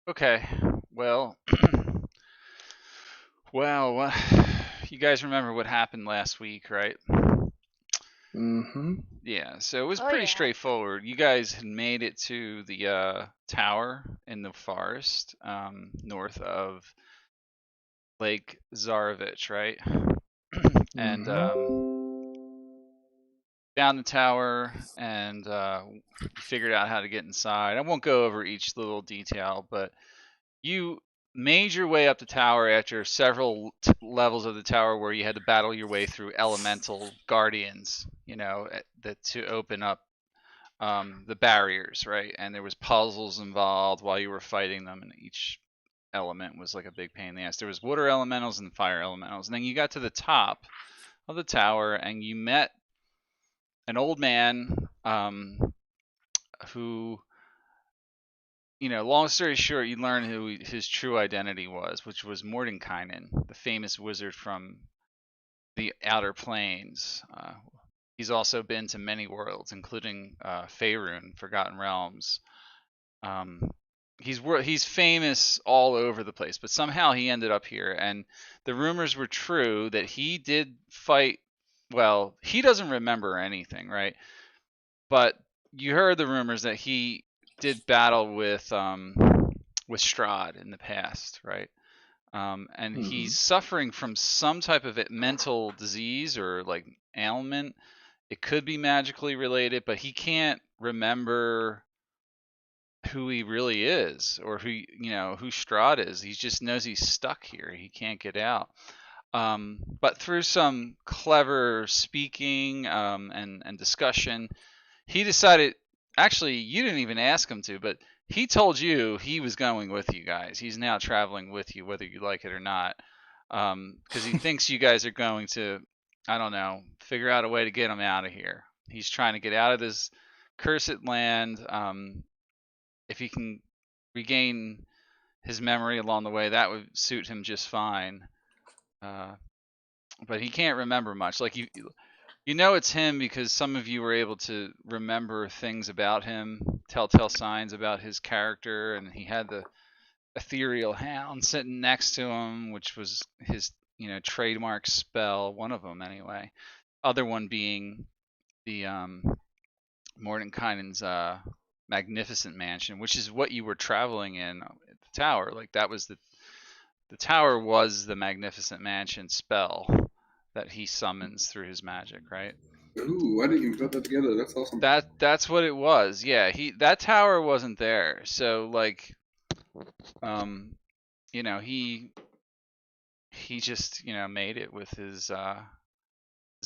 Okay. Well, well, you guys remember what happened last week, right? Mm-hmm. Yeah, so it was Oh pretty yeah. straightforward. You guys had made it to the tower in the forest, north of Lake Zarovich, right? And Mm-hmm. found the tower and figured out how to get inside. I won't go over each little detail, but you made your way up the tower after several levels of the tower where you had to battle your way through elemental guardians, that to open up the barriers, right? And there was puzzles involved while you were fighting them, and each element was like a big pain in the ass. There was water elementals and fire elementals, and then you got to the top of the tower and you met an old man who, long story short, you learn who his true identity was, which was Mordenkainen, the famous wizard from the Outer Planes. He's also been to many worlds, including Faerun, Forgotten Realms. Um, he's famous all over the place, but somehow he ended up here, and the rumors were true that he did fight. Well, he doesn't remember anything, right? But you heard the rumors that he did battle with Strahd in the past, right? And Mm-hmm. he's suffering from some type of mental disease or like ailment. It could be magically related, but he can't remember who he really is or who Strahd is. He just knows he's stuck here. He can't get out. But through some clever speaking and discussion, he decided. Actually, you didn't even ask him to, but he told you he was going with you guys. He's now traveling with you, whether you like it or not, because he thinks you guys are going to, I don't know, figure out a way to get him out of here. He's trying to get out of this cursed land. If he can regain his memory along the way, that would suit him just fine. Uh, but he can't remember much. Like you know it's him because some of you were able to remember things about him, telltale signs about his character, and he had the ethereal hound sitting next to him, which was his, trademark spell, one of them anyway. Other one being the Mordenkainen's magnificent mansion, which is what you were traveling in at the tower. Like that was the tower was the magnificent mansion spell that he summons through his magic, right? Ooh, I didn't even put that together. That's awesome. That's what it was. Yeah, that tower wasn't there. So like um he just, made it with his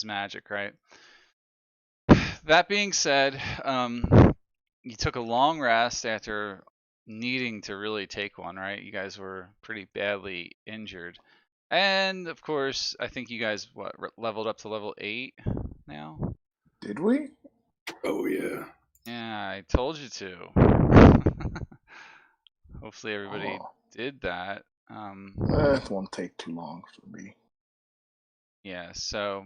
magic, right? That being said, you took a long rest after needing to really take one, right? You guys were pretty badly injured. And of course, I think you guys leveled up to level 8 now. Did we? Oh yeah. Yeah, I told you to. Hopefully everybody Oh, did that. it won't take too long for me. Yeah, so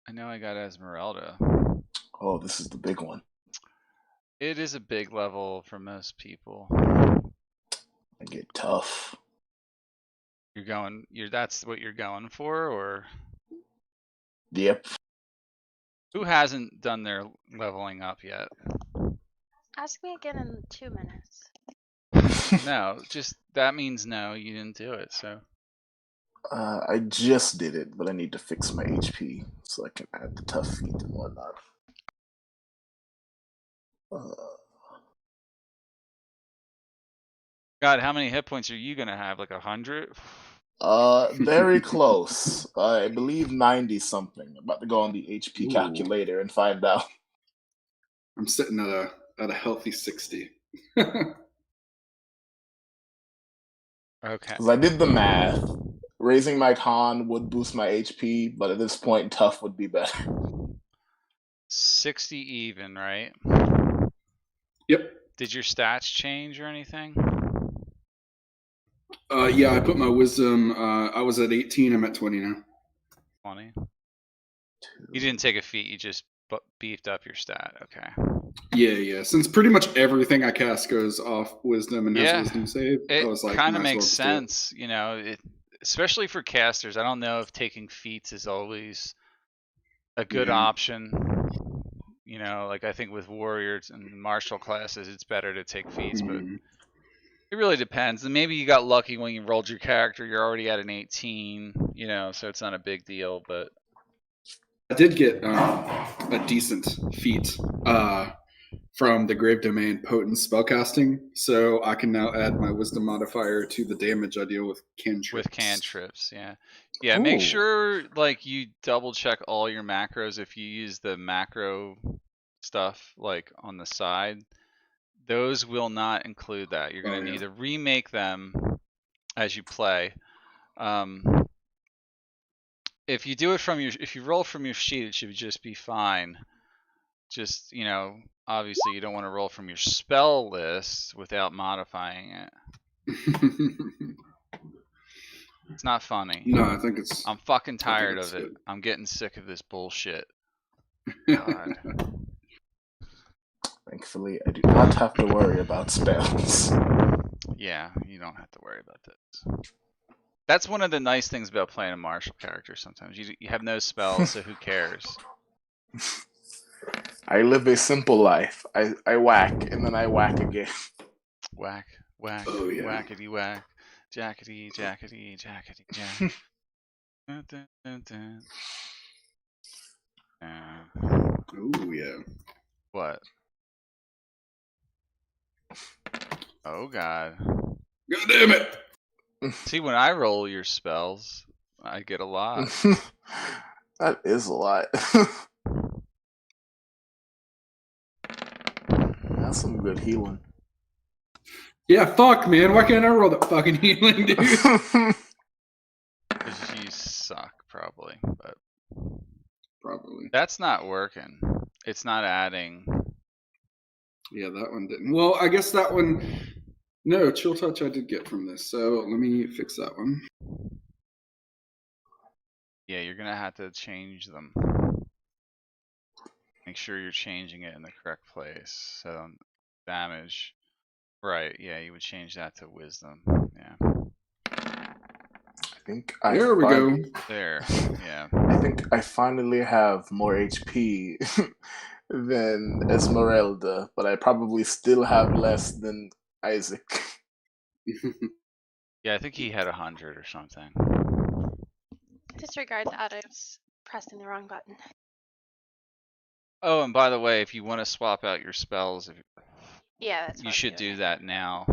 I know I got Esmeralda. Oh, this is the big one. It is a big level for most people. I get tough. That's what you're going for, or Yep. who hasn't done their leveling up yet? Ask me again in 2 minutes. No, just that means no, you didn't do it. So I just did it, but I need to fix my HP so I can add the tough feat and whatnot. Uh, God, how many hit points are you gonna have? Like 100? very close. I believe 90 something. About to go on the HP Ooh. calculator and find out. I'm sitting at a healthy 60. Okay. Because I did the math. Raising my con would boost my HP, but at this point, tough would be better. 60 even, right? Yep. Did your stats change or anything? Yeah, I put my wisdom. I was at 18. I'm at 20 now. 20. You didn't take a feat. You just beefed up your stat. Okay. Yeah. Since pretty much everything I cast goes off wisdom and has Yeah, wisdom save, I it was like, kind of might as well makes just do it. sense, you know, especially for casters. I don't know if taking feats is always a good Yeah. option. You know, like I think with warriors and martial classes, it's better to take feats, but Mhm. it really depends. And maybe you got lucky when you rolled your character. You're already at an 18, you know, so it's not a big deal. But I did get a decent feat from the Grave Domain Potent Spellcasting, so I can now add my Wisdom modifier to the damage I deal with cantrips. with cantrips, yeah, make Ooh. sure like you double check all your macros. If you use the macro stuff like on the side, those will not include that. You're gonna need to remake them as you play. If you do it from if you roll from your sheet, it should just be fine. Just, you know, obviously you don't want to roll from your spell list without modifying it. It's not funny. No, I think it's. I'm fucking tired it's of it. good. I'm getting sick of this bullshit. God. Thankfully, I do not have to worry about spells. Yeah, you don't have to worry about this. That's one of the nice things about playing a martial character sometimes. You have no spells, so who cares? I live a simple life. I whack, and then I whack again. Whack, whack, Oh, yeah. whackety whack, jackety, jackety, jackety, jack. Dun, dun, dun, dun. Oh, yeah. What? Oh god. God damn it! See, when I roll your spells, I get a lot. That is a lot. That's some good healing. Yeah, fuck, man. Why can't I roll that fucking healing, dude? Because you suck, probably. But Probably. that's not working. It's not adding. Yeah, that one didn't. Well, I guess that one. No, chill touch I did get from this, so let me fix that one. Yeah, you're gonna have to change them. Make sure you're changing it in the correct place. So damage. Right, yeah, you would change that to wisdom. Yeah. I think There we go. There. Yeah. I think I finally have more HP than Esmeralda, but I probably still have less than Isaac. Yeah, I think he had 100 or something. Disregard that. I was pressing the wrong button. Oh, and by the way, if you want to swap out your spells, Yeah, that's what you I'm should doing. do that now,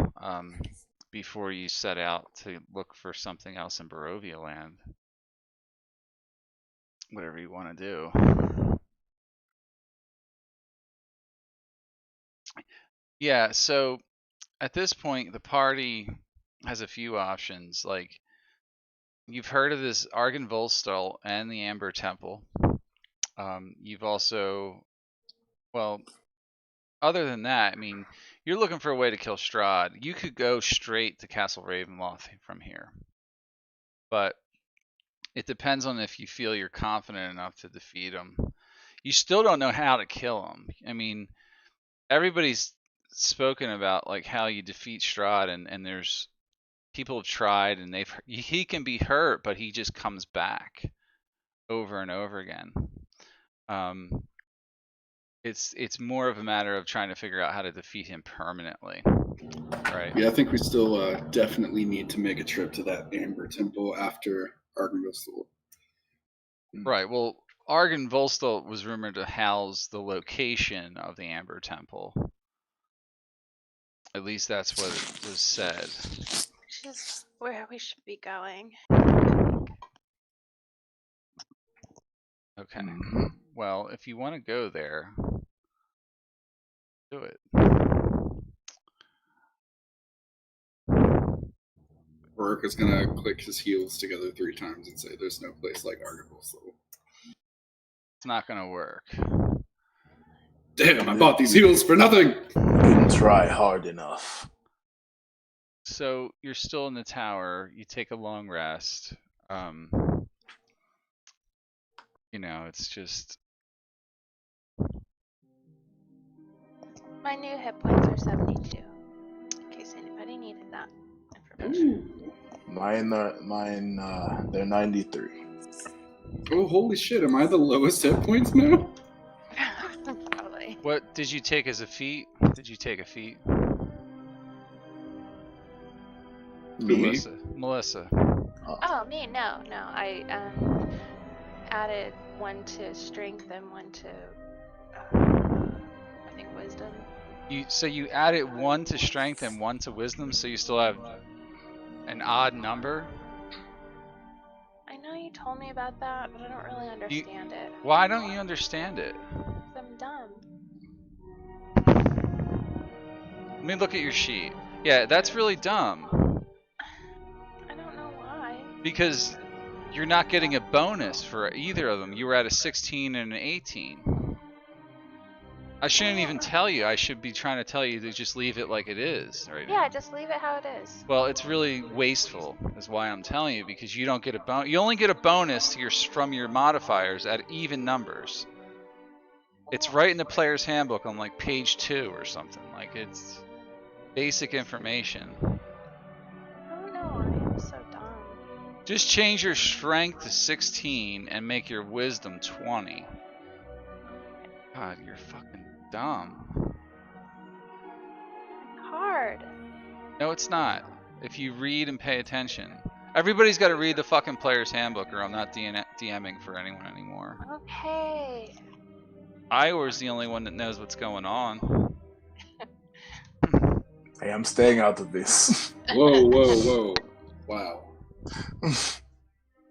before you set out to look for something else in Barovia land. Whatever you want to do. Yeah, so at this point, the party has a few options. Like, you've heard of this Argenvostholt and the Amber Temple. You've also, well, other than that, I mean, you're looking for a way to kill Strahd. You could go straight to Castle Ravenloft from here, but it depends on if you feel you're confident enough to defeat him. You still don't know how to kill him. I mean, everybody's spoken about like how you defeat Strahd, and there's people have tried, and he can be hurt, but he just comes back over and over again. It's more of a matter of trying to figure out how to defeat him permanently, right? Yeah, I think we still definitely need to make a trip to that Amber Temple after Argenvostholt. Right. Well, Argenvostholt was rumored to house the location of the Amber Temple. At least that's what it was said. Which is where we should be going. Okay. Mhm. Well, if you want to go there, do it. Rourke is gonna click his heels together 3 times and say, "There's no place like Argenvostholt." It's not going to work. Damn! I bought these heels for nothing. Didn't try hard enough. So you're still in the tower. You take a long rest. You know, it's just My new hit points are 72. In case anybody needed that information. Mine, they're 93. Oh, holy shit! Am I the lowest hit points now? Probably. What did you take as a feat? Did you take a feat? Me? Melissa. Oh, me? No. I added one to strength and one to I think wisdom. So you added 1 to strength and 1 to wisdom, so you still have an odd number? I know you told me about that, but I don't really understand it. Why don't you understand it? 'Cause I'm dumb. Let me look at your sheet. Yeah, that's really dumb. I don't know why. Because you're not getting a bonus for either of them. You were at a 16 and an 18. I shouldn't even tell you. I should be trying to tell you to just leave it like it is right Yeah, now. just leave it how it is. Well, it's really wasteful, is why I'm telling you, because you don't get a bonus. You only get a bonus to from your modifiers at even numbers. It's right in the player's handbook on like page 2 or something. Like, it's basic information. I don't know why I'm so dumb. Just change your strength to 16 and make your wisdom 20. God, you're fucking dumb. Hard. No, it's not. If you read and pay attention. Everybody's got to read the fucking player's handbook, or I'm not DMing for anyone anymore. Okay. Iowar's the only one that knows what's going on. Hey, I'm staying out of this. Whoa. Wow.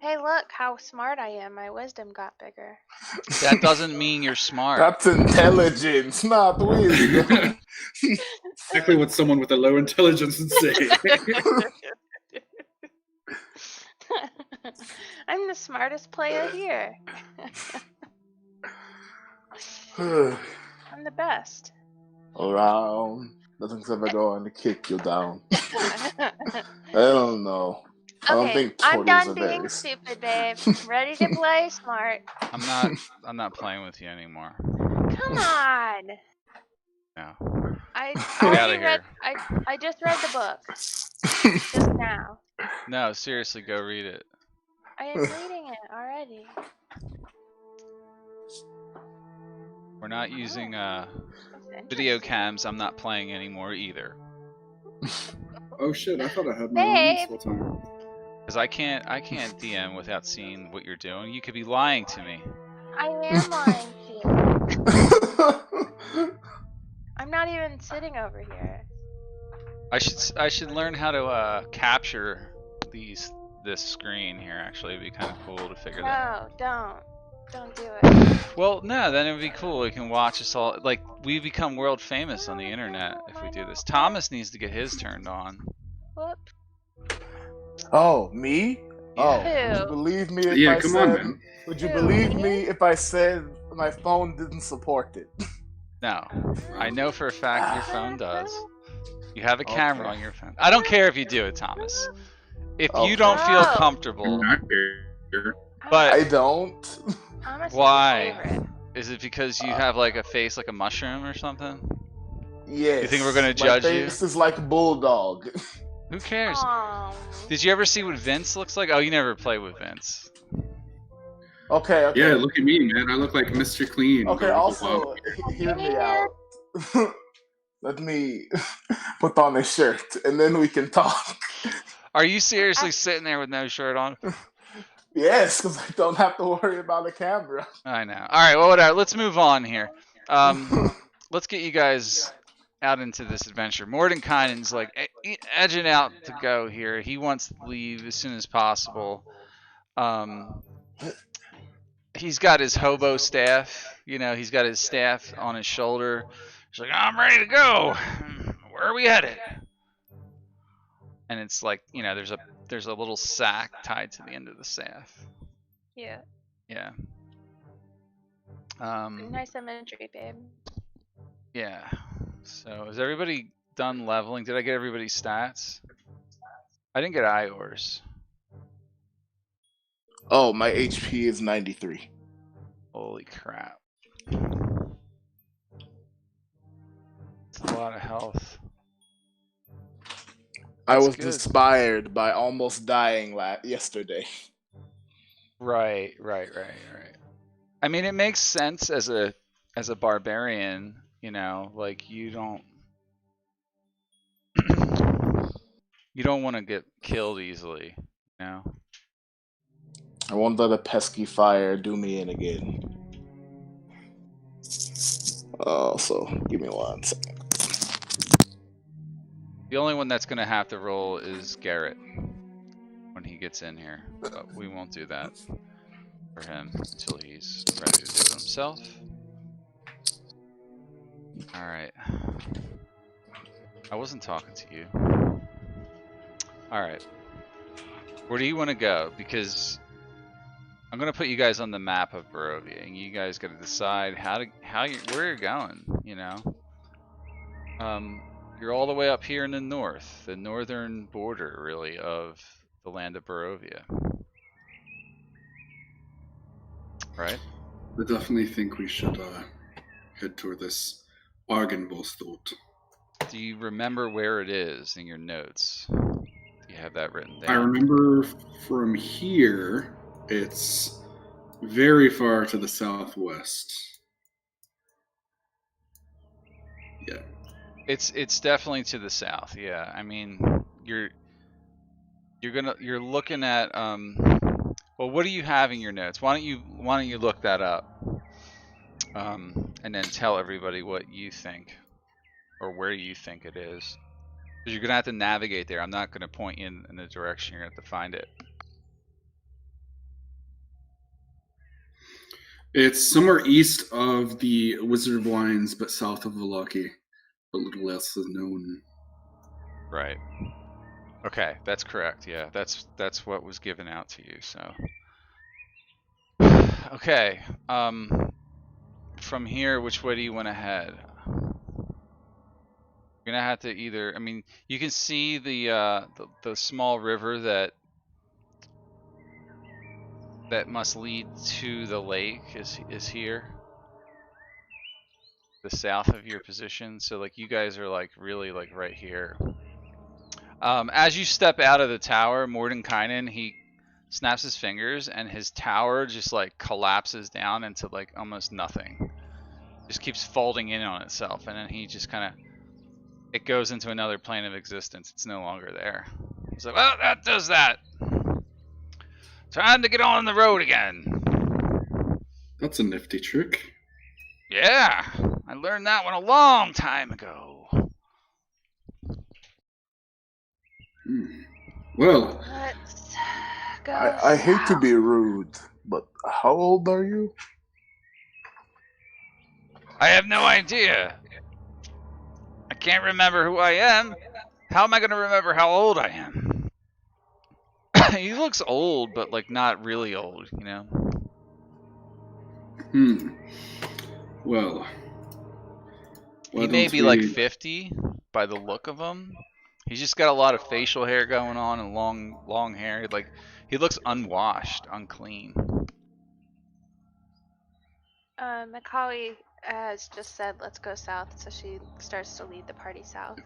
Hey, look how smart I am. My wisdom got bigger. That doesn't mean you're smart. That's intelligence, not wisdom. Exactly what someone with a low intelligence would say. I'm the smartest player here. I'm the best. Around. Nothing's ever going to kick you down. I don't know. I don't Okay, think I'm turtles done are being berries. stupid, babe. Ready to play smart. I'm not playing with you anymore. Come on. No. I Get already outta read. here. I just read the book just now. No, seriously, go read it. I am reading it already. We're not using That's video interesting. cams. I'm not playing anymore either. Oh shit! I thought I had my on this whole time. Because I can't DM without seeing what you're doing. You could be lying to me. I am lying to you. I'm not even sitting over here. I should learn how to capture this screen here. Actually, it'd be kind of cool to figure that. No, don't do it. Well, no, then it would be cool. You can watch us all. Like, we become world famous on the internet if we do this. Thomas needs to get his turned on. Whoop. Oh, me? Oh, Who? would you believe me if Yeah, I come said? on, man. Would you Who, believe me? me if I said my phone didn't support it? No, I know for a fact your phone does. You have a camera on your phone. I don't care if you do it, Thomas. If you don't feel Oh. comfortable, Not here. but I don't. Thomas is why? my favorite. Is it because you have like a face like a mushroom or something? Yes. You think we're gonna judge you? My face is like bulldog. Who cares? Aww. Did you ever see what Vince looks like? Oh, you never played with Vince. Okay. Yeah, look at me, man. I look like Mr. Clean. Okay. Also, hear me out. Let me put on a shirt, and then we can talk. Are you seriously sitting there with no shirt on? Yes, because I don't have to worry about the camera. I know. All right, well, whatever. Let's move on here. Let's get you guys out into this adventure. Mordenkainen's like edging out to go here. He wants to leave as soon as possible. He's got his hobo staff. You know, he's got his staff on his shoulder. He's like, I'm ready to go. Where are we headed? And it's like, you know, there's a little sack tied to the end of the staff. Yeah. Yeah. Nice imagery, babe. Yeah. So is everybody done leveling? Did I get everybody's stats? I didn't get Ior's. Oh, my HP is 93. Holy crap. a lot of health. I That's was good. inspired by almost dying yesterday. Right. I mean, it makes sense as a barbarian, you know, like you don't want to get killed easily, you know. I won't let a pesky fire do me in again. So give me 1 second. The only one that's gonna have to roll is Garrett when he gets in here, but we won't do that for him until he's ready to do it himself. All right. I wasn't talking to you. All right. Where do you want to go? Because I'm gonna put you guys on the map of Barovia, and you guys got to decide where you're going. You know, you're all the way up here in the north, the northern border, really, of the land of Barovia, right? I definitely think we should head toward this Argenvostholt. Do you remember where it is in your notes? Do you have that written down? I remember from here, it's very far to the southwest. Yeah. It's definitely to the south. Yeah, I mean, you're looking at well, what do you have in your notes? Why don't you look that up, and then tell everybody what you think or where you think it is, because you're gonna have to navigate there. I'm not gonna point you in the direction. You're gonna have to find it. It's somewhere east of the Wizard of Wines, but south of Valaki. A little less is known. Right. Okay, that's correct. Yeah, that's what was given out to you. So, okay. From here, which way do you want to head? You're gonna have to either. I mean, you can see the small river that must lead to the lake is here, the south of your position. So like you guys are like really like right here. As you step out of the tower, Mordenkainen, he snaps his fingers and his tower just like collapses down into like almost nothing. Just keeps folding in on itself, and then he just kind of, it goes into another plane of existence. It's no longer there. He's like, well, that does that. Time to get on the road again. That's a nifty trick. Yeah, I learned that one a long time ago. Well, Let's go. I hate to south. be rude, but how old are you? I have no idea. I can't remember who I am. How am I going to remember how old I am? He looks old, but like not really old, you know? Well, he may be like 50 by the look of him. He's just got a lot of facial hair going on and long hair. Like he looks unwashed, unclean. Macaulay has just said, let's go south, so she starts to lead the party south.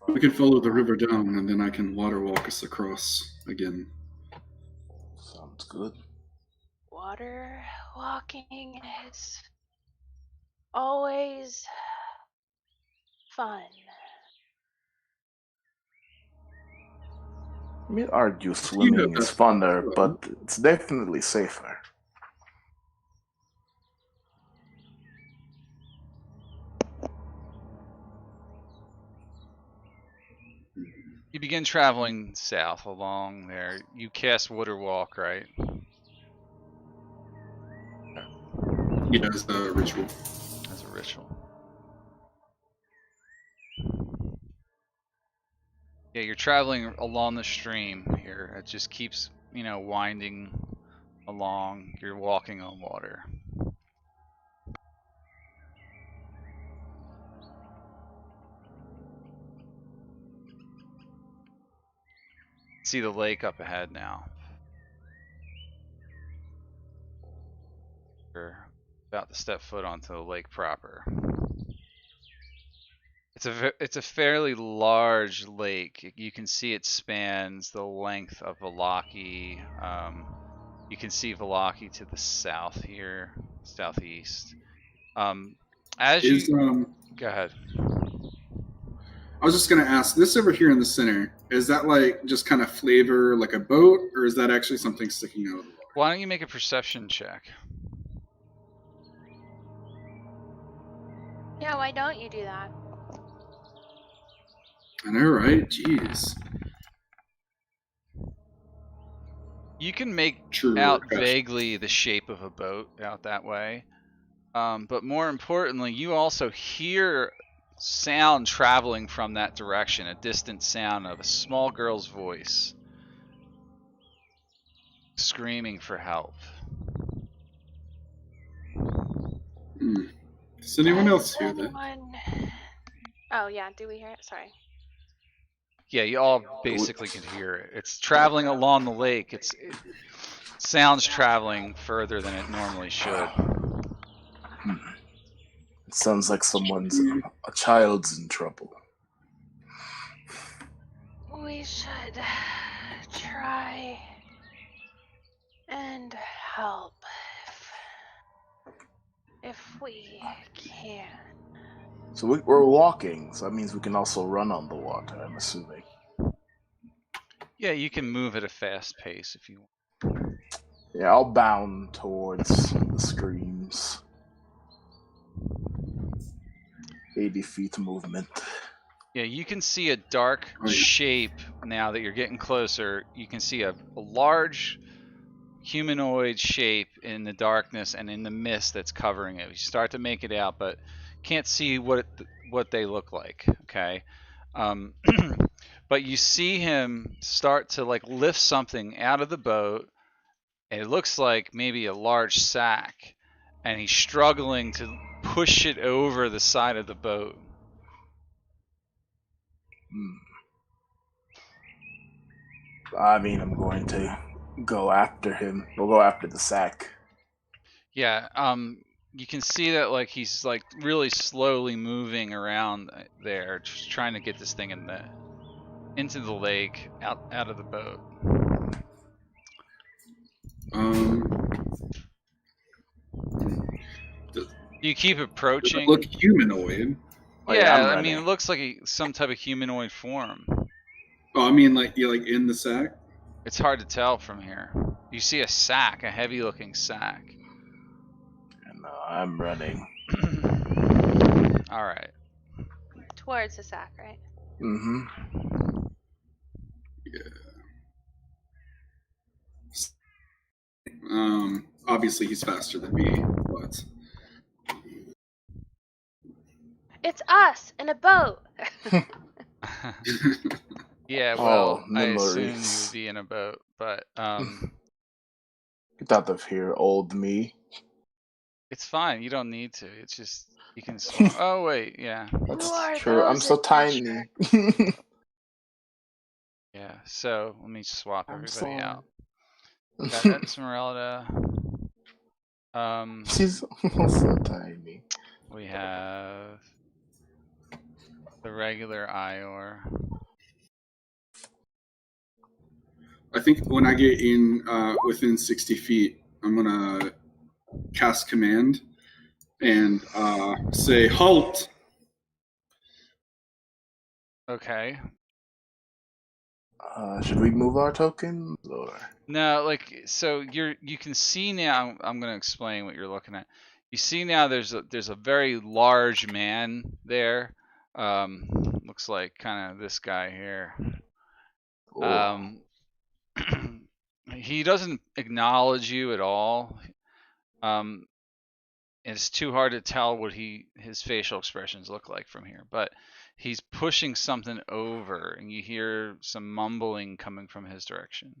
We can follow the river down, and then I can water walk us across again. Sounds good. Water walking is always fun. I mean, argue swimming is funner, but it's definitely safer. You begin traveling south along there. You cast Water Walk, right? Yeah, as a ritual. As a ritual. Yeah, you're traveling along the stream here. It just keeps, you know, winding along. You're walking on water. See the lake up ahead now. about to step foot onto the lake proper. It's a fairly large lake. You can see it spans the length of Vallaki. You can see Vallaki to the south here, southeast. As Is you go ahead. I was just gonna ask, this over here in the center, is that like just kind of flavor like a boat, or is that actually something sticking out of the water? Why don't you make a perception check? Yeah, why don't you do that? I know, right? Jeez. You can make True. out vaguely the shape of a boat out that way. But more importantly, you also hear sound traveling from that direction, a distant sound of a small girl's voice screaming for help. Does anyone else Does hear that? anyone... Oh, yeah, do we hear it? Sorry. Yeah, you all basically can hear it. It's traveling along the lake. It sounds traveling further than it normally should. It sounds like a child's in trouble. We should try and help if we can. So we're walking, so that means we can also run on the water, I'm assuming. Yeah, you can move at a fast pace if you want. Yeah, I'll bound towards the screams. 80 feet movement. Yeah, you can see a dark shape now that you're getting closer. You can see a large humanoid shape in the darkness and in the mist that's covering it. You start to make it out, but can't see what they look like. Okay, but you see him start to like lift something out of the boat. And it looks like maybe a large sack, and he's struggling to push it over the side of the boat. I mean, I'm going to go after him. We'll go after the sack. Yeah, you can see that like he's like really slowly moving around there, just trying to get this thing into the lake, out of the boat. You keep approaching. Does it look humanoid? Yeah, I mean, it looks like some type of humanoid form. Oh, I mean, like you're like in the sack. It's hard to tell from here. You see a sack, a heavy-looking sack. And I'm running. All right. Towards the sack, right? Mm-hmm. Yeah. Obviously he's faster than me, but It's us in a boat. Yeah, well, I memories. assumed you would be in a boat, but Get out of here, old me. it's fine. You don't need to. It's just you can swim. Oh wait, yeah. That's true. I'm so tiny. Yeah. So let me swap everybody sorry. out. Got Esmeralda. She's so tiny. We have the regular Ior. I think when I get in within 60 feet, I'm gonna cast command and say halt. Okay. Should we move our tokens or? No, like so you can see now. I'm gonna explain what you're looking at. You see now there's a very large man there. Looks like kind of this guy here. He doesn't acknowledge you at all. It's too hard to tell what his facial expressions look like from here, but he's pushing something over, and you hear some mumbling coming from his direction.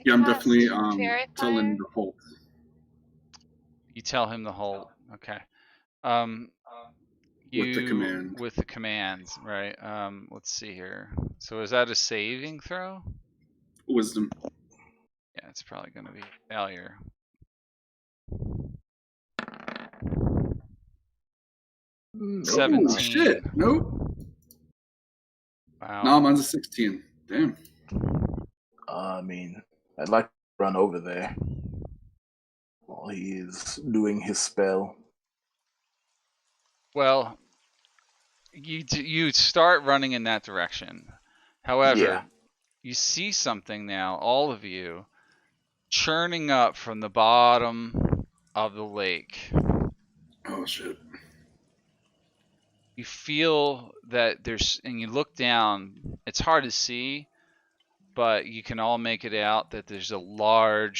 Yeah, I'm definitely telling him to halt. You tell him to halt. Okay. With the commands, right? Let's see here. So is that a saving throw? Wisdom. Yeah, it's probably going to be a failure. Nope, 17. Oh, shit. Nope. Wow. No, mine's a 16. Damn. I mean, I'd like to run over there while he is doing his spell. Well, you start running in that direction. However, Yeah. you see something now, all of you, churning up from the bottom of the lake. Oh, shit. You feel that and you look down, it's hard to see, but you can all make it out that there's a large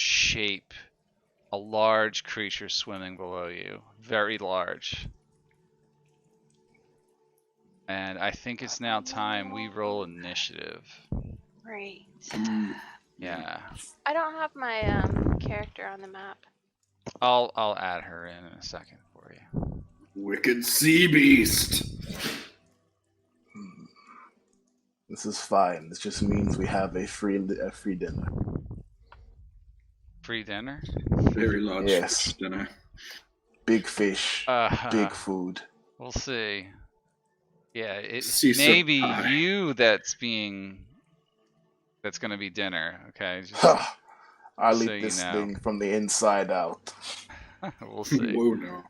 creature swimming below you. Very large. And I think it's now time we roll initiative. Great. Yeah. I don't have my character on the map. I'll add her in a second for you. Wicked sea beast. This is fine. This just means we have a free dinner. Free dinner? Very large Yes. fish dinner. Big fish, big food. We'll see. Yeah, it's Sea maybe pie. you that's going to be dinner. Okay. I'll so eat you this know. thing from the inside out. We'll see. Whoa, no.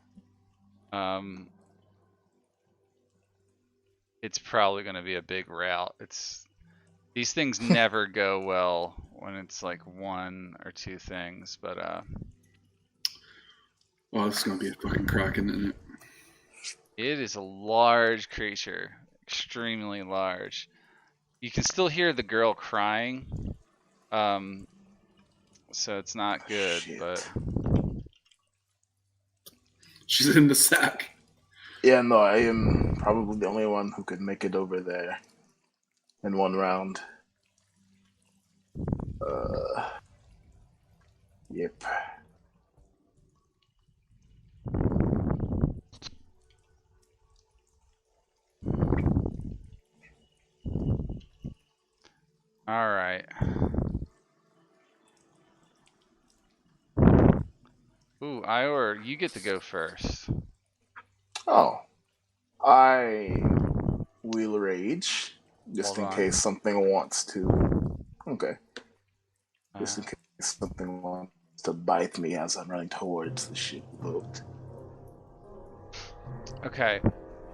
It's probably going to be a big rout. These things never go well when it's like one or two things, but Oh, this is gonna be a fucking kraken, isn't it? it is a large creature, extremely large. You can still hear the girl crying, so it's not good. Shit. But She's in the sack. Yeah, no, I am probably the only one who could make it over there in one round. Yep. all right. Ooh, Ior, you get to go first. Oh, I will rage just Hold in on. case something wants to. Okay. Just in case something wants to bite me as I'm running towards the ship boat. Okay,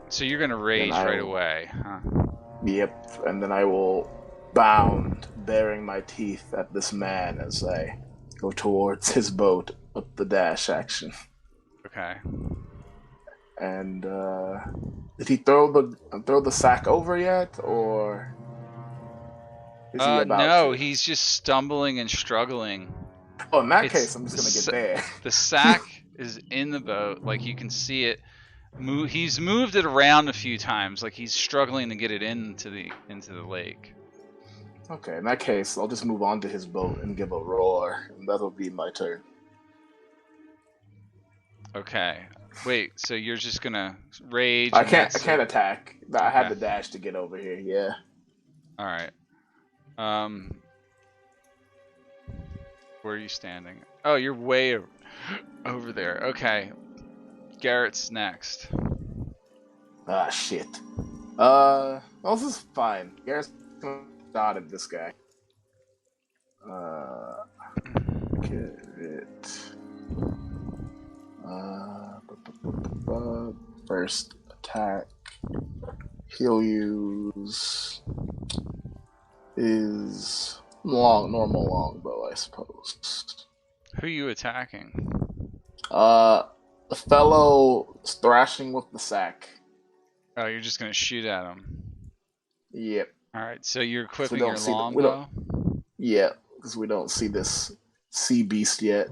so you're gonna rage right away, huh? Yep, and then I will bound, baring my teeth at this man as I go towards his boat up the dash action. Okay. And did he throw the sack over yet, or is he about no, to? he's just stumbling and struggling. Oh, in that It's case, I'm just gonna get there. The sack is in the boat, like you can see it. He's moved it around a few times, like he's struggling to get it into the lake. Okay, in that case, I'll just move on to his boat and give a roar, and that'll be my turn. Okay. Wait, so you're just gonna rage? I and can't that's it? attack. I had Okay. the dash to get over here. Yeah. All right. Where are you standing? Oh, you're way over there. Okay. Garrett's next. Ah, shit. This is fine. Garrett's gonna dot at this guy. Garrett. First attack he'll use is normal longbow, I suppose. Who are you attacking? The fellow thrashing with the sack. Oh, you're just gonna shoot at him. Yep. All right. So you're We equipping don't your see longbow. Yeah, because we don't see this sea beast yet.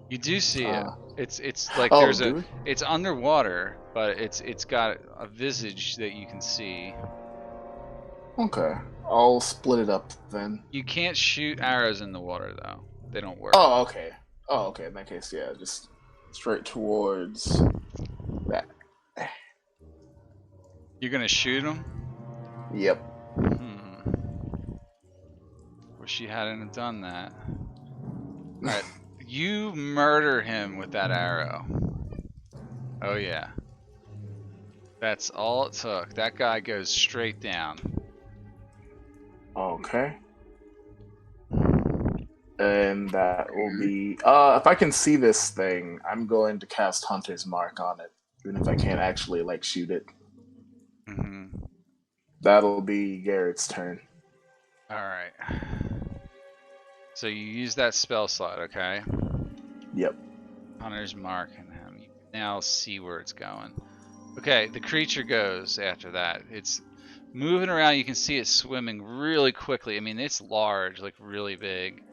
You do see it. It's like Oh, there's do we? it's underwater, but it's got a visage that you can see. Okay, I'll split it up then. You can't shoot arrows in the water though. They don't work. Oh, okay. In that case, yeah, just straight towards that. You're gonna shoot him? Yep. Wish you hadn't done that. Alright. You murder him with that arrow. Oh yeah. That's all it took. That guy goes straight down. Okay. And that will be if I can see this thing, I'm going to cast Hunter's Mark on it, even if I can't actually like shoot it. Mm-hmm. That'll be Garrett's turn. All right. So you use that spell slot, okay? Yep. Hunter's Mark and him. You can now see where it's going. Okay, the creature goes after that. It's moving around. You can see it swimming really quickly. I mean, it's large, like really big.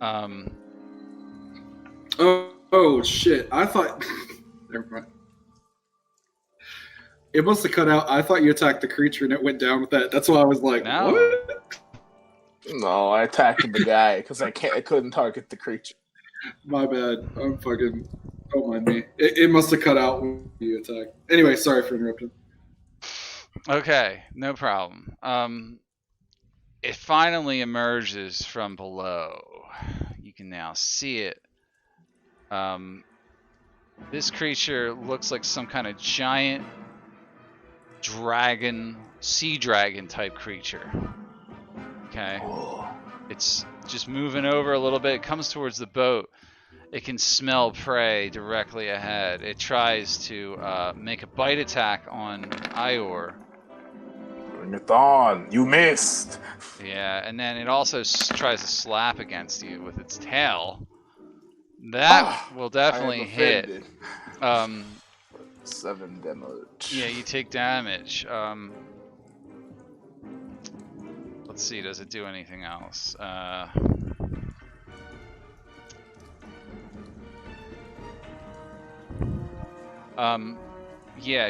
Oh shit! I thought. Never mind. It must have cut out. I thought you attacked the creature and it went down with that. That's why I was like, No. what? No, I attacked the guy because I couldn't target the creature. My bad. I'm fucking. Don't mind me. It must have cut out when you attacked. Anyway, sorry for interrupting. Okay, no problem. It finally emerges from below. You can now see it. This creature looks like some kind of giant dragon, sea dragon type creature. Okay. Oh. It's just moving over a little bit. It comes towards the boat. It can smell prey directly ahead. It tries to make a bite attack on Ior. Bring it on! You missed! Yeah, and then it also tries to slap against you with its tail. That will definitely hit. 7 damage. Yeah, you take damage. Let's see, does it do anything else? Yeah,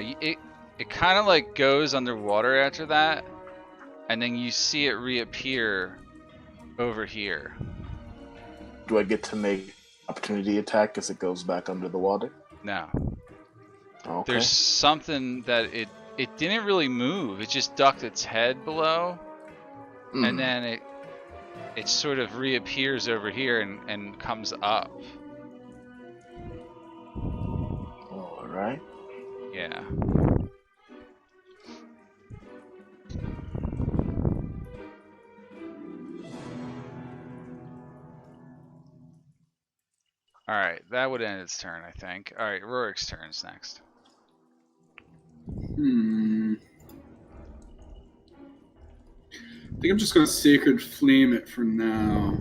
it kind of like goes underwater after that, and then you see it reappear over here. Do I get to make opportunity attack as it goes back under the water? No. Okay. There's something that it didn't really move. It just ducked its head below, and then it sort of reappears over here and comes up. All right. Yeah. All right, that would end its turn, I think. All right, Rorik's turn's next. I think I'm just gonna Sacred Flame it for now.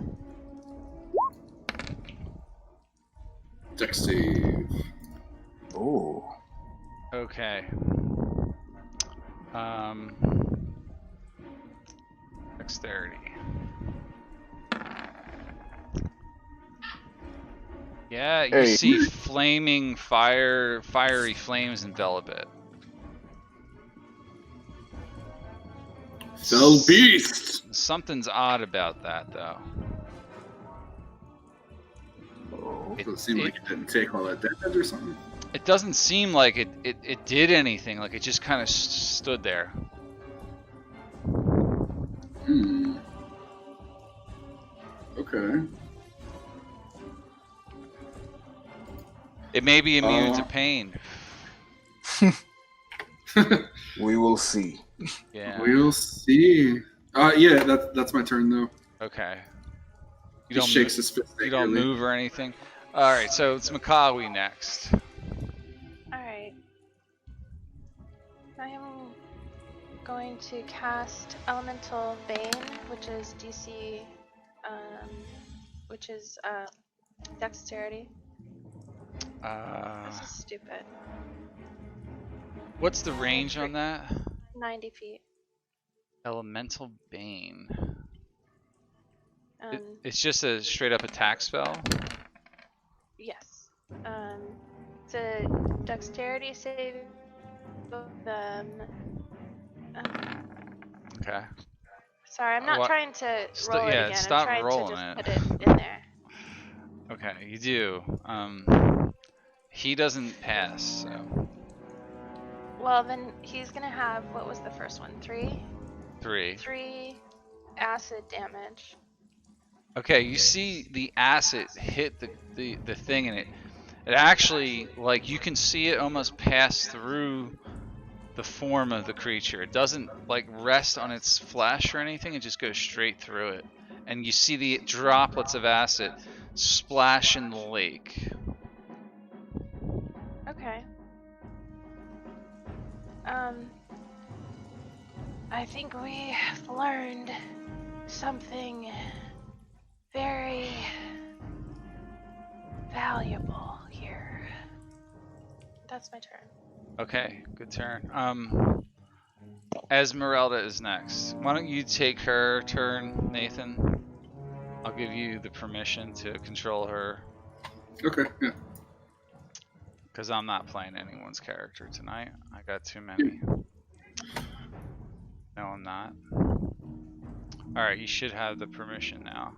Dex save. Ooh. Okay. Dexterity. Yeah, you Hey. see flaming fiery flames envelop it. Fell beast. Something's odd about that, though. Oh. Does it seem like it didn't take all that damage or something? It doesn't seem like it did anything. Like it just kind of stood there. Okay. It may be immune to pain. We will see. Yeah. We'll see. Yeah, that's my turn though. Okay. He shakes his fist. You don't angrily. move or anything. All right, so it's Makawi next. Alright. I am going to cast Elemental Bane, which is DC, Dexterity. This is stupid. What's the range on that? 90 feet. Elemental Bane. It's It's just a straight up attack spell? yes. It's a Dexterity save. Both of them. Okay. Sorry, I'm not trying to roll it again. Stop I'm trying rolling to just put it in there. Okay, you do. He doesn't pass, so. Well, then he's gonna have, what was the first one? 3? 3. 3 acid damage. Okay, you see the acid hit the thing, and it actually, like, you can see it almost pass through the form of the creature. It doesn't like rest on its flesh or anything. It just goes straight through it, and you see the droplets of acid splash in the lake. Okay. I think we have learned something very valuable here. That's my turn. Okay, good turn. Esmeralda is next. Why don't you take her turn, Nathan? I'll give you the permission to control her. Okay, yeah. Because I'm not playing anyone's character tonight. I got too many. No, I'm not. Alright, you should have the permission now.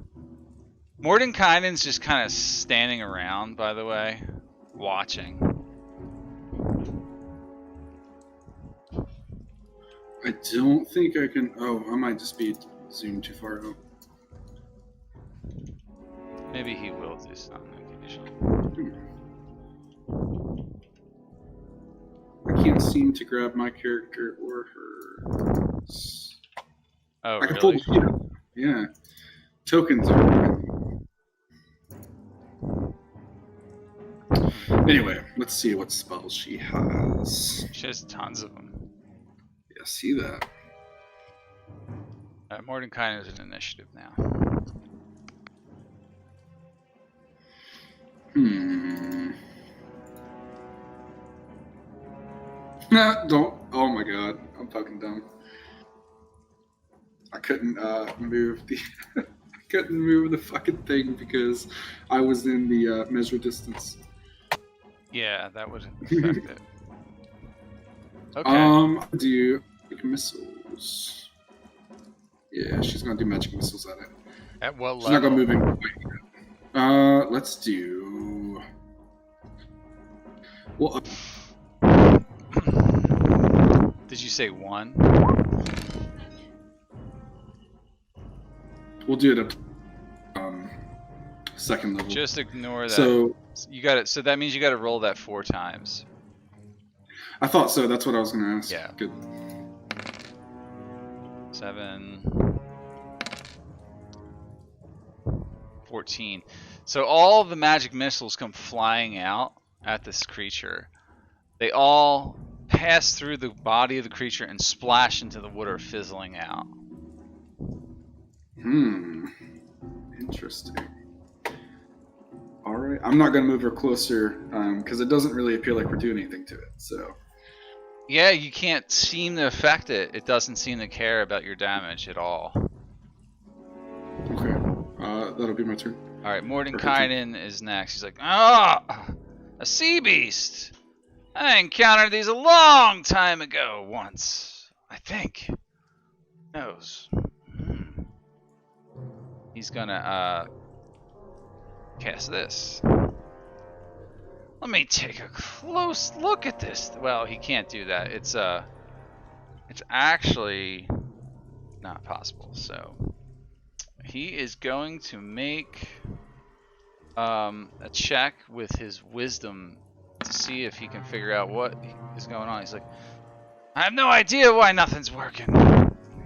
Mordenkainen's just kind of standing around, by the way, watching. I don't think I can. Oh, I might just be zoomed too far out. Maybe he will do something occasionally. I can't seem to grab my character or hers. Oh, I can pull really? the sheet up. Yeah. Tokens are. Anyway, let's see what spells she has. She has tons of them. Yeah, see that. Mordenkainen is an initiative now. Nah, don't. Oh my god, I'm fucking dumb. I couldn't move the. I couldn't move the fucking thing because I was in the measure distance. Yeah, that would affect it. Okay. Do magic missiles. Yeah, she's gonna do magic missiles at it. At what level? She's not gonna move in. Let's do. Well, Did you say 1? we'll do it at second level. Just ignore that. So you got it. So that means you got to roll that 4 times. I thought so. That's what I was gonna ask. Yeah. Good. 7, 14. So all the magic missiles come flying out at this creature. They all pass through the body of the creature and splash into the water, fizzling out. Interesting. All right. I'm not gonna move her closer because it doesn't really appear like we're doing anything to it. So. Yeah, you can't seem to affect it. It doesn't seem to care about your damage at all. Okay. That'll be my turn. Alright, Mordenkainen is next. He's like, ah, a sea beast. I encountered these a long time ago once, I think. Who knows? He's gonna cast this. Let me take a close look at this. Well, he can't do that. It's actually not possible. So he is going to make a check with his wisdom to see if he can figure out what is going on. He's like, I have no idea why nothing's working.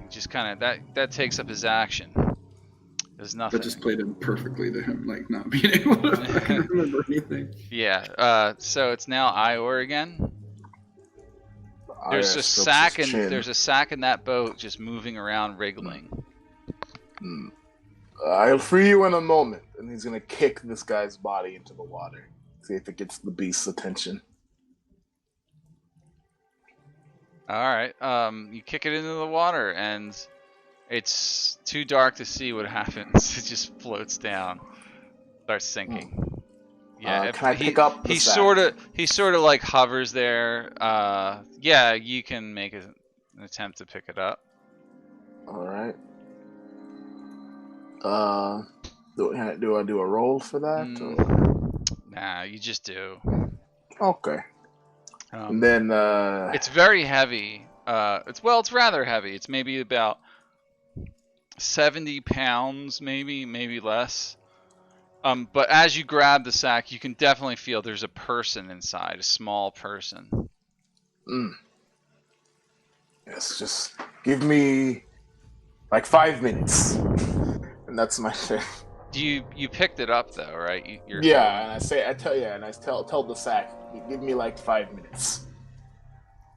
He just kind of that takes up his action. There's nothing. That just played in perfectly to him, like not being able to fucking remember anything. Yeah. So it's now Ior again. There's a sack and there's a sack in that boat just moving around, wriggling. I'll free you in a moment, and he's gonna kick this guy's body into the water. See if it gets the beast's attention. All right. You kick it into the water, and it's too dark to see what happens. It just floats down, starts sinking. Yeah. Can I pick up the he sack? sort of like hovers there. Yeah, you can make an attempt to pick it up. All right. Do I do a roll for that? Or? Nah, you just do. Okay. And then it's very heavy. It's rather heavy. It's maybe about 70 pounds, maybe less. But as you grab the sack, you can definitely feel there's a person inside, a small person. Yes, just give me like 5 minutes, and that's my turn. You picked it up though, right? You're Yeah, holding. and I tell the sack, give me like 5 minutes.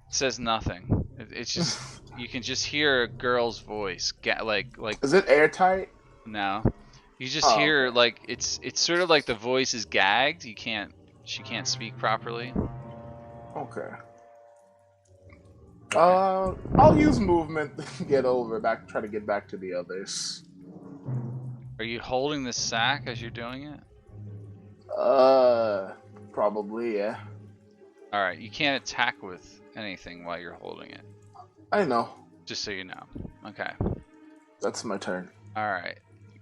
It says nothing. It's just you can just hear a girl's voice. Like Is it airtight? no, you just Oh, hear okay. like it's sort of like the voice is gagged. She can't speak properly. Okay. Okay. I'll use movement to try to get back to the others. Are you holding the sack as you're doing it? Probably, yeah. All right. You can't attack with anything while you're holding it. I know. Just so you know. Okay. That's my turn. All right.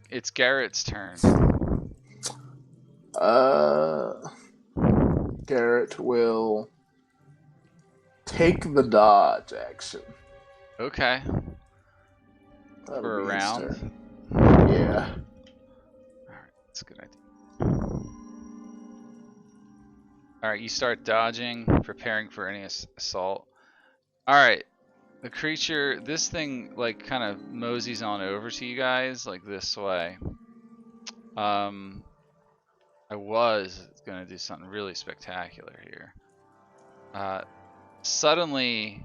It's Garrett's turn. Garrett will take the dodge action. Okay. That'll For a be his round. turn. Yeah. Alright, that's a good idea. Alright, you start dodging, preparing for any assault. Alright, the creature, this thing like kind of moseys on over to you guys, like this way. I was gonna do something really spectacular here. Suddenly,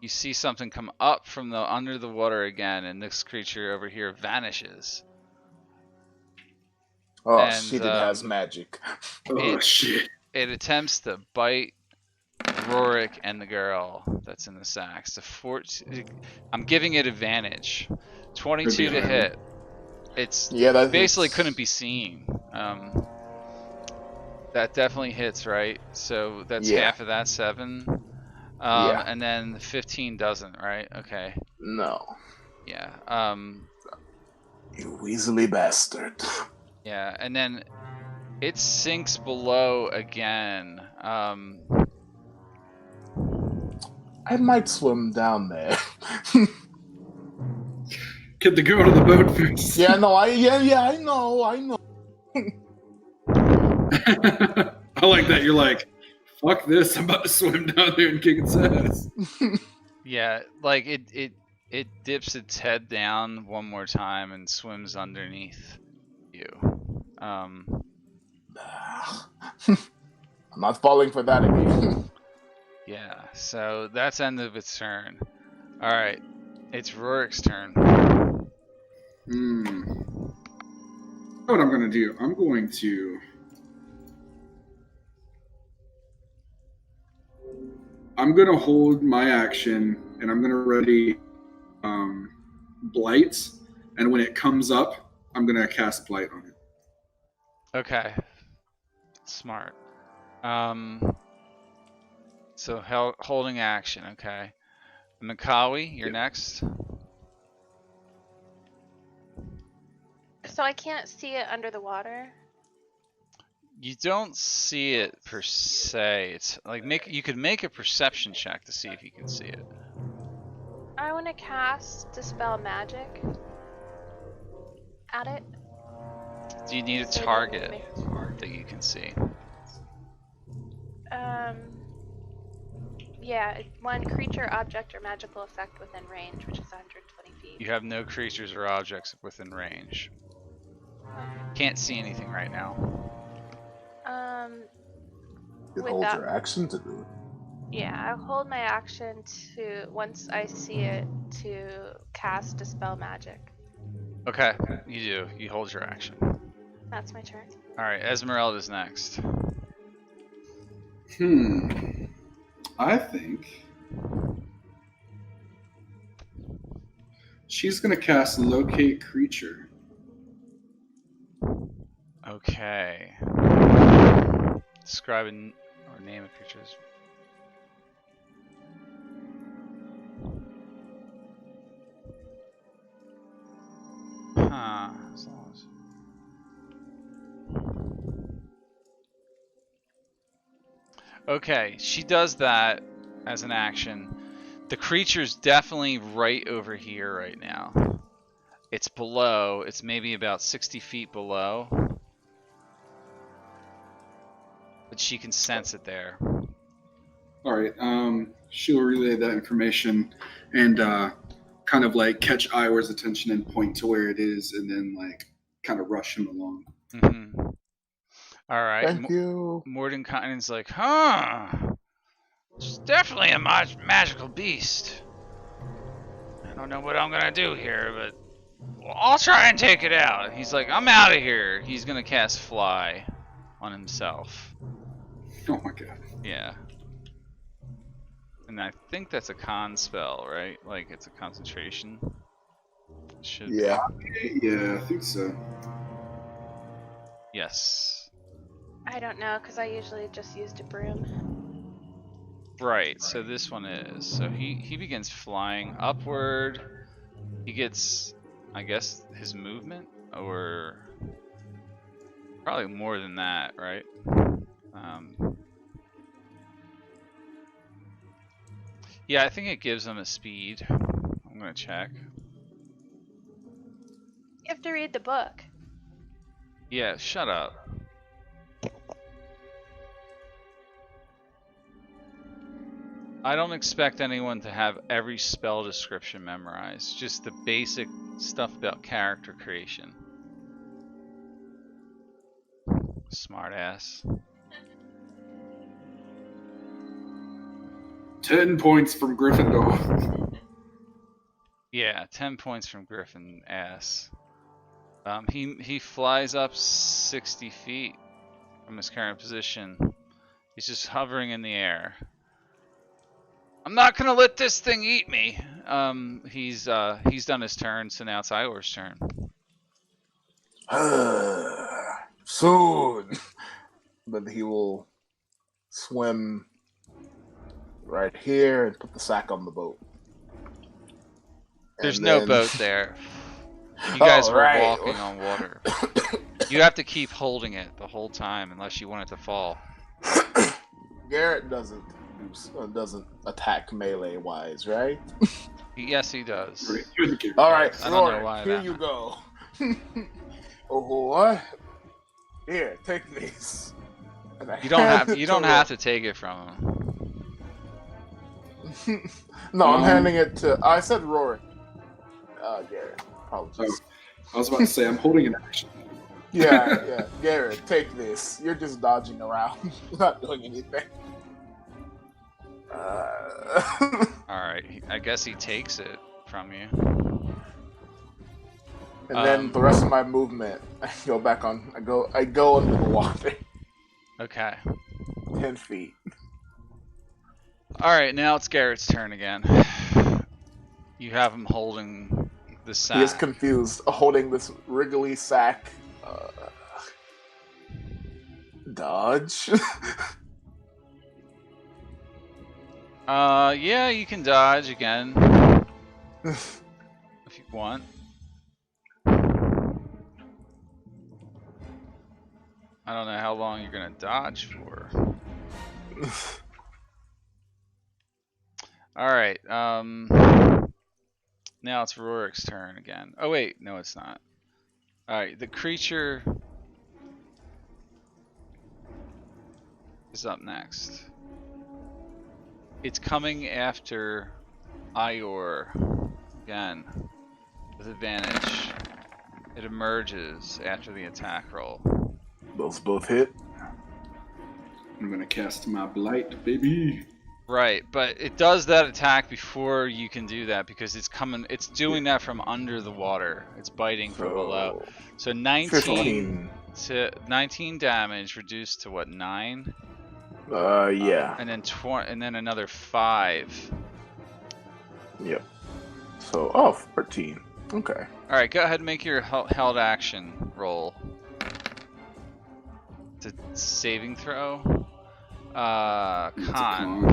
you see something come up from the under the water again, and this creature over here vanishes. Oh, And shit, it has magic. Oh shit! It attempts to bite Rorik and the girl that's in the sacks. I'm giving it advantage. 22 to hit. It's that basically hits. couldn't be seen. That definitely hits, right? So that's half of that 7. Yeah. And then 15 doesn't, right? Okay. No. Yeah. You weaselly bastard. Yeah, and then it sinks below again. I might swim down there. Get the girl to the boat first. I know. I like that. You're like, fuck this. I'm about to swim down there and kick its ass. Yeah, like it dips its head down one more time and swims underneath you. I'm not falling for that again. Yeah, so that's end of its turn. All right, it's Rorik's turn. You know what I'm going to do? I'm going to hold my action, and I'm going to ready Blight, and when it comes up, I'm going to cast Blight on it. Okay, smart. So holding action. Okay, Makawi, you're next. So I can't see it under the water? You don't see it per se. It's like you could make a perception check to see if you can see it. I want to cast Dispel Magic at it. Do you need a target that you can see? Yeah, one creature, object, or magical effect within range, which is 120 feet. You have no creatures or objects within range. Can't see anything right now. You hold your action to do it. Yeah, I'll hold my action to, once I see it, to cast Dispel Magic. Okay, you do. You hold your action. That's my turn. Alright, Esmeralda's next. I think she's going to cast Locate Creature. Okay. Describe or name a creature's. Huh. Okay, she does that as an action. The creature's definitely right over here right now. It's below. It's maybe about 60 feet below. But she can sense it there. All right. She'll relay that information and kind of like catch Iowa's attention and point to where it is, and then like kind of rush him along. Mm-hmm. All right. Thank you. Mordenkainen's like, huh? It's definitely a magical beast. I don't know what I'm gonna do here, but I'll try and take it out. He's like, I'm out of here. He's gonna cast Fly on himself. Oh my god. Yeah. And I think that's a con spell, right? Like it's a concentration. Should Yeah. Yeah, I think so. Yes. I don't know, because I usually just used a broom. Right. So this one is. So he begins flying upward. He gets, I guess, his movement, or probably more than that, right? Yeah, I think it gives him a speed. I'm gonna check. You have to read the book. Yeah, shut up. I don't expect anyone to have every spell description memorized, just the basic stuff about character creation. Smart ass. 10 points from Gryffindor. Yeah, 10 points from Griffin ass. He flies up 60 feet from his current position. He's just hovering in the air. I'm not gonna let this thing eat me. He's done his turn, so now it's Ior's turn. Soon. But he will swim right here and put the sack on the boat. There's And no then- boat there. You guys were right. walking on water. You have to keep holding it the whole time unless you want it to fall. Garrett doesn't attack melee wise, right? Yes, he does. All right, I don't know Rory, why here that you go. Oh, what? Here, take these. And I You don't hand have it you to don't Rory. have to take it from him. No, I'm handing it to. I said Rory. Garrett. Apologies. I was about to say, I'm holding an action. Yeah. Garrett, take this. You're just dodging around. You're not doing anything. Alright, I guess he takes it from you. And then the rest of my movement, I go back on. I go into the water. Okay. 10 feet. Alright, now it's Garrett's turn again. You have him holding the sack. He is confused, holding this wriggly sack. Dodge. Yeah, you can dodge again. If you want. I don't know how long you're gonna dodge for. Alright, now it's Rorik's turn again. Oh wait, no it's not. Alright, the creature is up next. It's coming after Ior again with advantage. It emerges after the attack roll. Those both hit. I'm gonna cast my blight, baby. Right, but it does that attack before you can do that because it's doing that from under the water. It's biting from below. So 19 to 19 damage reduced to what, 9? Yeah. And then and then another 5. Yep. So, 14. Okay. All right, go ahead and make your held action roll. It's a saving throw. It's a Con.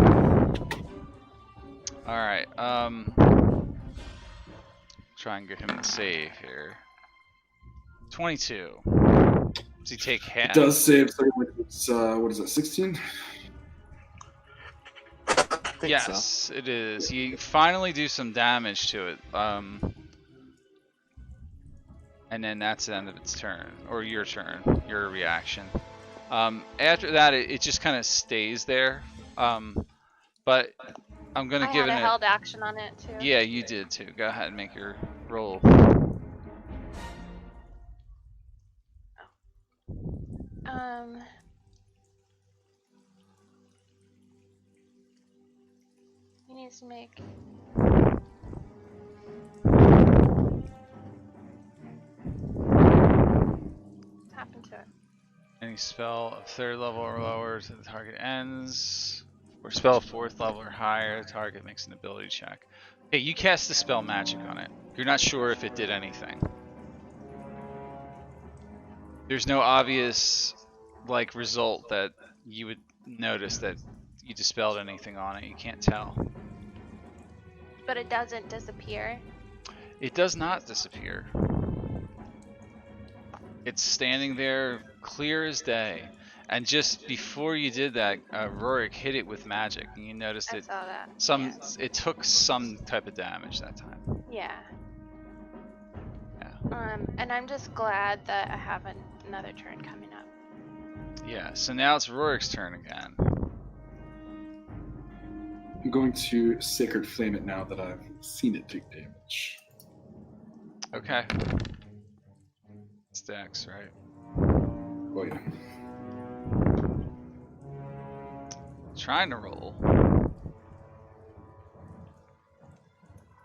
All right. Try and get him to save here. 22. Does he take half? It does save. So it's, what is that? 16. Yes, it is. You finally do some damage to it. And then that's the end of its turn, or your turn, your reaction. After that, it just kind of stays there. but I'm gonna I give had a it. held action on it too. Yeah, you did too. Go ahead and make your roll. He needs to make. What happened to it? Any spell of 3rd level or lower to the target ends, or spell of 4th level or higher, the target makes an ability check. Okay, you cast the spell magic on it. You're not sure if it did anything. There's no obvious like result that you would notice that you dispelled anything on it. You can't tell. But it doesn't disappear. It does not disappear. It's standing there clear as day. And just before you did that, Rorik hit it with magic, and you noticed I it. saw that. It took some type of damage that time. Yeah. Yeah. And I'm just glad that I have another turn coming up. Yeah. So now it's Rorik's turn again. I'm going to Sacred Flame it now that I've seen it take damage. Okay. It's Dex, right? Oh yeah. Trying to roll.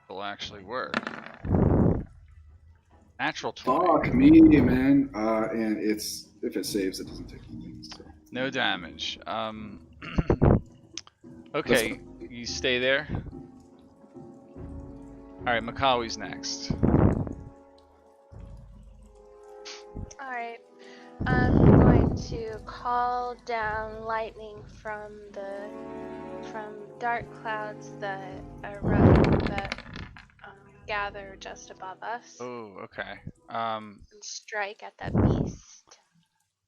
Will actually work. Natural 20. Fuck me, man. And it's if it saves, it doesn't take anything. So. No damage. Okay, you stay there. Alright, Makawi's next. Alright. I'm going to call down lightning from dark clouds that gather just above us. Oh, okay. And strike at that beast.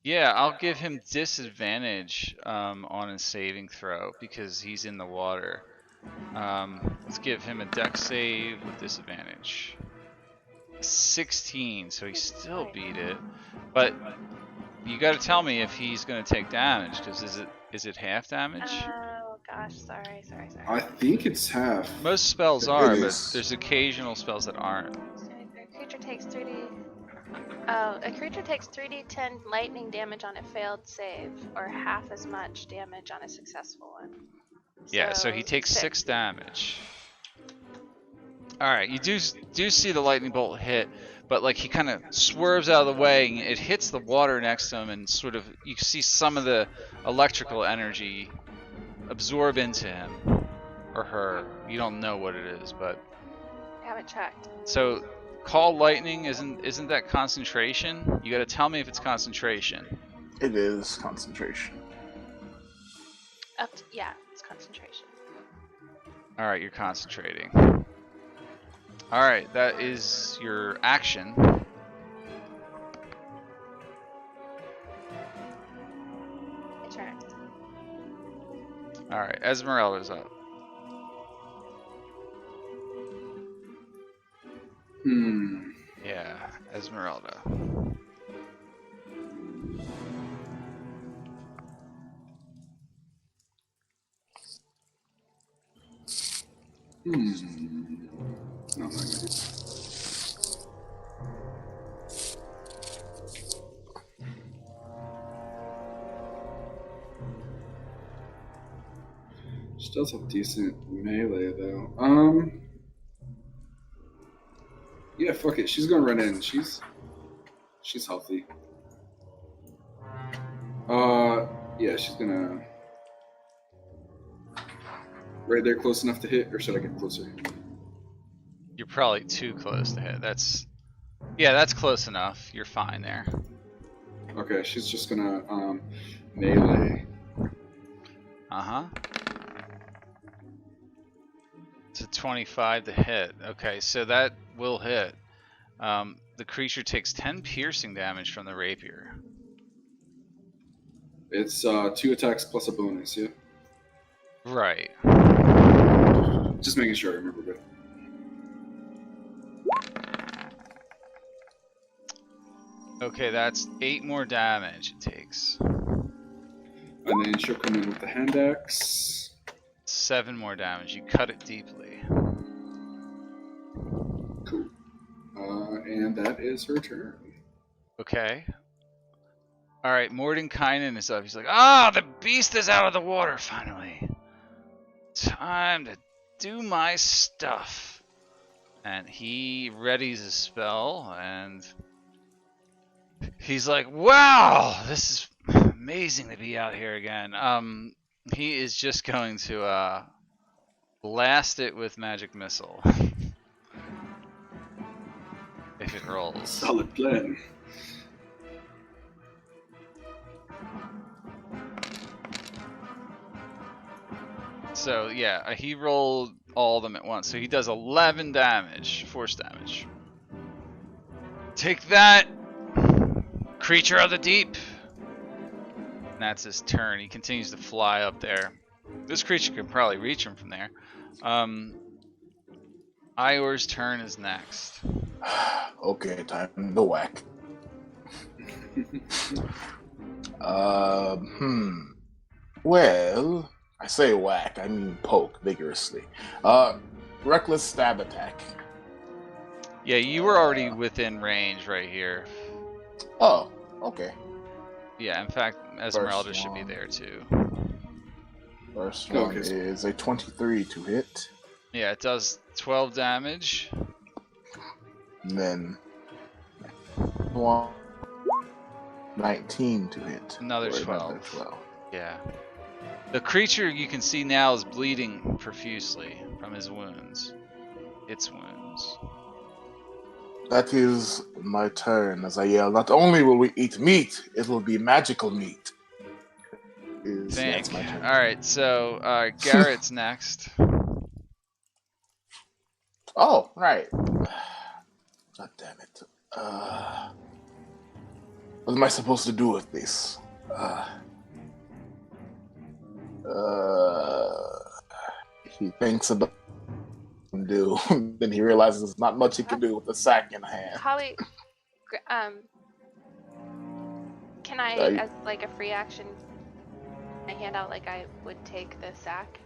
Yeah, I'll give him disadvantage on his saving throw because he's in the water. Let's give him a dex save with disadvantage. 16, so he still beat it. But you got to tell me if he's going to take damage, because is it half damage? Oh gosh, sorry. I think it's half. Most spells are, but there's occasional spells that aren't. So a creature takes 3d. Oh, a creature takes 3d10 lightning damage on a failed save, or half as much damage on a successful one. Yeah, so he takes 6 damage. Alright, you do see the lightning bolt hit, but like he kind of swerves out of the way, and it hits the water next to him, and sort of you see some of the electrical energy absorb into him or her. You don't know what it is, but I haven't checked. so call lightning isn't that concentration? You got to tell me if it's concentration. It is concentration. Yeah, it's concentration. All right, you're concentrating. All right, that is your action. My turn. All right, Esmeralda's up. Yeah, Esmeralda. Oh, my God. She does have decent melee though. Yeah, fuck it. She's gonna run in. She's healthy. Yeah, she's gonna right there, close enough to hit, or should I get closer? You're probably too close to hit. That's close enough. You're fine there. Okay, she's just gonna melee. Uh-huh. It's a 25 to hit. Okay, so that will hit. The creature takes 10 piercing damage from the rapier. It's 2 attacks plus a bonus, yeah? Right. Just making sure I remember good. Okay, that's 8 more damage it takes. And then she'll come in with the hand axe. 7 more damage. You cut it deeply. Cool. And that is her turn. Okay. Alright, Mordenkainen is up. He's like, ah, the beast is out of the water finally. Time to do my stuff. And he readies a spell, and he's like, wow, this is amazing to be out here again. He is just going to blast it with magic missile. If it rolls. Solid plan. So yeah, he rolled all of them at once. So he does 11 damage, force damage. Take that, creature of the deep. And that's his turn. He continues to fly up there. This creature can probably reach him from there. Ior's turn is next. Okay, time to whack. Well, I say whack, I mean poke vigorously. Reckless stab attack. Yeah, you were already within range right here. Oh, okay. Yeah, in fact, Esmeralda should be there too. First one Okay. is a 23 to hit. Yeah, it does 12 damage. And then 19 to hit. Another Or 12. Another 12. Yeah. The creature you can see now is bleeding profusely from his wounds. Its wounds. That is my turn as I yell, not only will we eat meat, it will be magical meat. That's my turn. Alright, so Garrett's next. Oh, right. God damn it. What am I supposed to do with this? He thinks about what he can do, then he realizes there's not much he can do with the sack in hand. Holly, can I, as like a free action, I hand out like I would take the sack?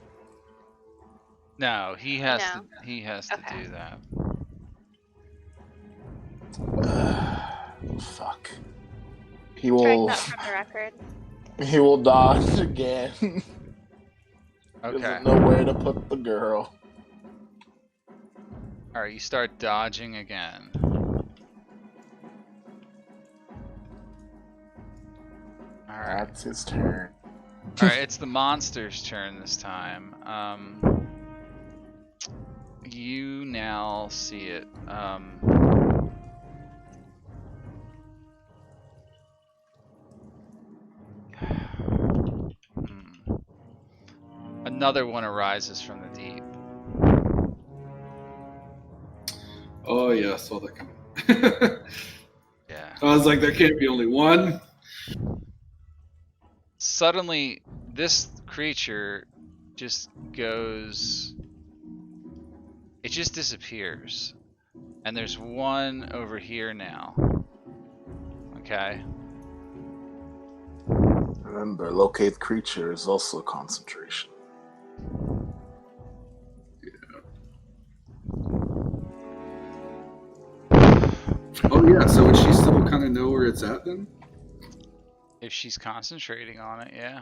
No, he has No. to. He has to Okay. do that. Fuck. He Strike will. that from the record. He will dodge again. Okay. Doesn't know where to put the girl. Alright, you start dodging again. Alright. That's his turn. Alright, it's the monster's turn this time. You now see it. Another one arises from the deep. Oh yeah, I saw that coming. Yeah. I was like, there can't be only one. Suddenly, this creature just goes. It just disappears. And there's one over here now. Okay. Remember, locate creature is also concentration. Oh yeah, so would she still kind of know where it's at then? If she's concentrating on it, yeah.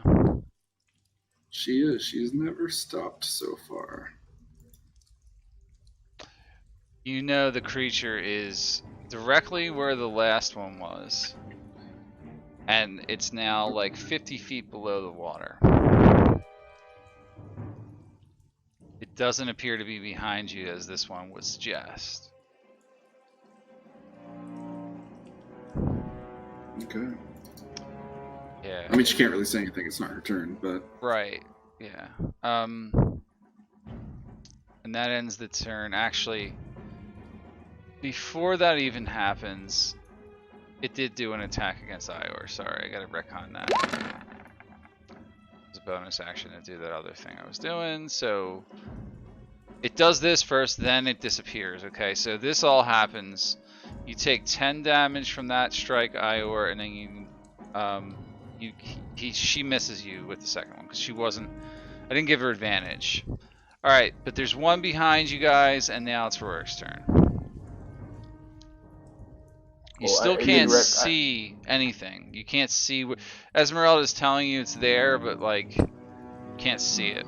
She is. She's never stopped so far. You know the creature is directly where the last one was. And it's now like 50 feet below the water. It doesn't appear to be behind you as this one would suggest. Okay. Yeah. I mean, she can't really say anything. It's not her turn, but Right. Yeah. And that ends the turn. Actually, before that even happens, it did do an attack against Ior. Sorry, I gotta retcon that. It's a bonus action to do that other thing I was doing. So it does this first, then it disappears. Okay, so this all happens. You take 10 damage from that strike, Ior, and then she misses you with the second one because she wasn't. I didn't give her advantage. Alright, but there's one behind you guys, and now it's Rorik's turn. You still can't see anything. You can't see what Esmeralda's telling you it's there, but like you can't see it.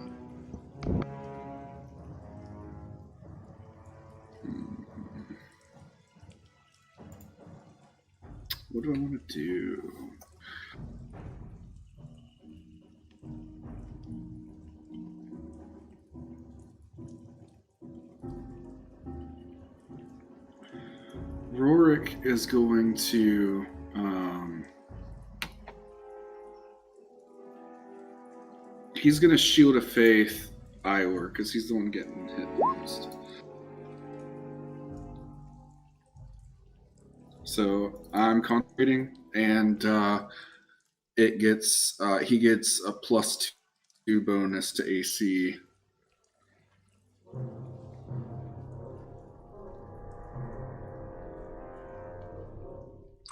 What do I want to do? Rorik is going to he's going to Shield of Faith Ior because he's the one getting hit most. So I'm concentrating, and it gets he gets a +2 bonus to AC.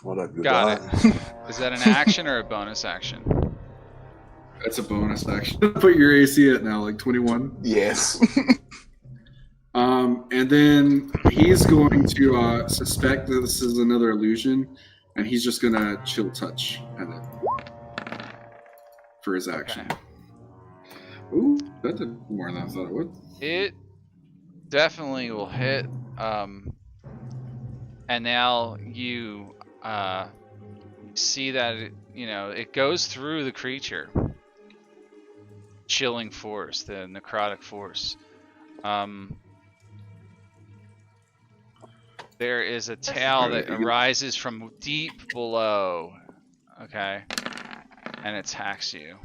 What have you Got done? it. Is that an action or a bonus action? That's a bonus action. Put your AC at now, like 21. Yes. And then he's going to suspect that this is another illusion, and he's just going to chill touch at it for his action. Okay. Ooh, that did more than I thought it would. It definitely will hit. And now you see that it goes through the creature. Chilling force, the necrotic force. There is a tail that arises from deep below, okay, and attacks you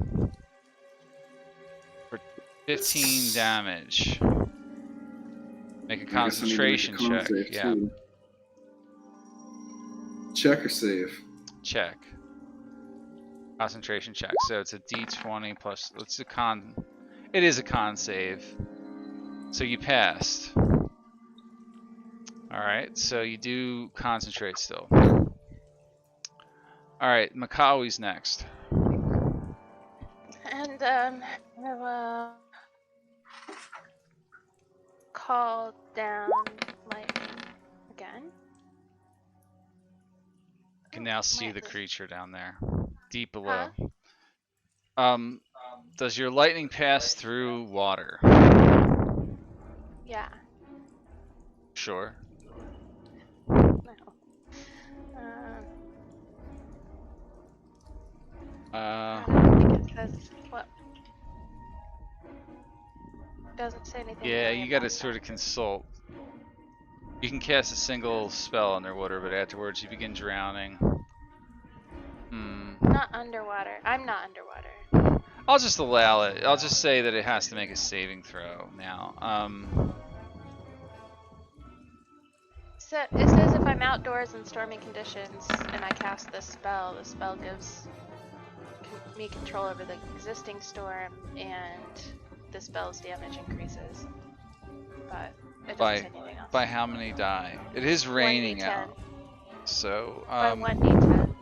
for 15 damage. Make a concentration check. Yeah. Too. Check or save? Check. Concentration check. So it's a D20 plus. It's a con. It is a con save. So you passed. All right. So you do concentrate still. All right. Makawi's next. And I will call down lightning again. You can now see the creature down there, deep below. Huh? Does your lightning pass through water? Yeah. Sure. No. I think it says what? Doesn't say anything. Yeah, really you got to about sort that. of consult. You can cast a single spell underwater, but afterwards you begin drowning. Not underwater. I'm not underwater. I'll just allow it. I'll just say that it has to make a saving throw now. So it says if I'm outdoors in stormy conditions and I cast this spell, the spell gives me control over the existing storm and the spell's damage increases. But it doesn't say anything else. By how many die? It is raining 1d10. out. So, By 1d10.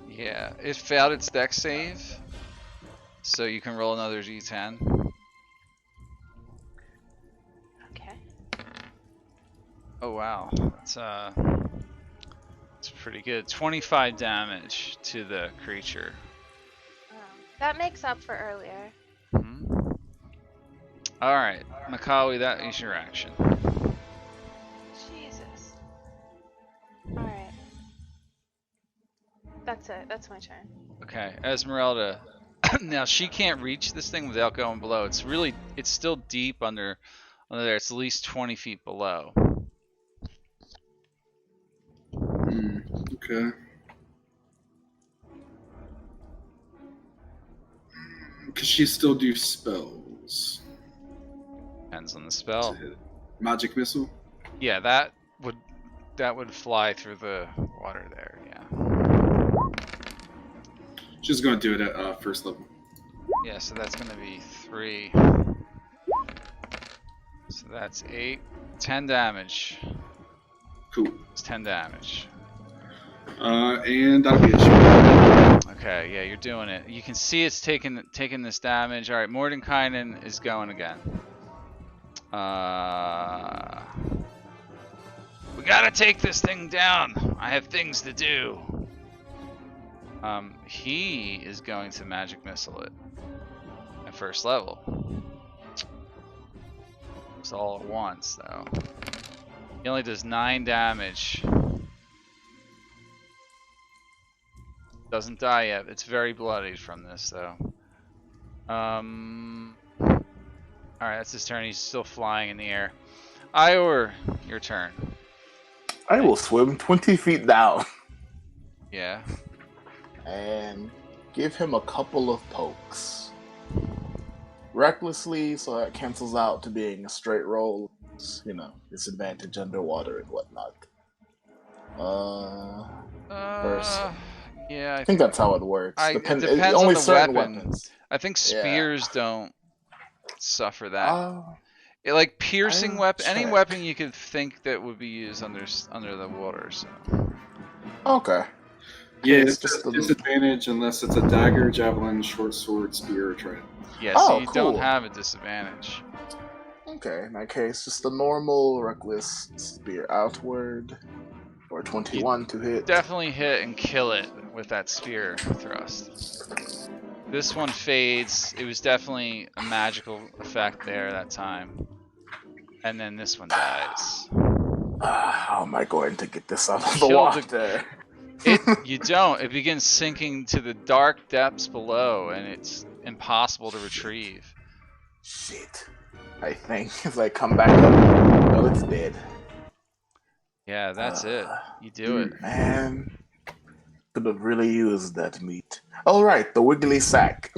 yeah, it failed its dex save. So you can roll another d10. Okay. Oh wow, that's pretty good. 25 damage to the creature. That makes up for earlier. All right, Makawi, that is your action. Jesus. Alright. That's it. That's my turn. Okay, Esmeralda. Now she can't reach this thing without going below. It's still deep under there. It's at least 20 feet below. Okay. Could she still do spells? Depends on the spell. Magic missile? Yeah, that would fly through the water there. Yeah. She's going to do it at first level. Yeah, so that's going to be 3. So that's 8. 10 damage. Cool. It's 10 damage. And that'll be a shield. Okay, yeah, you're doing it. You can see it's taking this damage. All right, Mordenkainen is going again. We gotta take this thing down. I have things to do. He is going to magic missile it at first level. It's all at once, though. He only does 9 damage. Doesn't die yet. It's very bloodied from this, though. Alright, that's his turn. He's still flying in the air. Ior, your turn. I will swim 20 feet down Yeah. and give him a couple of pokes. Recklessly, so that cancels out to being a straight roll. You know, disadvantage underwater and whatnot. First. Yeah, I think that's how it works. it depends only on the certain weapon. weapons. I think spears don't suffer that. Like piercing I'll weapon, any check. weapon you could think that would be used under the water. So. Okay. Yeah, It's it's just just a- disadvantage unless it's a dagger, javelin, short sword, spear, or trident. Yeah, Oh, so you don't cool. have a disadvantage. Okay, in that case, just a normal reckless spear outward. Or 21 to hit. Definitely hit and kill it with that spear thrust. This one fades. It was definitely a magical effect there that time. And then this one dies. How am I going to get this out of the Kill the- water? You don't. It begins sinking to the dark depths below, and it's impossible to retrieve. Shit. I think as I come back up, oh, it's dead. Yeah, that's it. You do it. Man, could have really used that meat. All right, the wiggly sack.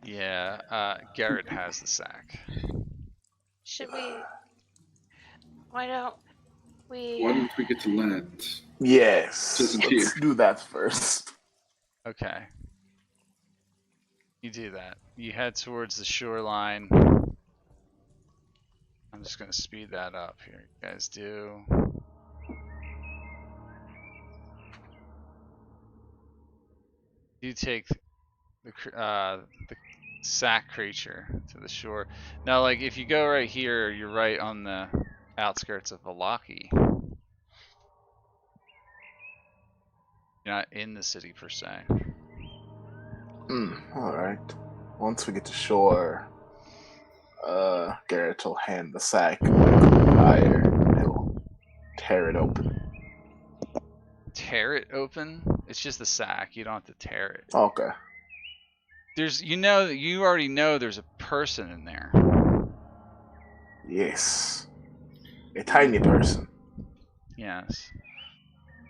Yeah, Garrett has the sack. Should we? Why don't we? Why don't we get to land? Yes, Doesn't let's here. do that first. Okay. You do that. You head towards the shoreline. I'm just gonna speed that up here. You guys do. You take the sack creature to the shore. Now, like if you go right here, you're right on the outskirts of Valaki. You're not in the city per se. All right. Once we get to shore, Garrett will hand the sack higher. He'll tear it open. Tear it open? It's just the sack. You don't have to tear it. Okay. There's, you already know there's a person in there. Yes. A tiny person. Yes.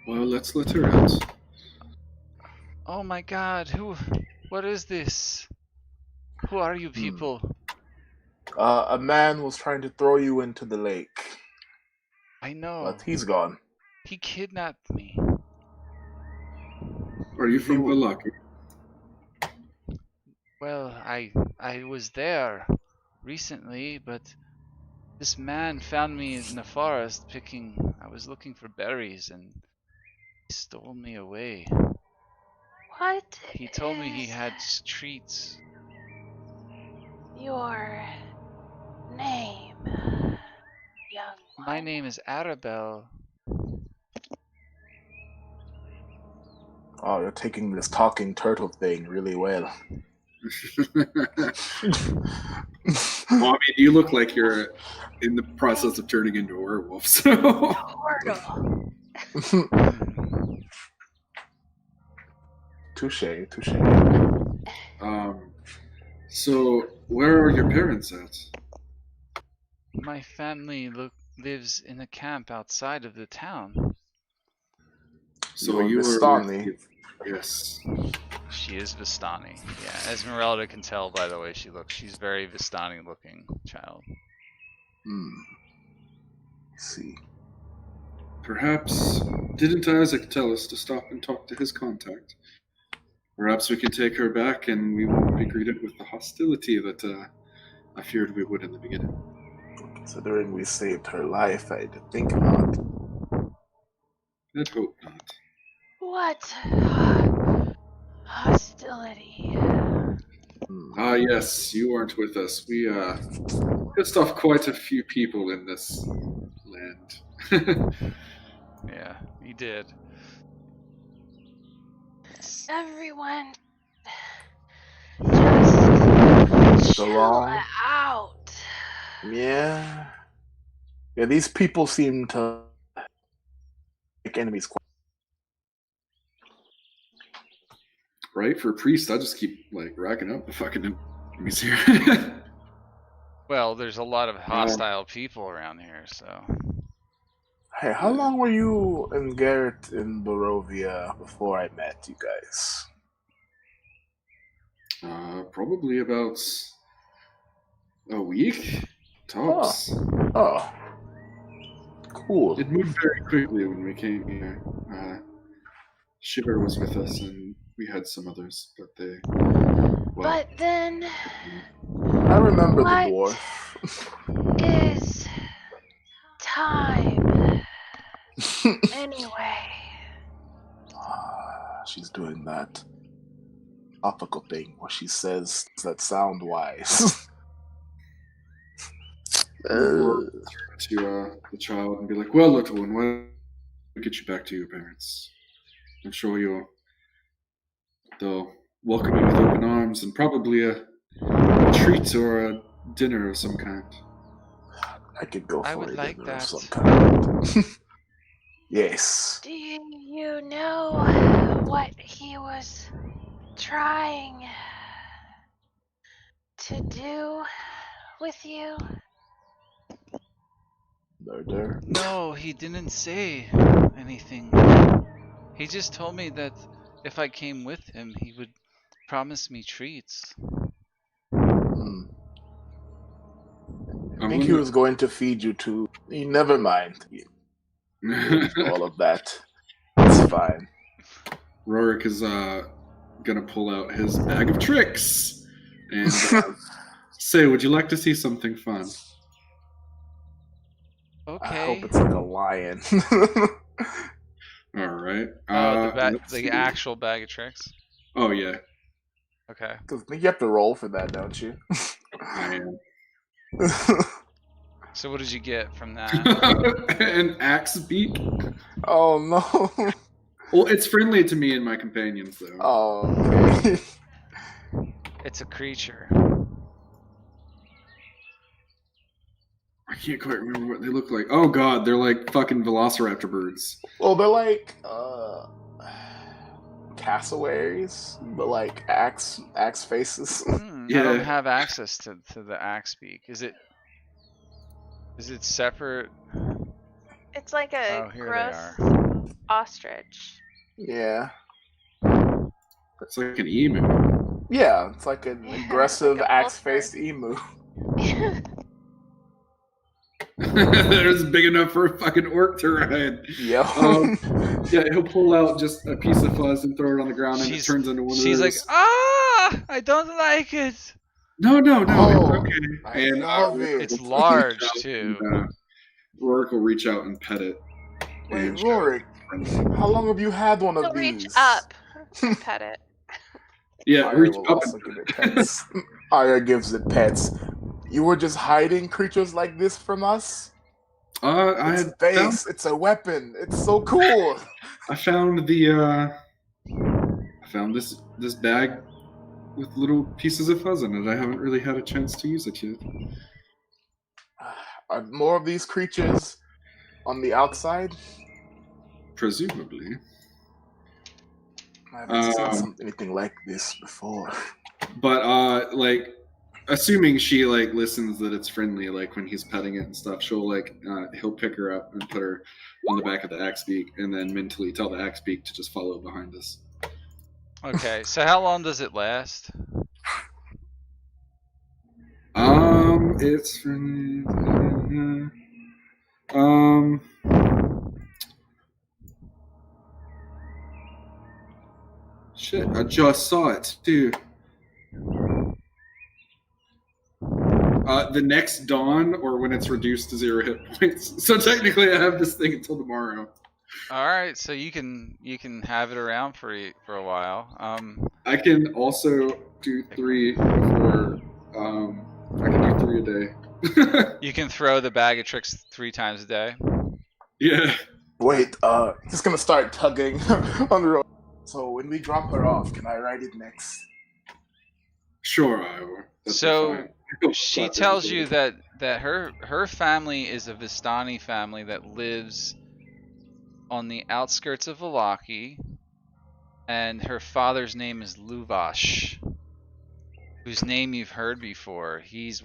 Well, let's let her out. Oh my God! What is this? Who are you people? A man was trying to throw you into the lake, I know. but he's gone. He kidnapped me. Are you from Valaki? Well, I was there recently, but this man found me in the forest I was looking for berries, and he stole me away. What? He told me he is had treats. your name, young one? My name is Arabelle. Oh, you're taking this talking turtle thing really well. Well, I mean, you look like you're in the process of turning into a werewolf, so... Portal. Touche. So, where are your parents at? My family lives in a camp outside of the town. So You're you were... Vistani. Yes. She is Vistani. Yeah, Esmeralda can tell by the way she looks. She's very Vistani looking child. I see. Perhaps... Didn't Isaac tell us to stop and talk to his contact? Perhaps we can take her back and we won't be greeted with the hostility that I feared we would in the beginning. Considering we saved her life, I think not. I'd hope not. What? hostility. Ah, yes, you weren't with us. We pissed off quite a few people in this land. Yeah, he did. Everyone, just So chill long. out. Yeah. Yeah, these people seem to make enemies quite. Right? For a priest, I just keep like racking up the fucking enemies here. Well, there's a lot of hostile people around here, so. Hey, how long were you and Garrett in Barovia before I met you guys? Probably about a week, tops. Oh. Cool. It moved very quickly when we came here. Shiver was with us, and we had some others, but they. Well, But then, I remember what the dwarf. is time anyway? She's doing that topical thing where she says that sound wise. to the child and be like, "Well, little one, why don't we get you back to your parents? I'm sure they'll welcome you with open arms and probably a treat or a dinner of some kind." I could go for I would a like dinner of that. some kind. Yes. Do you know what he was trying to do with you? Murder. No, he didn't say anything. He just told me that if I came with him, he would promise me treats. I think he was going to feed you too. Never mind. All of that. It's fine. Rorik is gonna pull out his bag of tricks and say, "Would you like to see something fun?" Okay. I hope it's like a lion. All right. The actual bag of tricks? Oh, yeah. Okay. Because you have to roll for that, don't you? I am. So what did you get from that? An axe beak? Oh, no. Well, it's friendly to me and my companions, though. Oh, okay. It's a creature. I can't quite remember what they look like. Oh, God, they're like fucking velociraptor birds. Well, they're like cassowaries, but like axe faces. I don't have access to the axe beak. Is it separate? It's like a Here gross they are. ostrich. Yeah. It's like an emu. Yeah, it's like an aggressive Like a axe-faced emu. It's big enough for a fucking orc to ride. Yeah. Yeah, he'll pull out just a piece of fuzz and throw it on the ground, and it turns into one of those. She's like, I don't like it. No, Oh, it's okay. I love it. It's large too. And, Rorik will reach out and pet it. Wait, Rorik, how long have you had one of He'll these? reach up and pet it. Yeah, Aya reach will up. also give it pets. Aya gives it pets. You were just hiding creatures like this from us? It's a base. It's a weapon. It's so cool. I found this bag with little pieces of fuzz in it. I haven't really had a chance to use it yet. Are more of these creatures on the outside? Presumably. I haven't seen anything like this before. But like, assuming she like listens that it's friendly, like when he's petting it and stuff, she'll like he'll pick her up and put her on the back of the axe beak, and then mentally tell the axe beak to just follow behind us. Okay, so how long does it last? It's shit, I just saw it too. The next dawn, or when it's reduced to 0 hit points. So technically, I have this thing until tomorrow. All right, so you can have it around for a while. I can also do 3 before. I can do 3 a day. You can throw the bag of tricks 3 times a day. Yeah. Wait, just gonna start tugging on the rope. So when we drop her off, can I ride it next? Sure, Iowa. That's So fine. she tells you that her family is a Vistani family that lives on the outskirts of Valaki, and her father's name is Luvash, whose name you've heard before. He's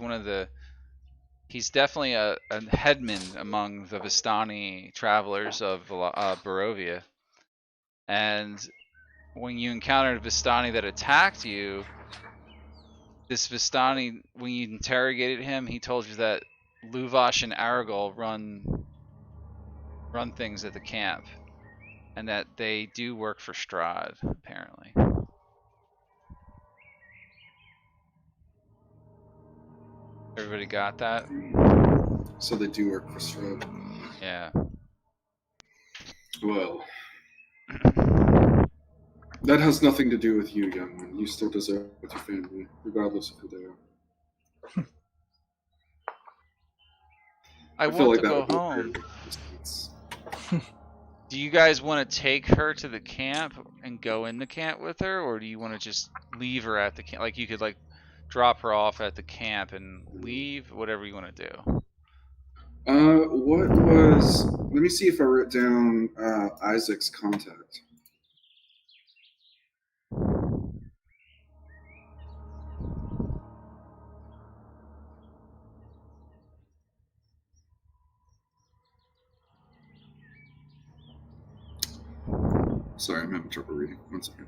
definitely a headman among the Vistani travelers of Barovia. And when you encountered a Vistani that attacked you, this Vistani, when you interrogated him, he told you that Luvash and Aragol run things at the camp, and that they do work for Strahd, apparently. Everybody got that? So they do work for Strahd. Yeah. Well, that has nothing to do with you, young man. You still deserve it with your family, regardless of who they are. I feel want like to that go would be home. weird. Do you guys want to take her to the camp and go in the camp with her, or do you want to just leave her at the camp? Like, you could like drop her off at the camp and leave, whatever you want to do. What was? Let me see if I wrote down Isaac's contact. Sorry, I'm having trouble reading. 1 second.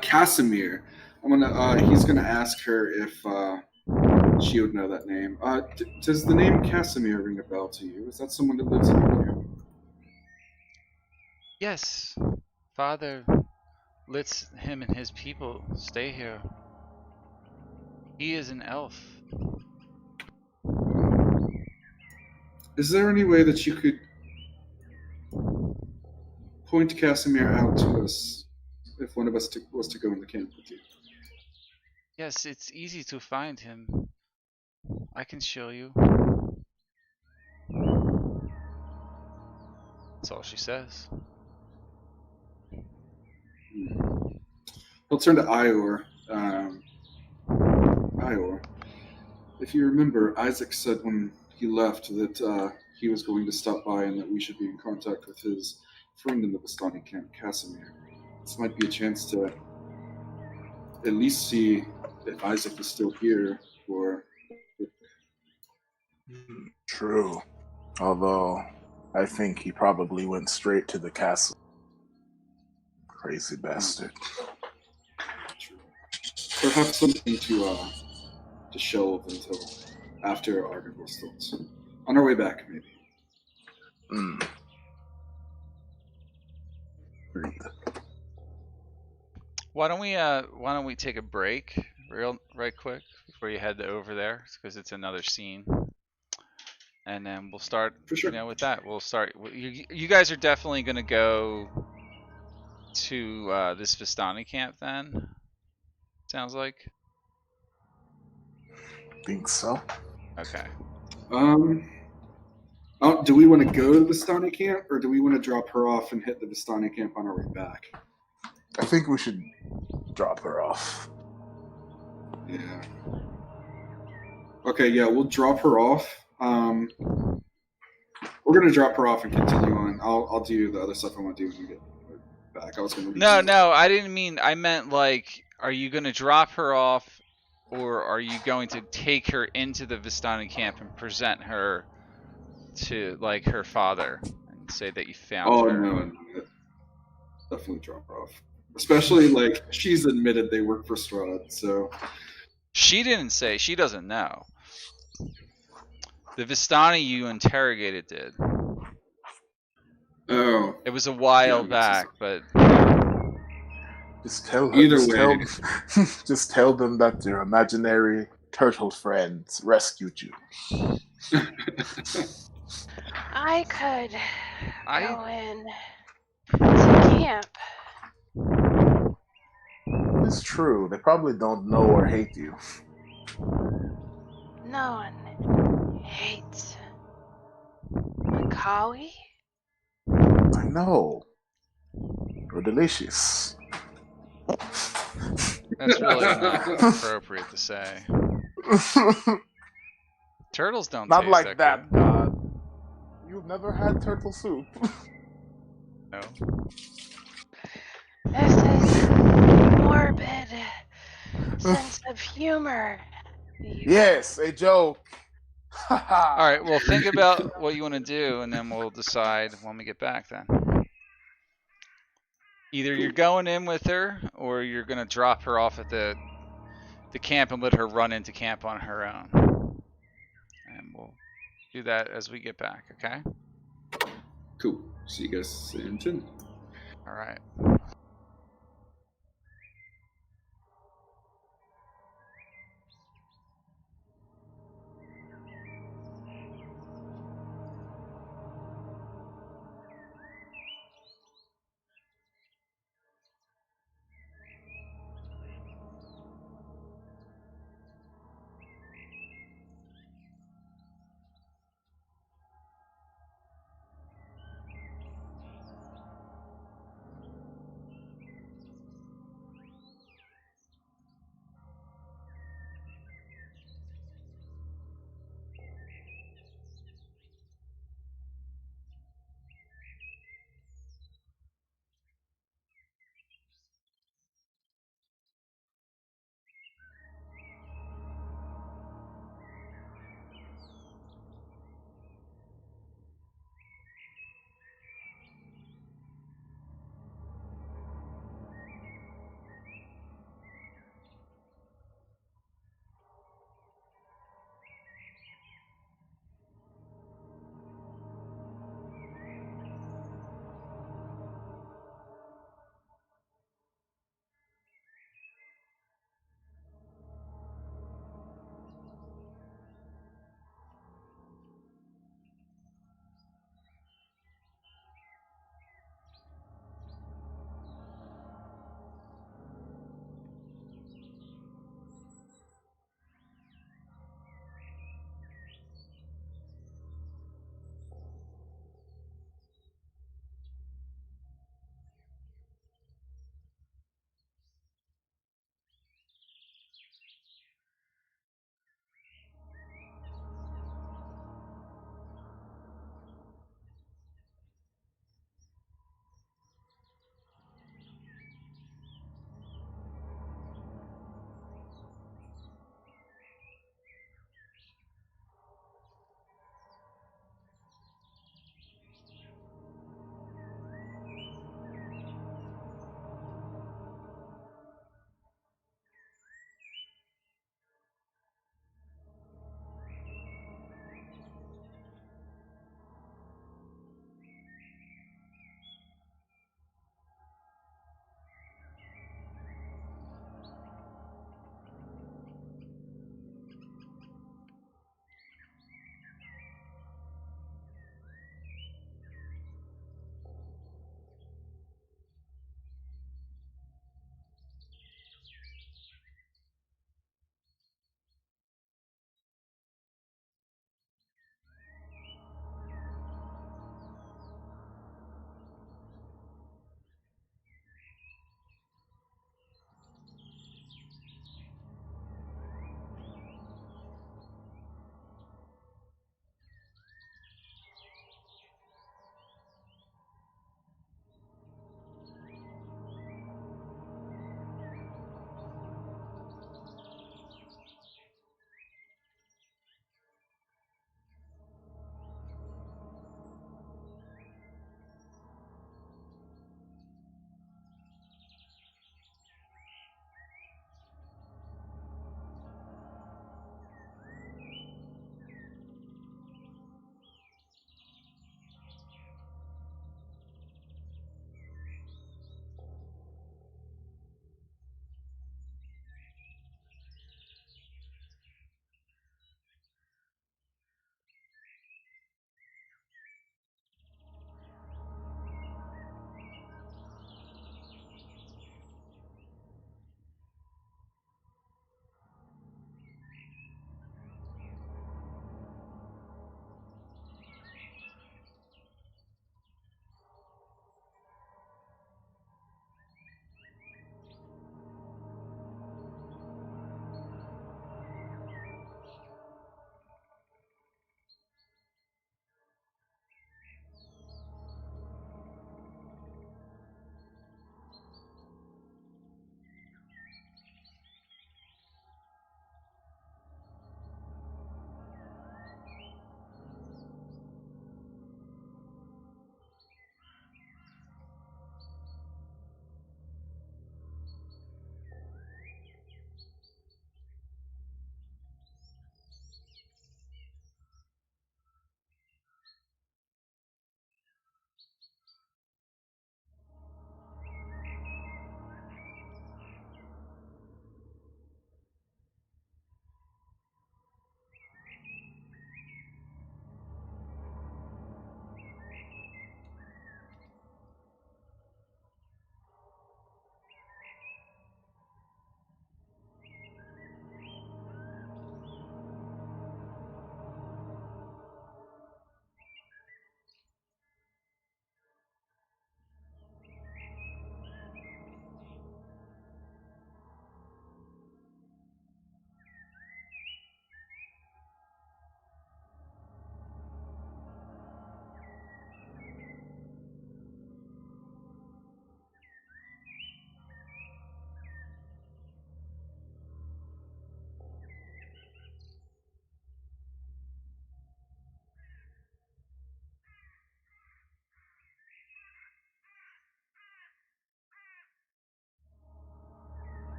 Casimir. He's gonna ask her if she would know that name. Does the name Casimir ring a bell to you? Is that someone that lives in your camp? Yes, Father lets him and his people stay here. He is an elf. Is there any way that you could point Casimir out to us if one of us was to go in the camp with you? Yes, it's easy to find him. I can show you. That's all she says. He'll turn to Ior. Ior, if you remember, Isaac said when he left that he was going to stop by and that we should be in contact with his friend in the Vistani camp, Casimir. This might be a chance to at least see if Isaac is still here, or... True. Although, I think he probably went straight to the castle. Crazy bastard. Perhaps something to shelve until after Argenvostholt. On our way back, maybe. Why don't we take a break right quick before you head over there, because it's another scene, and then we'll start. For sure. With that, we'll start. You guys are definitely gonna go to this Vistani camp then. Sounds like. Think so. Okay. Do we want to go to the Vistani camp, or do we want to drop her off and hit the Vistani camp on our way back? I think we should drop her off. Yeah. Okay, yeah, we'll drop her off. We're gonna drop her off and continue on. I'll do the other stuff I want to do when we get back. I was gonna. No, I didn't mean. I meant like, are you gonna drop her off, or are you going to take her into the Vistani camp and present her to like her father and say that you found her? No, definitely drop her off. Especially like she's admitted they work for Strahd, so she didn't say. She doesn't know. The Vistani you interrogated did. Oh. It was a while back, but just tell her. Either way, just tell them that your imaginary turtle friends rescued you. I could I- go in to camp. It's true. They probably don't know or hate you. No one hates Makawi. I know. You're delicious. That's really not appropriate to say. Turtles don't Not taste like that that, God. You've never had turtle soup. good. No. This is morbid sense of humor. Yes, a joke. All right. Well, think about what you want to do, and then we'll decide when we get back. Then either you're going in with her, or you're gonna drop her off at the camp and let her run into camp on her own. And we'll do that as we get back. Okay. Cool. See you guys in 10. All right.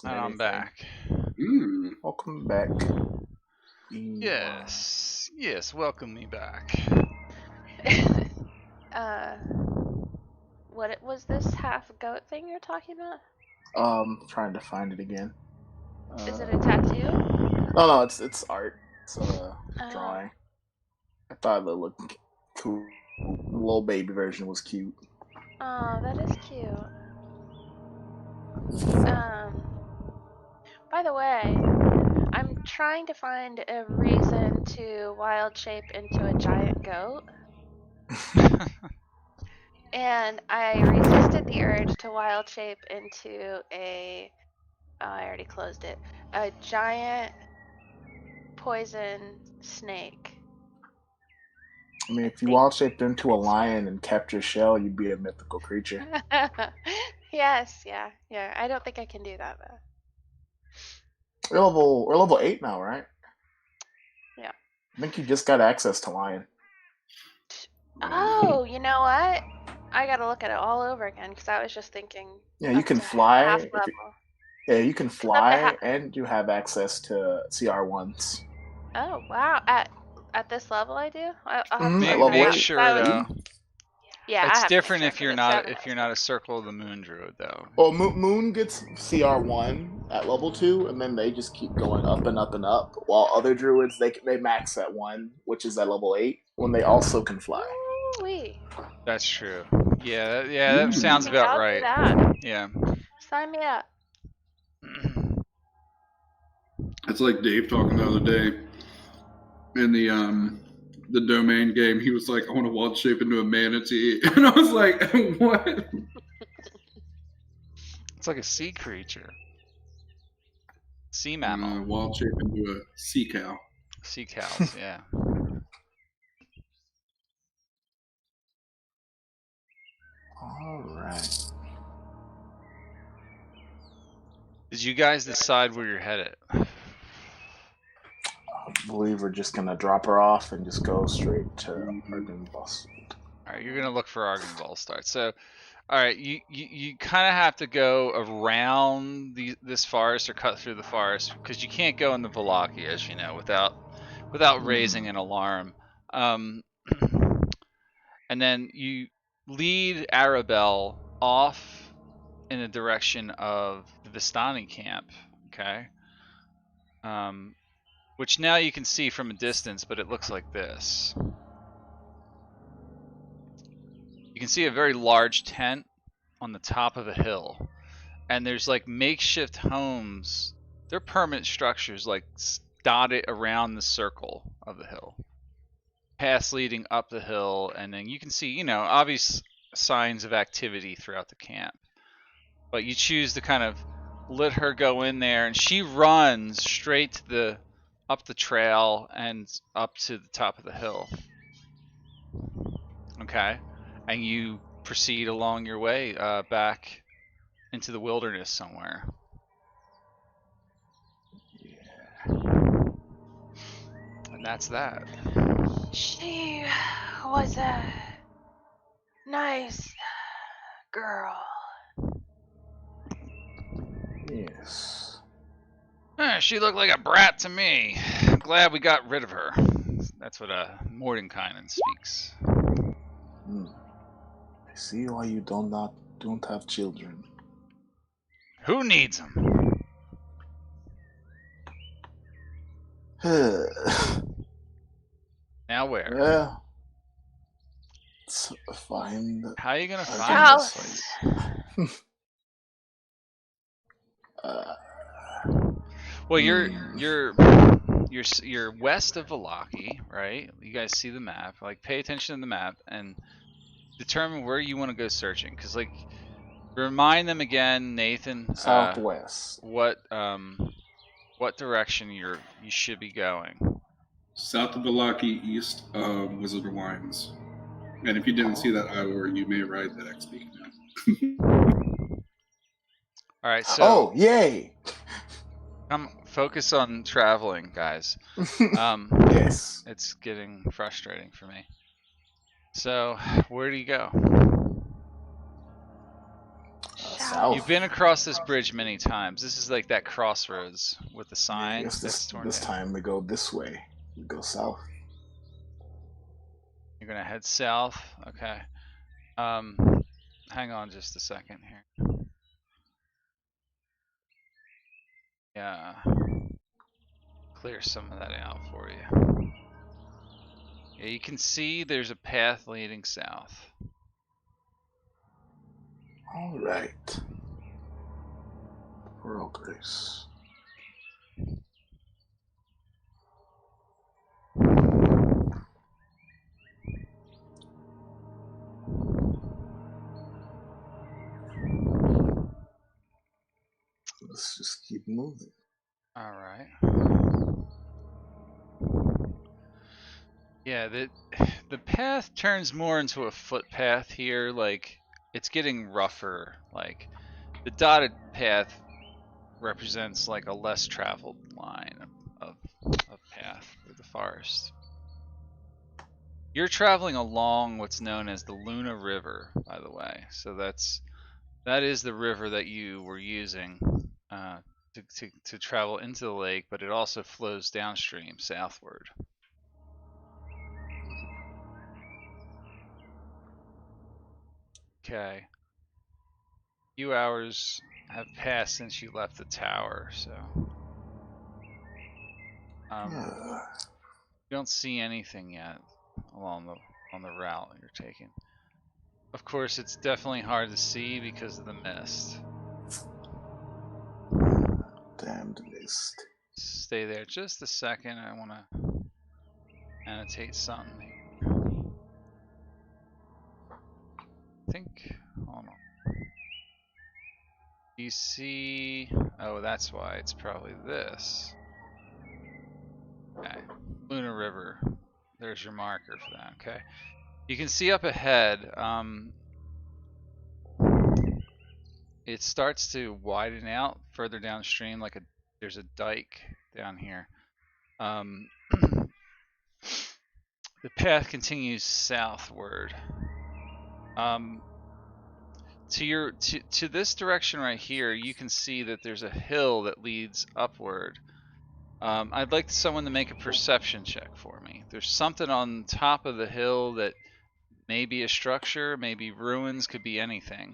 missing And I'm anything. back. Welcome back. Yes. Yes, welcome me back. What was this half goat thing you're talking about? Trying to find it again. Is it a tattoo? No, it's art. It's a Oh. drawing. I thought it looked cool. The little baby version was cute. Oh, that is cute. By the way, I'm trying to find a reason to wild shape into a giant goat. And I resisted the urge to wild shape into a I already closed it. A giant poison snake. I mean, if you wild shaped into a lion and kept your shell, you'd be a mythical creature. Yes, yeah. I don't think I can do that though. We're level 8 now, right? Yeah. I think you just got access to lion. Oh, you know what? I gotta look at it all over again because I was just thinking. Yeah, you up can to fly. half level. Yeah, you can up to fly, and you have access to CR1s. Oh wow! At this level, I do. I'll have to Mhm, check at Make, level that make out. 8. sure That was, though. yeah, I It's have different to make if sure, you're 'cause not it's a Circle of the Moon druid though. Well, Moon gets CR1 at level 2, and then they just keep going up and up and up. While other druids, they max at 1, which is at level 8, when they also can fly. Ooh-wee. That's true. Yeah, that sounds Okay, about I'll right. do that. Yeah. Sign me up. It's like Dave talking the other day in the domain game. He was like, "I want to wild shape into a manatee," and I was like, "What?" It's like a sea creature. Sea mammal. Wild shape into a sea cow. Sea cows, yeah. Alright. Did you guys decide where you're headed? I believe we're just going to drop her off and just go straight to Argenvostholt. Alright, you're gonna look for Argenvostholt. So, alright, you kind of have to go around this forest or cut through the forest because you can't go in the Valaki, as you know, without raising an alarm. And then you lead Arabelle off in the direction of the Vistani camp, okay? Which now you can see from a distance, but it looks like this. You can see a very large tent on the top of a hill, and there's like makeshift homes. They're permanent structures, like dotted around the circle of the hill. Paths leading up the hill, and then you can see, obvious signs of activity throughout the camp. But you choose to kind of let her go in there, and she runs straight to up the trail and up to the top of the hill. Okay, and you proceed along your way back into the wilderness somewhere. And that's that. She was a nice girl. Yes. She looked like a brat to me. I'm glad we got rid of her. That's what Mordenkainen speaks. I see why you don't have children. Who needs them? Now where? Yeah. Let's find. How are you gonna find House. this place? Well, you're west of Valaki, right? You guys see the map. Like, pay attention to the map and determine where you want to go searching. Cause like, remind them again, Nathan. Southwest. What direction you should be going? South of Valaki, east of Wizard of Wines. And if you didn't see that hour, you may ride that XP now. All right, so. Oh, yay! Focus on traveling, guys. Yes. It's getting frustrating for me. So, where do you go? South. You've been across this bridge many times. This is like that crossroads with the I sign guess that's torn this down. time we go this way. We go south. You're gonna head south. Okay. Hang on just a second here. Yeah. Clear some of that out for you. Yeah, you can see there's a path leading south. All right. Progress. Let's just keep moving. All right. Yeah, the path turns more into a footpath here. Like it's getting rougher. Like the dotted path represents like a less traveled line of path through the forest. You're traveling along what's known as the Luna River, by the way. So that is the river that you were using to travel into the lake, but it also flows downstream southward. Okay. A few hours have passed since you left the tower, so you don't see anything yet on the route you're taking. Of course, it's definitely hard to see because of the mist. Damned mist. Stay there just a second. I want to annotate something here. I think. Hold on. You see. Oh, that's why. It's probably this. Okay. Luna River. There's your marker for that. Okay. You can see up ahead. It starts to widen out further downstream, like there's a dike down here. The path continues southward. To this direction right here, you can see that there's a hill that leads upward. I'd like someone to make a perception check for me. There's something on top of the hill that may be a structure, maybe ruins, could be anything.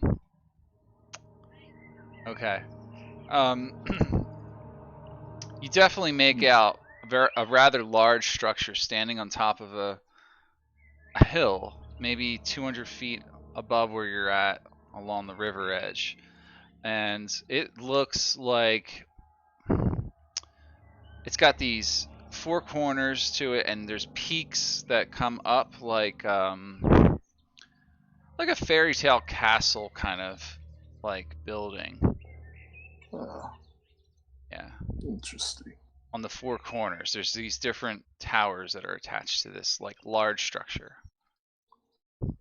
Okay. You definitely make out a rather large structure standing on top of a hill, maybe 200 feet above where you're at along the river edge. And it looks like it's got these four corners to it, and there's peaks that come up like a fairy tale castle kind of like building. Yeah. Interesting. On the four corners, there's these different towers that are attached to this like large structure.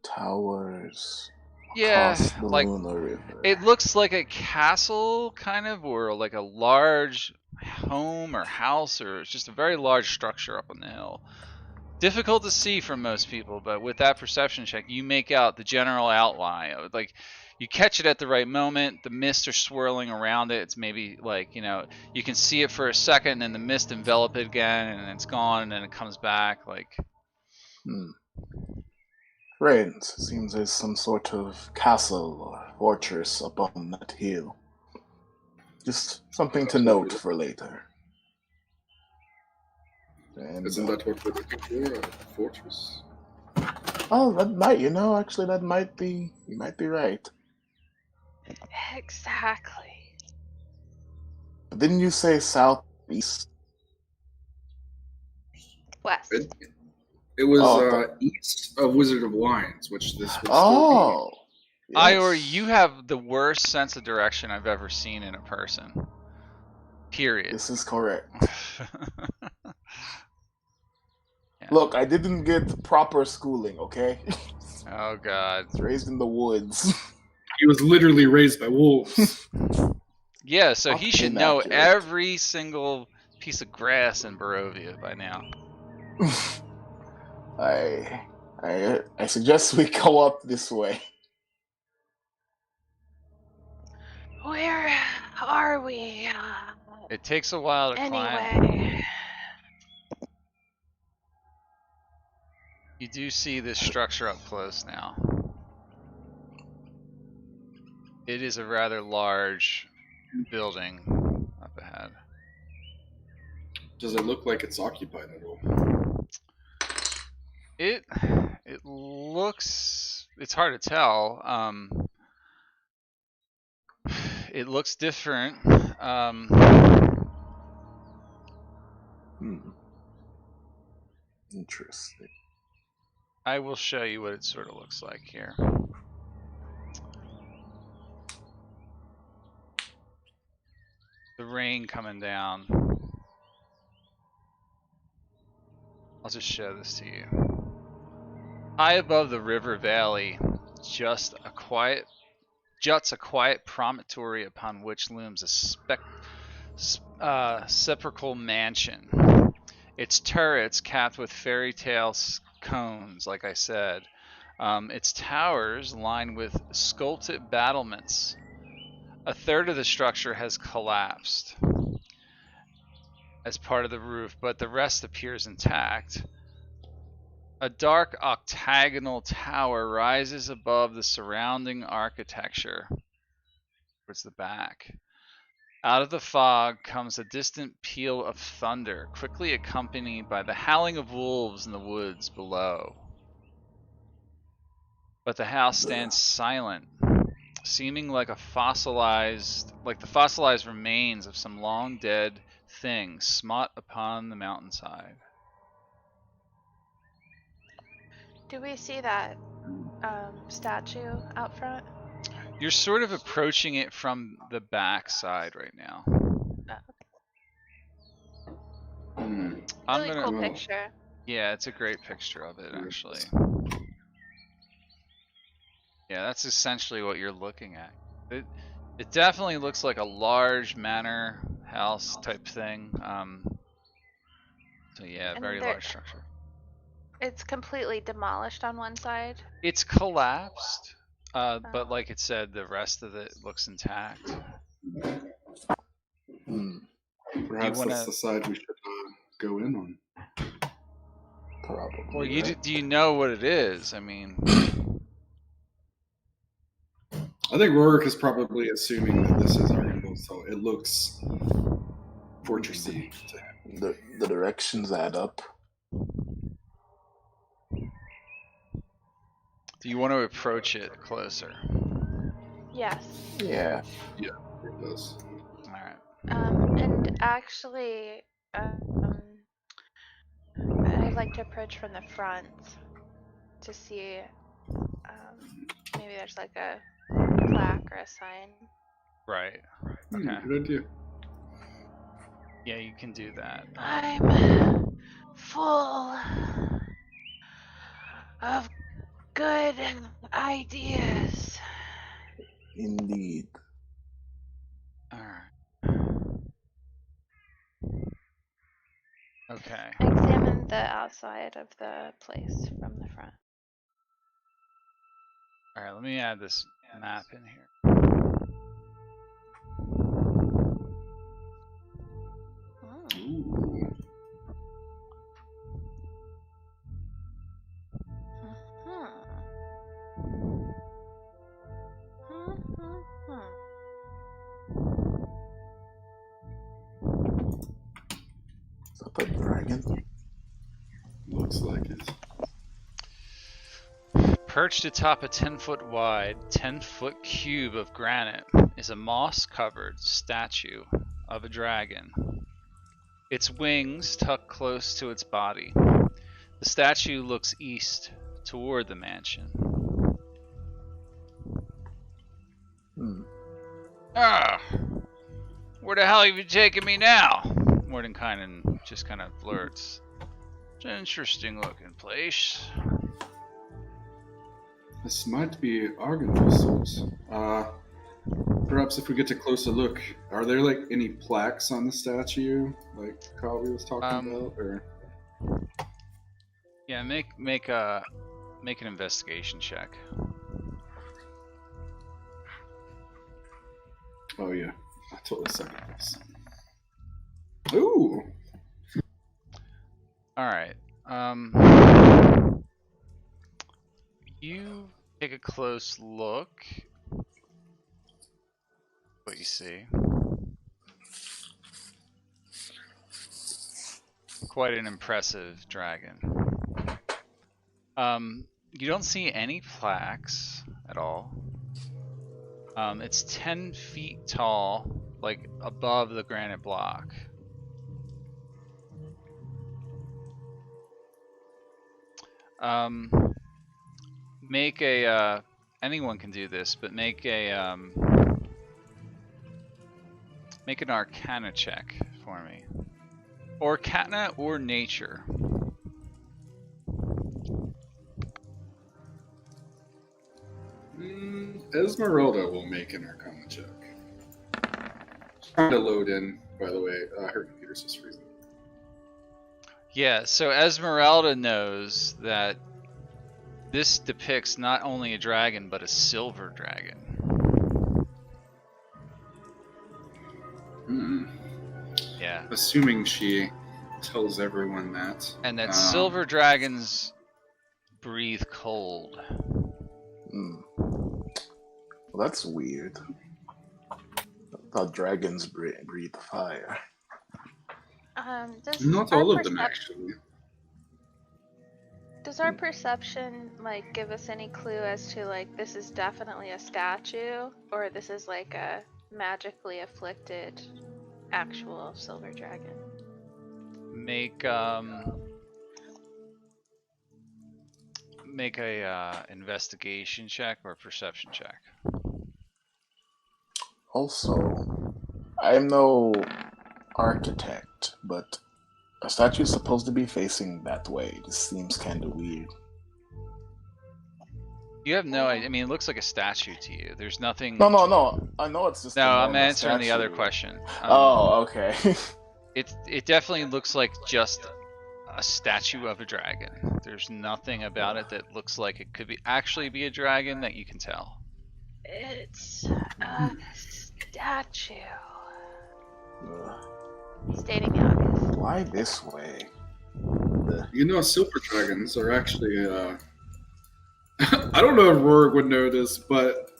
Towers. Yeah, Across the like Luna River. it looks like a castle kind of, or like a large home or house, or it's just a very large structure up on the hill. Difficult to see from most people, but with that perception check, you make out the general outline. Like you catch it at the right moment. The mists are swirling around it. It's maybe like, you know, you can see it for a second, and then the mist envelop it again, and then it's gone, and then it comes back. Like, Right. Seems there's some sort of castle or fortress up on that hill. Just something to note for later. And, Isn't that what we're looking for? A fortress? Oh, that might, actually that might be, you might be right. Exactly. But didn't you say southeast? West. It was east of Wizard of Wines, which this would still be. Ior, you have the worst sense of direction I've ever seen in a person. Period. This is correct. Yeah. Look, I didn't get proper schooling, okay? Oh God. I was raised in the woods. He was literally raised by wolves. Yeah, so he should know Inaccurate. every single piece of grass in Barovia by now. I suggest we go up this way. Where are we? It takes a while to climb. Anyway. You do see this structure up close now. It is a rather large building up ahead. Does it look like it's occupied at all? It looks, it's hard to tell. It looks different. Interesting. I will show you what it sort of looks like here. The rain coming down. I'll just show this to you. High above the river valley, juts a quiet promontory upon which looms a sepulchral mansion. Its turrets capped with fairy tale cones, like I said. Its towers lined with sculpted battlements. A third of the structure has collapsed as part of the roof, but the rest appears intact. A dark octagonal tower rises above the surrounding architecture towards the back. Out of the fog comes a distant peal of thunder, quickly accompanied by the howling of wolves in the woods below. But the house stands silent, seeming like the fossilized remains of some long dead thing smot upon the mountainside. Do we see that statue out front? You're sort of approaching it from the back side right now. Really cool picture. Yeah, it's a great picture of it, actually. Yeah, that's essentially what you're looking at. It definitely looks like a large manor house type thing. So yeah, very large structure. It's completely demolished on one side. It's collapsed, but like it said, the rest of it looks intact. Perhaps that's the side we should go in on. Probably. Well, do you know what it is? I mean, I think Rorik is probably assuming that this is Argenvostholt. It looks fortressy to him. The directions add up. Do you want to approach it closer? Yes. Yeah. Yeah, it does. All right. And actually, I'd like to approach from the front to see. Maybe there's like a plaque or a sign. Right. Okay. Good idea. Yeah, you can do that. I'm full of good ideas. Indeed. Alright. Okay. Examine the outside of the place from the front. Alright, let me add this map in here. Ooh. Is that the dragon? Looks like it. Perched atop a 10-foot wide, 10-foot cube of granite is a moss-covered statue of a dragon. Its wings tuck close to its body. The statue looks east toward the mansion. Ah! Where the hell have you taken me now? Mordenkainen just kind of flirts. It's an interesting looking place. This might be Argenvostholt. Perhaps if we get a closer look, are there like any plaques on the statue, like Kavi was talking about, or? Yeah, make an investigation check. Oh yeah, I totally suck at this. Ooh. All right. You take a close look. What you see? Quite an impressive dragon. You don't see any plaques at all. It's 10 feet tall, like above the granite block. Make a anyone can do this, but make a make an Arcana check for me, or Arcana or Nature. Esmeralda will make an Arcana check. Trying to load in, by the way. Her computer's just freezing. Yeah, so Esmeralda knows that this depicts not only a dragon, but a silver dragon. Yeah. Assuming she tells everyone that. And that silver dragons breathe cold. Well, that's weird. I thought dragons breathe fire. Not all of them, actually. Does our perception like give us any clue as to like this is definitely a statue or this is like a magically afflicted actual silver dragon? Make a investigation check or perception check. Also, I'm no architect, but a statue is supposed to be facing that way. This seems kind of weird. You have no idea. I mean, it looks like a statue to you. There's nothing. No. I know it's just. No, I'm answering statue. the other question. Oh, okay. It definitely looks like just a statue of a dragon. There's nothing about it that looks like it could actually be a dragon that you can tell. It's a statue. Stating the obvious. Why this way? You know, silver dragons are actually. I don't know if Rorik would know this, but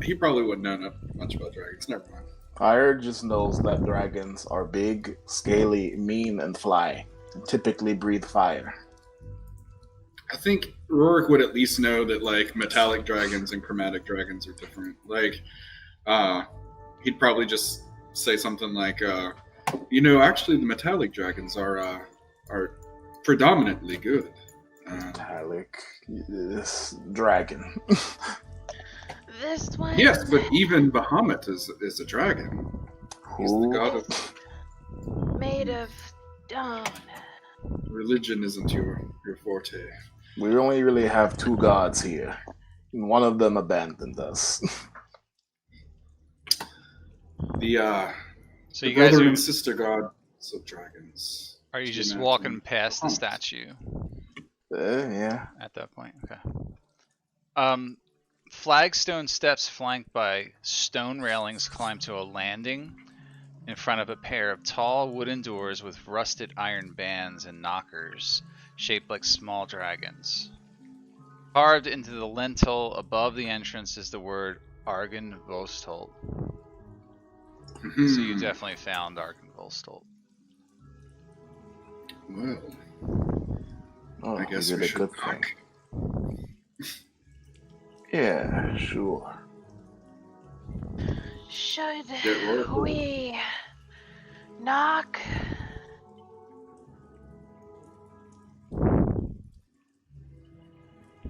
he probably wouldn't know much about dragons. Never mind. Fire just knows that dragons are big, scaly, mean, and fly. And typically breathe fire. I think Rorik would at least know that like metallic dragons and chromatic dragons are different. Like, he'd probably just say something like, actually the metallic dragons are predominantly good. Metallic, this dragon. This one. Yes, but even Bahamut is a dragon. He's the god of. Made of stone. Religion isn't your forte. We only really have two gods here. And one of them abandoned us. So the you brother guys are, and sister gods of dragons. Are you just walking past the statue? Yeah. At that point, okay. Flagstone steps flanked by stone railings climb to a landing in front of a pair of tall wooden doors with rusted iron bands and knockers shaped like small dragons. Carved into the lintel above the entrance is the word Argenvostholt. So you definitely found Argenvostholt. Well, I guess we should knock. Yeah, sure. Should we knock?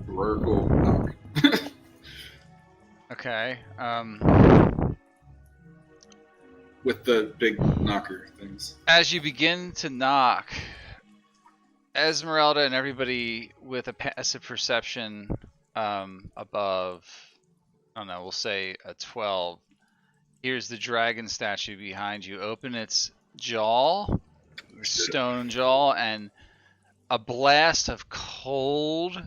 Rorik will knock. Okay. With the big knocker things. As you begin to knock, Esmeralda and everybody with a passive perception above, I don't know, we'll say a 12. Here's the dragon statue behind you. Open its jaw, stone jaw, and a blast of cold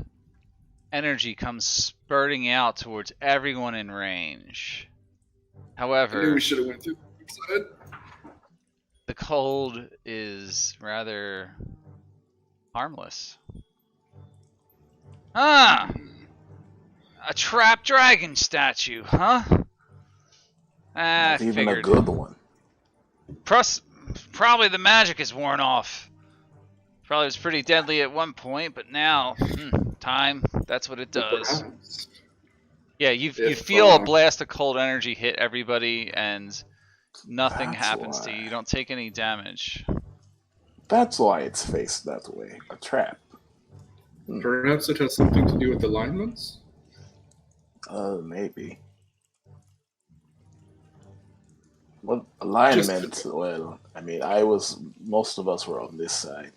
energy comes spurting out towards everyone in range. I knew However, we should have went through the side. the cold is rather harmless. Ah! A trapped dragon statue, huh? I Not even a figured. good one. Probably the magic is worn off. Probably was pretty deadly at one point, but now, time, that's what it does. Perhaps. Yeah, you If, feel a blast of cold energy hit everybody, and nothing That's happens to why. you. You don't take any damage. That's why it's faced that way. A trap. Perhaps it has something to do with alignments? Maybe. Well, alignment, well, I mean, most of us were on this side.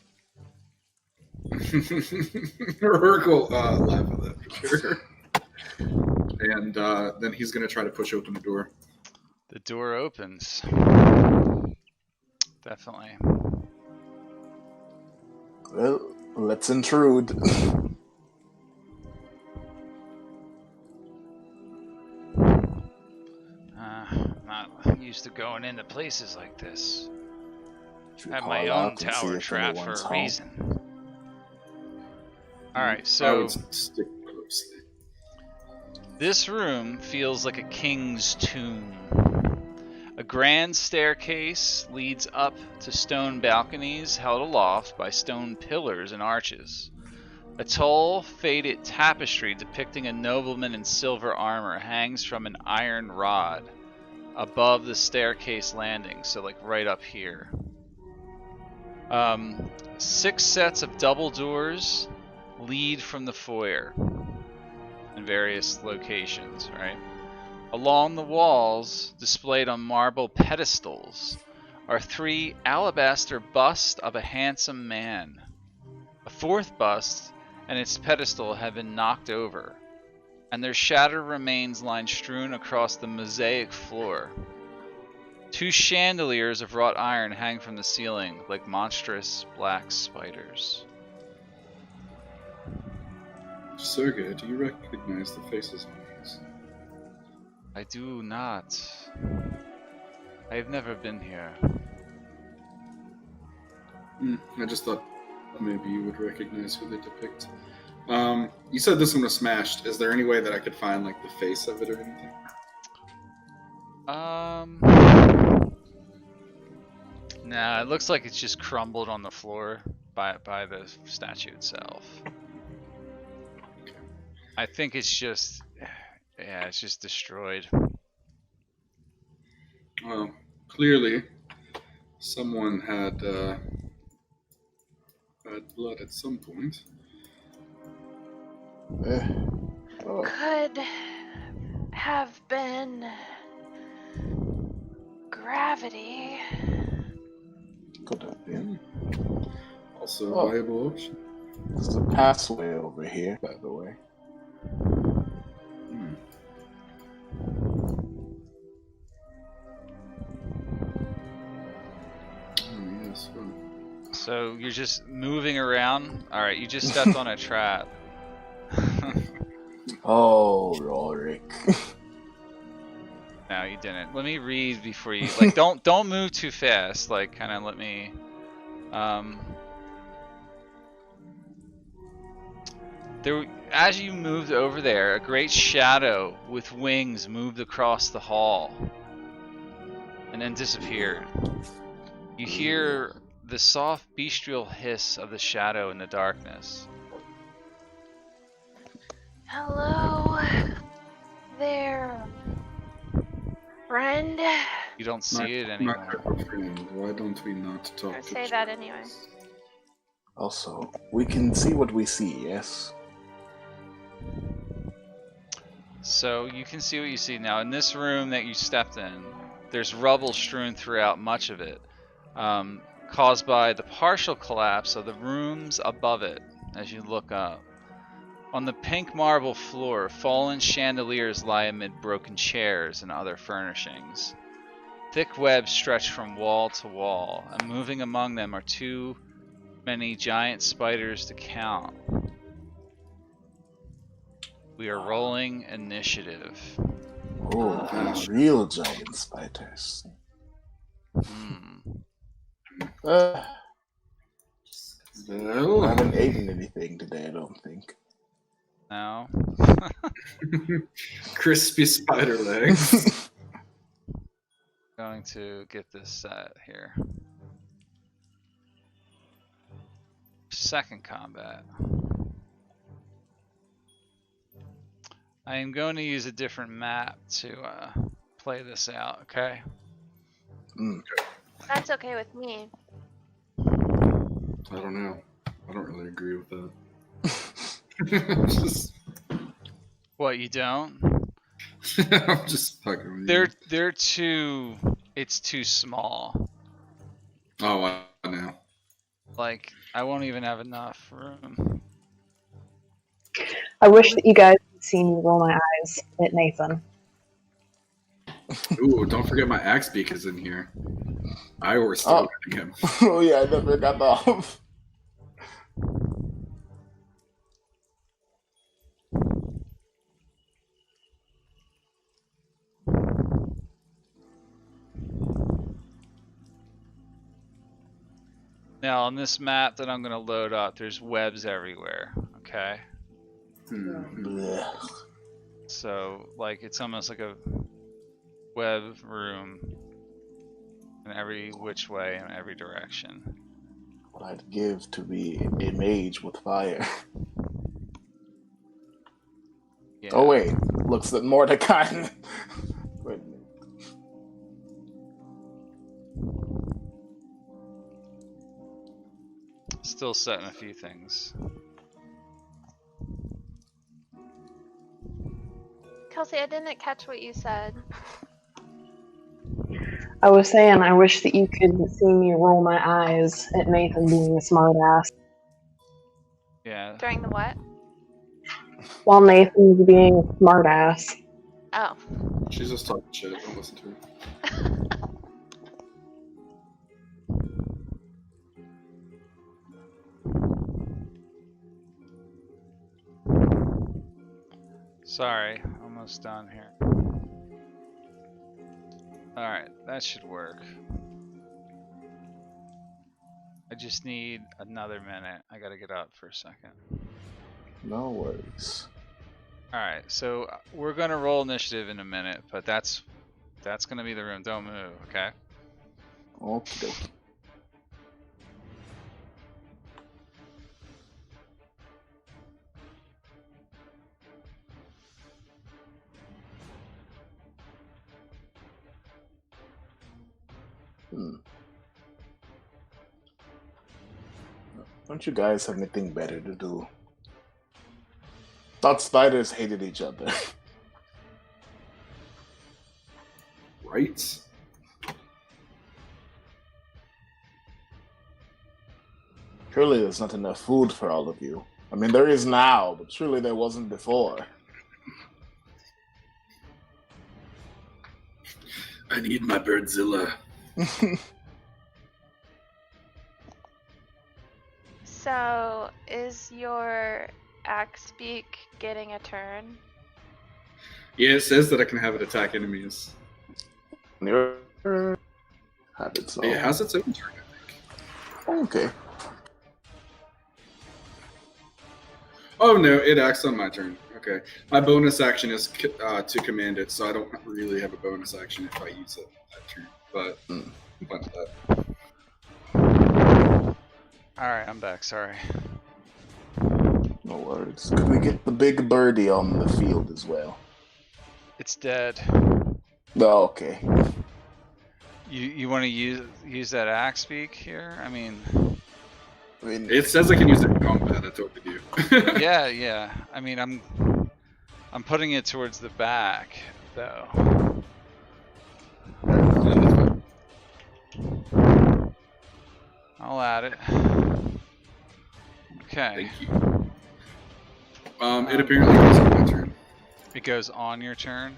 Urkel laugh at that for sure. And then he's going to try to push open the door. The door opens. Definitely. Well, let's intrude. Not used to going into places like this. Should we Have call my out own and see tower if trapped for anyone's a home? reason. Alright, I so would stick closely. this room feels like a king's tomb. A grand staircase leads up to stone balconies held aloft by stone pillars and arches. A tall, faded tapestry depicting a nobleman in silver armor hangs from an iron rod above the staircase landing, so like right up here. 6 sets of double doors lead from the foyer in various locations, right? Along the walls, displayed on marble pedestals, are 3 alabaster busts of a handsome man. A 4th bust and its pedestal have been knocked over, and their shattered remains line strewn across the mosaic floor. 2 chandeliers of wrought iron hang from the ceiling like monstrous black spiders. Sergei, do you recognize the faces on these? I do not. I have never been here. I just thought maybe you would recognize who they depict. You said this one was smashed. Is there any way that I could find like the face of it or anything? Nah, it looks like it's just crumbled on the floor by the statue itself. I think it's just, yeah, it's just destroyed. Well, clearly, someone had blood at some point. Oh, Could have been gravity. could have been. Also Oh. a viable option. There's a pathway over here, by the way. Oh, yes. Well, So you're just moving around. Alright, you just stepped on a trap. Oh, Rorik. No, you didn't. Let me read before you, like, don't move too fast. Like, kind of let me, as you moved over there, a great shadow with wings moved across the hall and then disappeared. You hear the soft bestial hiss of the shadow in the darkness. Hello there, friend. You don't see it anymore. My type of friend. Why don't we not talk I to say that anyway. Also, we can see what we see, yes? So you can see what you see now. In this room that you stepped in, there's rubble strewn throughout much of it, caused by the partial collapse of the rooms above it as you look up. On the pink marble floor, fallen chandeliers lie amid broken chairs and other furnishings. Thick webs stretch from wall to wall, and moving among them are too many giant spiders to count. We are rolling initiative. Oh, real giant spiders. Hmm. I Well, haven't eaten anything today, I don't think. No. crispy spider legs. Going to get this set here. Second combat. I am going to use a different map to play this out, okay? That's okay with me. I don't know. I don't really agree with that. Just, What, you don't? I'm just fucking with you. They're too... It's too small. Oh, I know. Like, I won't even have enough room. I wish that you guys could see me roll my eyes at Nathan. Ooh, don't forget my axe beak is in here. I were still getting him. Oh yeah, I never got off. Now, on this map that I'm going to load up, there's webs everywhere, okay? Blech. So, like, it's almost like a web room in every which way and every direction. What I'd give to be a mage with fire. Yeah. Oh wait, looks at Mordenkainen. Wait a minute. Still setting a few things. Kelsey, I didn't catch what you said. I was saying I wish that you could see me roll my eyes at Nathan being a smartass Yeah. During the what? while Nathan's being a smartass. Oh. She's just talking shit. Don't listen to her. Sorry, almost done here. Alright, that should work. I just need another minute. I gotta get up for a second. No worries. Alright, so we're gonna roll initiative in a minute, but that's gonna be the room. Don't move, okay? Okay. Don't you guys have anything better to do? Thought spiders hated each other. Right? Surely there's not enough food for all of you. I mean, there is now, but surely there wasn't before. I need my birdzilla. So, is your axe beak getting a turn? Yeah, it says that I can have it attack enemies. Have it so. It has its own turn, I think. Okay. Oh no, it acts on my turn. Okay. My bonus action is to command it, so I don't really have a bonus action if I use it that turn. But I'm fine with that. Alright, I'm back, sorry. No worries. Could we get the big birdie on the field as well? It's dead. Oh, okay. You want to use that axe beak here? I mean, It says I can use it in combat. That's what we do. yeah. I mean, I'm putting it towards the back, though. I'll add it. Okay. Thank you. It apparently goes on my turn. It goes on your turn.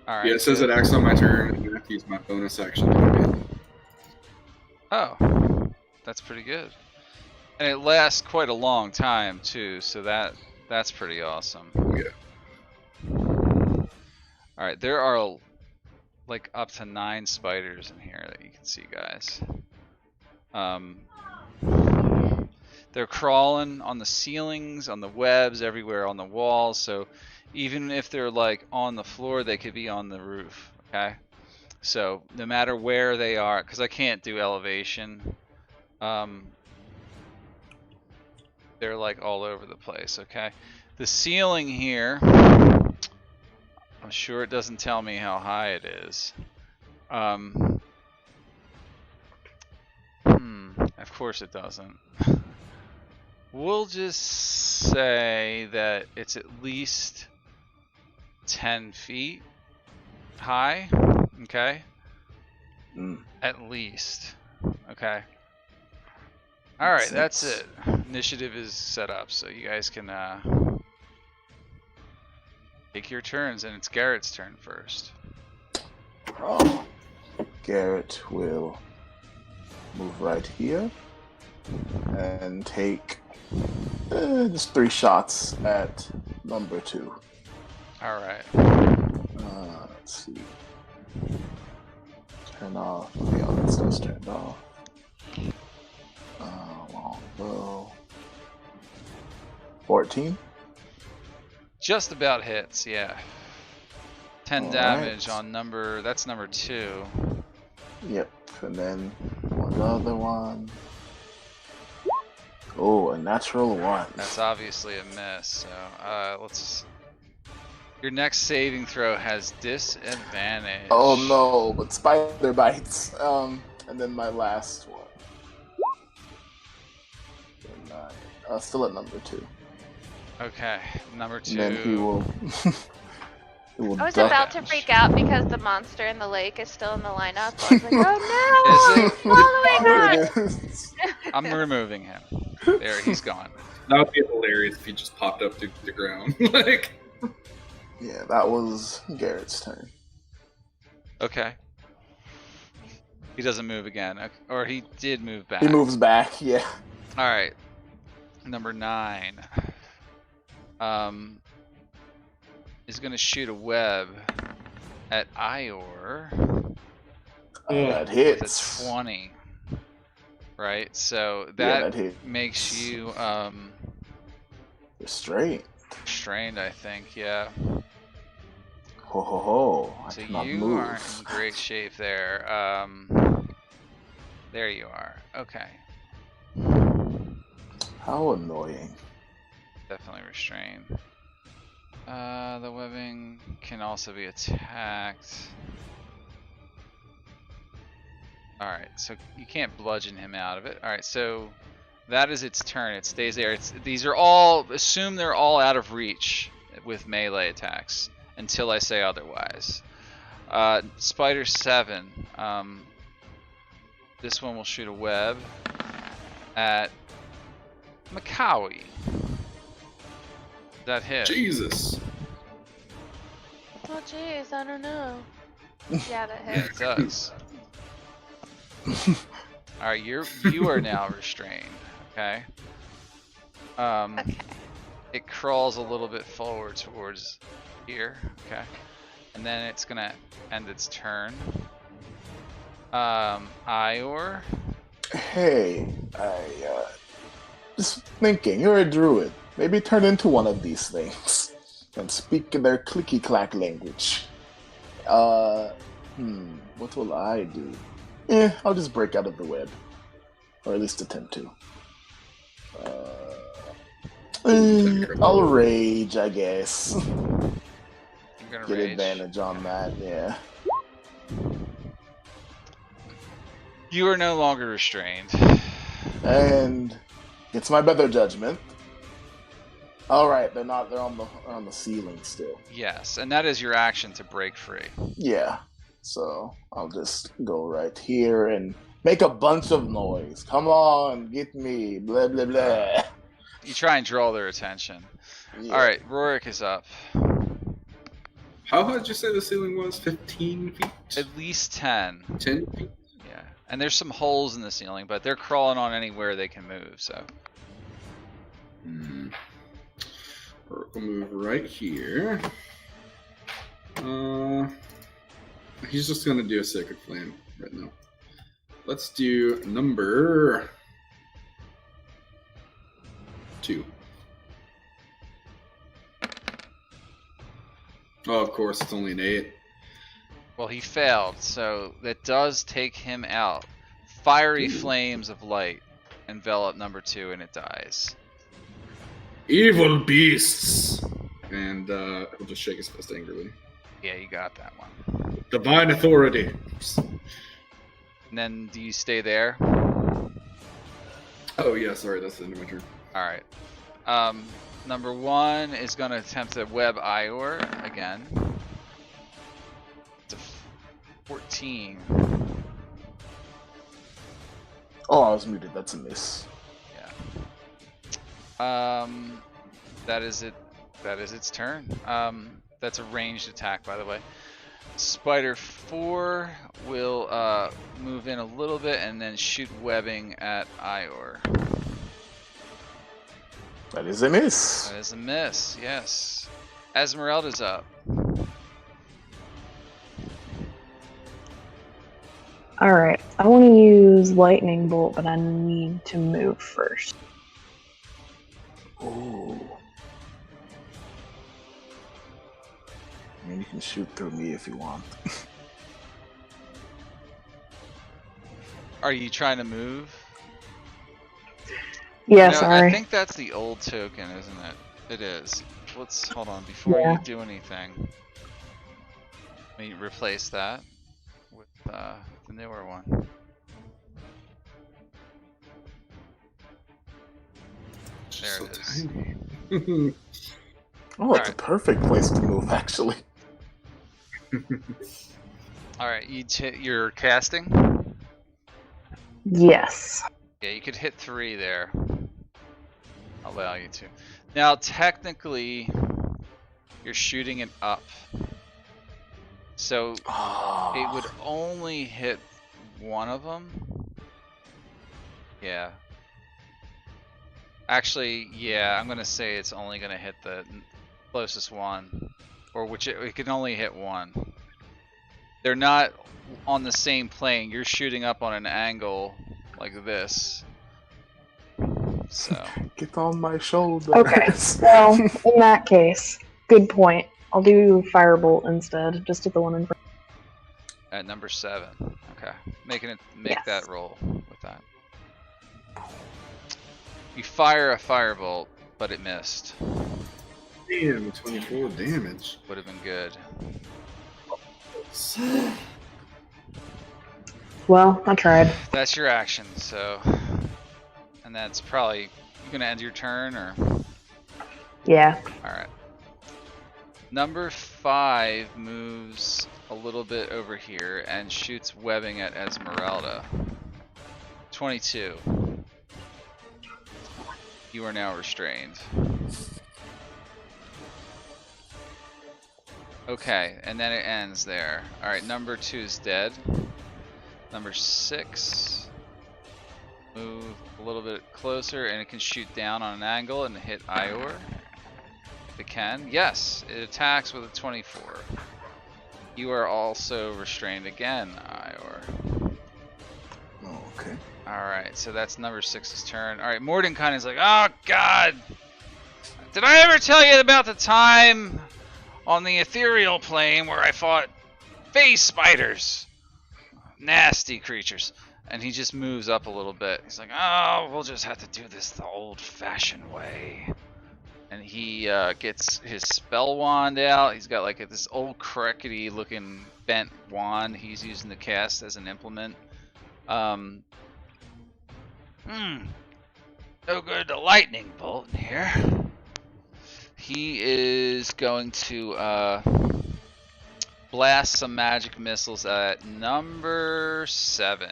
All right. Yeah, it says it acts on my turn, and I have to use my bonus action to command it. Oh, that's pretty good. And it lasts quite a long time too, so that's pretty awesome. Yeah. Alright, there are like up to 9 spiders in here that you can see, guys. They're crawling on the ceilings, on the webs, everywhere on the walls, so even if they're like on the floor, they could be on the roof, okay? So no matter where they are, because I can't do elevation, they're like all over the place, okay? The ceiling here, I'm sure it doesn't tell me how high it is. Of course it doesn't. We'll just say that it's at least 10 feet high, okay? At least, okay? Alright, that's it. Initiative is set up, so you guys can take your turns, and it's Garrett's turn first. Oh, Garrett will move right here and take just 3 shots at number 2. Alright. Let's see. Turn off. Yeah, that stuff's turned off. Longbow. 14? Just about hits, yeah. 10 All damage right. on number, that's number 2. Yep, and then another one. Oh, a natural 1. That's obviously a miss, so let's... Your next saving throw has disadvantage. Oh no, but spider bites. And then my last one. Still at number 2. Okay, number 2. And then he will. He will I was duck. about to freak out because the monster in the lake is still in the lineup. I was like, oh no! Is it? Oh my god! It is. I'm removing him. There, he's gone. That would be hilarious if he just popped up to the ground. Like, Yeah, that was Garrett's turn. Okay. He doesn't move again. Okay. Or he did move back. He moves back, yeah. Alright. Number 9. Is gonna shoot a web at Ior That with hits. a 20. Right? So Yeah, that that hits. makes you Restrained. strained, I think, yeah. Ho ho ho. I So cannot you move. aren't in great shape there. There you are. Okay. How annoying. Definitely restrained. The webbing can also be attacked. Alright, so you can't bludgeon him out of it. Alright, so that is its turn. It stays there. These are all, assume they're all out of reach with melee attacks until I say otherwise. Spider 7. This one will shoot a web at Macawi. That hit. Jesus. Oh jeez, I don't know. Yeah, that Yeah, hits. it does. Alright, you are now restrained, okay? Okay. It crawls a little bit forward towards here, okay? And then it's gonna end its turn. Ior. Hey, just thinking, you're a druid. Maybe turn into one of these things and speak in their clicky clack language. What will I do? I'll just break out of the web. Or at least attempt to. I'll rage, I guess. You're gonna Get rage. advantage on that, yeah. You are no longer restrained. And it's my better judgment. Alright, they're on the ceiling still. Yes, and that is your action to break free. Yeah. So I'll just go right here and make a bunch of noise. Come on, get me, blah blah blah. You try and draw their attention. Yeah. Alright, Rorik is up. How high did you say the ceiling was? 15 feet? At least 10. 10 feet? Yeah. And there's some holes in the ceiling, but they're crawling on anywhere they can move, so. Or we'll move right here. He's just gonna do a Sacred Flame right now. Let's do number 2. Oh, of course, it's only an 8. Well, he failed, so that does take him out. Fiery flames of light envelop number 2, and it dies. Evil beasts! And he'll just shake his fist angrily. Yeah, you got that one. Divine authority. And then, do you stay there? Oh yeah, sorry, that's the end of my turn. Alright. Number 1 is going to attempt to web Ior again. It's a 14. Oh, I was muted. That's a miss. Yeah. That is it. That is its turn. That's a ranged attack, by the way. Spider 4 will move in a little bit and then shoot webbing at Ior. That is a miss. That is a miss, yes. Esmeralda's up. Alright, I want to use Lightning Bolt, but I need to move first. Ooh. I mean, you can shoot through me if you want. Are you trying to move? Yeah, You know, sorry. I think that's the old token, isn't it? It is. Let's hold on before you do anything. Let me replace that with the newer one. There it is. Tiny. Oh, it's Alright. a perfect place to move, actually. All right, you're casting. Yes. Yeah, you could hit 3 there. I'll allow you to. Now, technically, you're shooting it up, so it would only hit one of them. Yeah. Actually, yeah, I'm gonna say it's only gonna hit the closest one, or which it can only hit one. They're not on the same plane. You're shooting up on an angle like this. So. Get on my shoulder. Okay, well, in that case, good point. I'll do Firebolt instead, just at the one in front. At number 7. Okay. Make Yes. that roll with that. You fire a firebolt, but it missed. Damn, 24 damage. Would have been good. Well, I tried. That's your action, so. And that's probably. You gonna end your turn, or? Yeah. Alright. Number 5 moves a little bit over here and shoots webbing at Esmeralda. 22. You are now restrained. Okay, and then it ends there. Alright, number 2 is dead. Number 6. Move a little bit closer and it can shoot down on an angle and hit Ior. If it can. Yes, it attacks with a 24. You are also restrained again, Ior. Oh, okay. Alright, so that's number 6's turn. Alright, Mordenkainen is like, oh god! Did I ever tell you about the time on the ethereal plane where I fought phase spiders? Nasty creatures. And he just moves up a little bit. He's like, oh, we'll just have to do this the old-fashioned way. And he gets his spell wand out. He's got like this old crickety looking bent wand he's using to cast as an implement. No good to lightning bolt in here. He is going to blast some magic missiles at number 7.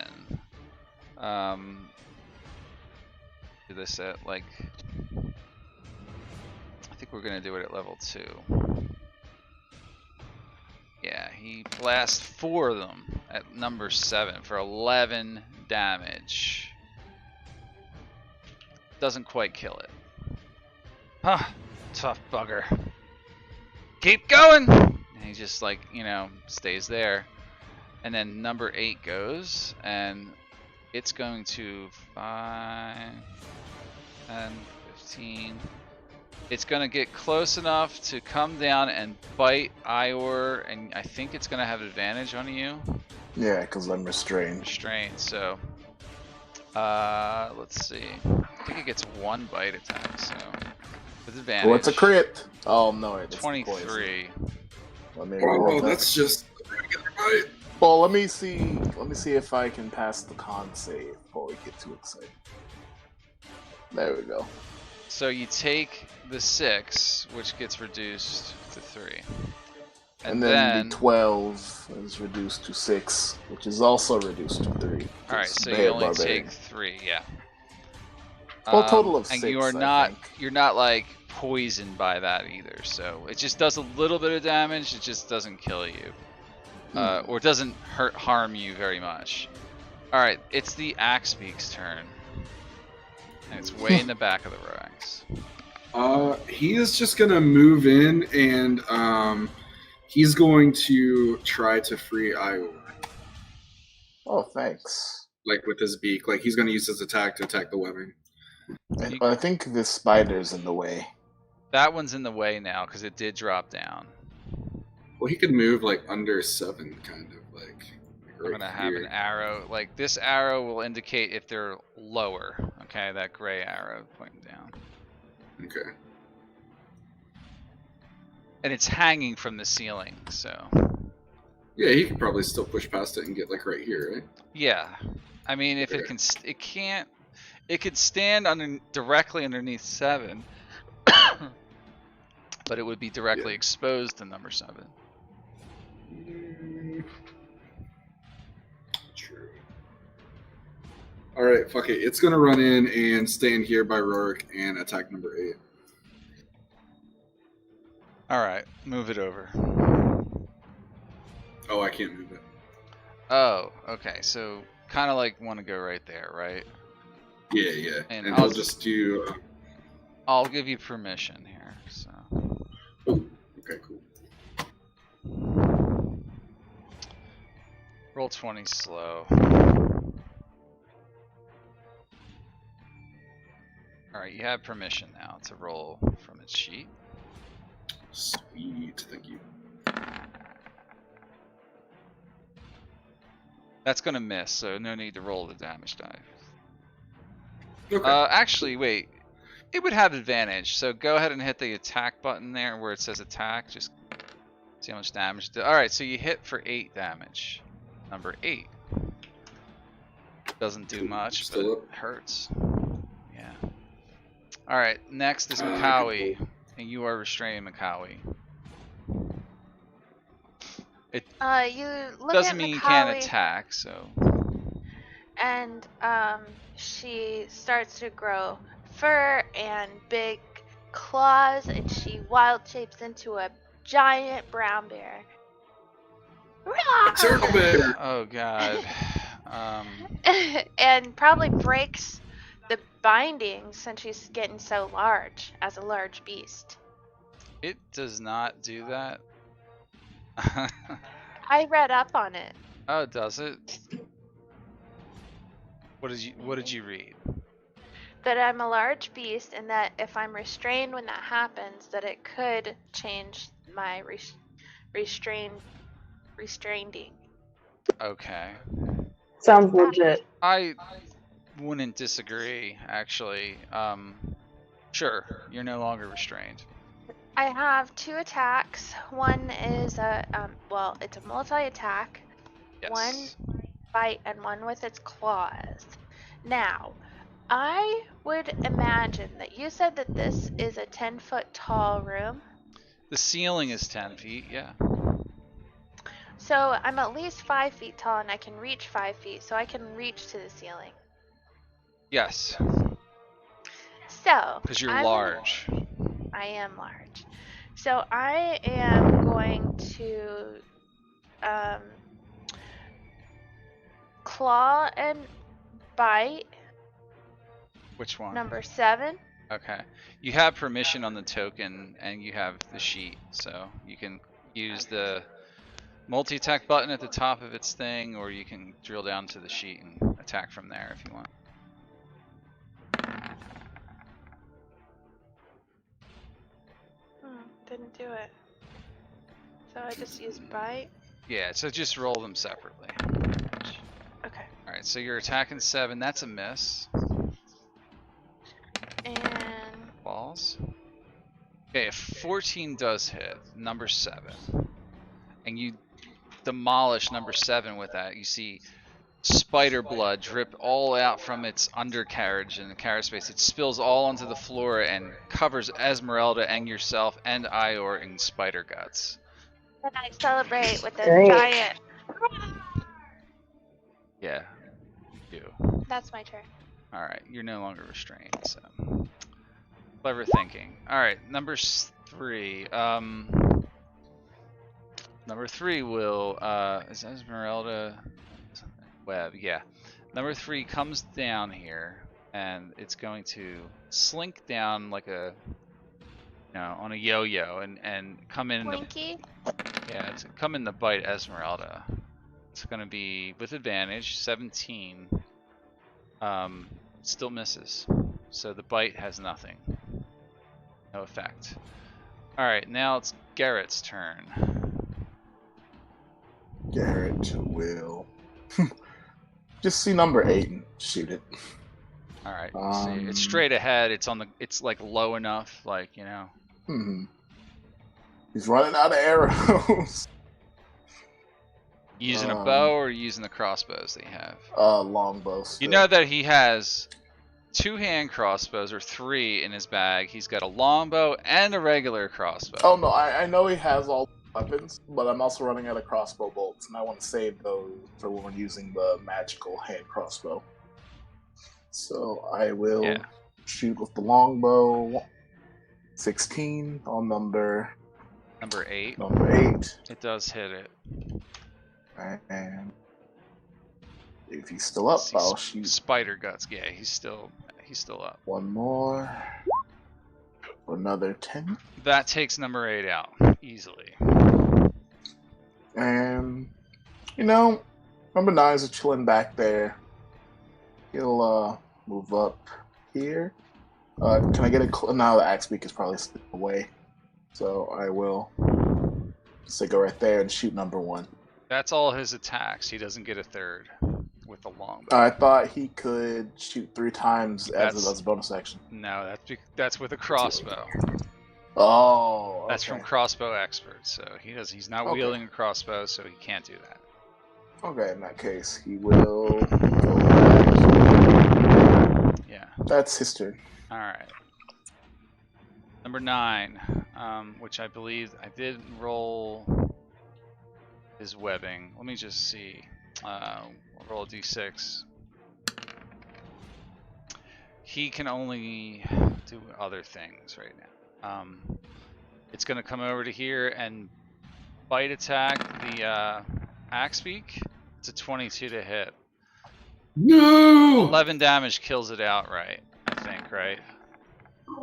Do this at like. I think we're gonna do it at level 2. Yeah, he blasts 4 of them at number 7 for 11 damage. Doesn't quite kill it. Huh, tough bugger. Keep going! And he just like, stays there. And then number 8 goes, and it's going to 5, 10, 15. It's going to get close enough to come down and bite Ior, and I think it's going to have advantage on you. Yeah, because I'm restrained. Restrained, so let's see. I think it gets 1 bite attack, so with advantage. Oh, it's a crit. Oh no, it's 23. Let me Oh, roll that. that's just. Well, let me see. Let me see if I can pass the con save before we get too excited. There we go. So you take the 6, which gets reduced to 3. And then the 12 is reduced to 6, which is also reduced to 3. Alright, so you only take 3, yeah. Well, total of and 6, you are you're not like poisoned by that either, so it just does a little bit of damage, it just doesn't kill you. Or doesn't harm you very much. Alright, it's the Axebeak's turn. And it's way in the back of the ranks. He is just gonna move in and he's going to try to free Ior. Oh, thanks. Like with his beak. Like he's gonna use his attack to attack the webbing. I think the spider's in the way. That one's in the way now because it did drop down. Well, he could move like under 7, kind of like. We're gonna have an arrow. Like this arrow will indicate if they're lower. Okay, that gray arrow pointing down. Okay. And it's hanging from the ceiling, so. Yeah, he could probably still push past it and get like right here, right? Yeah, I mean, if it can't. It could stand directly underneath 7, but it would be directly exposed to number 7. True. Alright, fuck it. It's gonna run in and stand here by Rorik and attack number 8. Alright, move it over. Oh, I can't move it. Oh, okay, so kind of like want to go right there, right? Yeah. And And I'll just do... I'll give you permission here, so. Oh, okay, cool. Roll 20 slow. Alright, you have permission now to roll from its sheet. Sweet, thank you. That's gonna miss, so no need to roll the damage die. Okay. Actually, wait. It would have advantage, so go ahead and hit the attack button there where it says attack. Just see how much damage. Alright, so you hit for 8 damage. Number 8. Doesn't do much, but it hurts. Yeah. Alright, next is Makawi. And you are restraining Makawi. It You look doesn't at mean you Makawi, can't attack, so. and she starts to grow fur and big claws, and she wild shapes into a giant brown bear. Turtle bear! Oh god. And probably breaks the binding since she's getting so large as a large beast. It does not do that. I read up on it. Oh, does it? What did you read? That I'm a large beast, and that if I'm restrained when that happens, that it could change my restraining. Okay. Sounds legit. I wouldn't disagree, actually. Sure, you're no longer restrained. I have 2 attacks. One is it's a multi-attack. Yes. One bite and one with its claws. Now, I would imagine that you said that this is a 10-foot tall room. The ceiling is 10 feet, yeah. So I'm at least 5 feet tall, and I can reach 5 feet, so I can reach to the ceiling. Yes, So because you're large. I am large. So I am going to claw and bite Which one? number 7. Okay. You have permission on the token, and you have the sheet, so you can use the multi-attack button at the top of its thing, or you can drill down to the sheet and attack from there if you want. Didn't do it. So I just use bite. Yeah, so just roll them separately. Okay. Alright, so you're attacking 7. That's a miss. And Balls. Okay, if 14 does hit, number 7. And you demolish number 7 with that, you see spider blood drip all out from its undercarriage and the carriage space. It spills all onto the floor and covers Esmeralda and yourself and Ior in spider guts. then I celebrate with a Great. giant. Yeah, you do. That's my turn. Alright, you're no longer restrained, so. Clever thinking. Alright, number 3. Number 3 will, is Esmeralda web? Yeah. Number 3 comes down here, and it's going to slink down like a, on a yo-yo, and come in. Blinky. Yeah, it's come in to bite Esmeralda. It's going to be with advantage, 17. Still misses. So the bite has nothing. No effect. Alright, now it's Garrett's turn. Garrett will just see number 8 and shoot it. Alright, see. It's straight ahead. It's like low enough, like, He's running out of arrows. Using a bow or using the crossbows that you have? Longbow. You know that he has 2 hand crossbows or 3 in his bag. He's got a longbow and a regular crossbow. Oh no, I know he has all weapons, but I'm also running out of crossbow bolts, and I want to save those for when we're using the magical hand crossbow. So I will shoot with the longbow. 16 on number 8. Number 8. It does hit it. And if he's still up, I'll shoot. Spider guts. Yeah, he's still up. One more. Another 10. That takes number 8 out easily. And number 9 is chilling back there. He'll move up here. Can I get a now the axe beak is probably still away, so I will say go right there and shoot number 1. That's all his attacks. He doesn't get a third with the longbow. I thought he could shoot 3 times as a bonus action. No, that's with a crossbow. Oh, okay. That's from crossbow experts. So he's not wielding a crossbow, so he can't do that. Okay, in that case, he will go back. Yeah. That's his turn. All right. Number 9, which I believe I did roll his webbing. Let me just see. I'll roll a d6. He can only do other things right now. It's going to come over to here and bite attack the axe beak. It's a 22 to hit. No! 11 damage kills it outright, I think, right?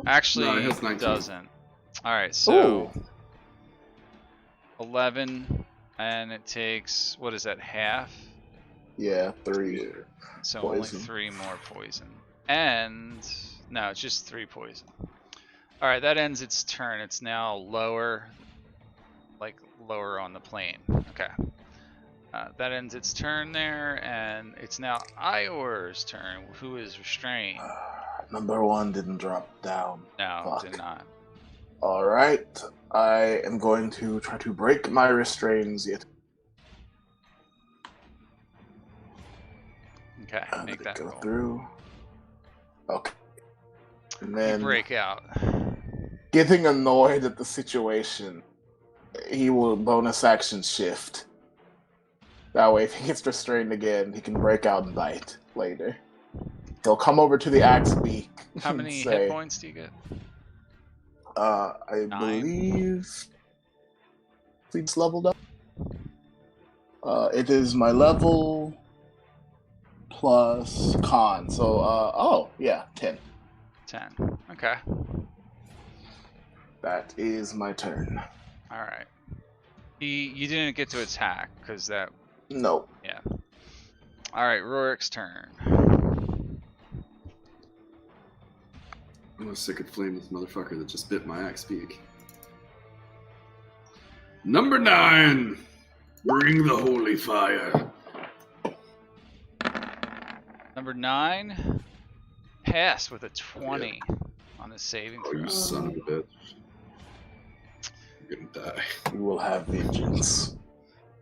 Actually, No, it has 19. doesn't. Alright, so 11, and it takes, what is that, half? Yeah, 3. So poison. only 3 more poison. And, no, it's just 3 poison. Alright, that ends its turn. It's now lower, like lower on the plane. Okay. That ends its turn there, and it's now Ior's turn, who is restrained. Number 1 didn't drop down. No, Fuck. did not. Alright, I am going to try to break my restraints yet. Okay, I'm make gonna that go roll. through. Okay. And You then, break out. getting annoyed at the situation, he will bonus action shift. That way, if he gets restrained again, he can break out and bite later. He'll come over to the axe beak. How and many say, hit points do you get? I 9? believe it's leveled up. It is my level plus con. So, 10. 10. Okay. That is my turn. Alright. You didn't get to attack because that. Nope. Yeah. All right, Rorik's turn. I'm gonna sick and flame this motherfucker that just bit my axe beak. Number 9. Bring the holy fire. Number 9 passed with a 20 on his saving Oh, throw. you son of a bitch. You're gonna die. We will have vengeance.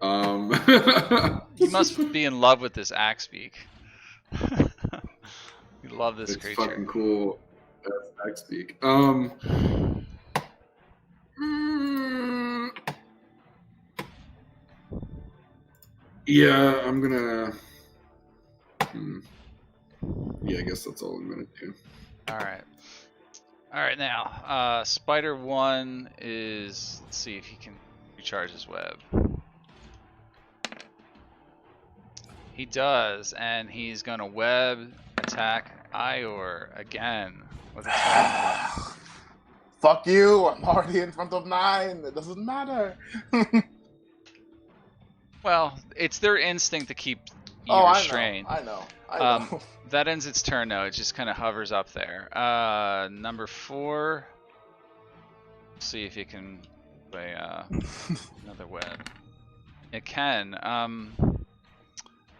You must be in love with this axe beak. You love this It's creature. fucking cool. That's axe beak. Yeah, I'm gonna. Yeah, I guess that's all I'm gonna do. All right. All right, now Spider 1 is. Let's see if he can recharge his web. He does, and he's gonna web attack Ior again with a 21. Fuck you! I'm already in front of 9. It doesn't matter. Well, it's their instinct to keep you Oh, restrained. I know. That ends its turn, though. It just kind of hovers up there. Number 4. Let's see if you can play another web. It can.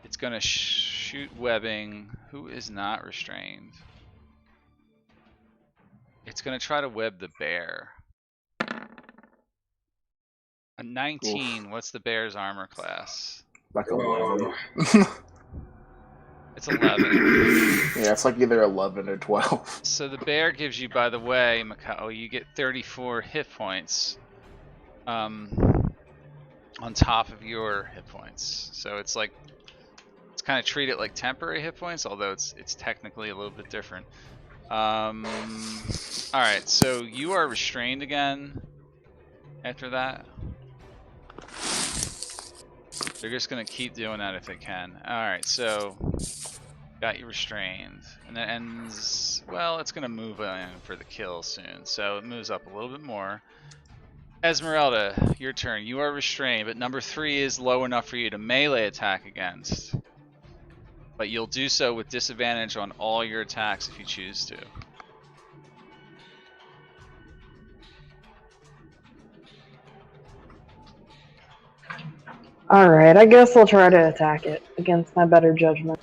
It's going to shoot webbing. Who is not restrained? It's going to try to web the bear. A 19. Oof. What's the bear's armor class? Like 11. It's 11. Yeah, it's like either 11 or 12. So the bear gives you, by the way, Mikao, you get 34 hit points on top of your hit points. So it's like, it's kind of treated like temporary hit points, although it's technically a little bit different. Alright, so you are restrained again after that. They're just going to keep doing that if they can. Alright, so got you restrained. And that ends, well, it's going to move in for the kill soon. So it moves up a little bit more. Esmeralda, your turn. You are restrained, but number 3 is low enough for you to melee attack against. But you'll do so with disadvantage on all your attacks if you choose to. Alright, I guess I'll try to attack it against my better judgment.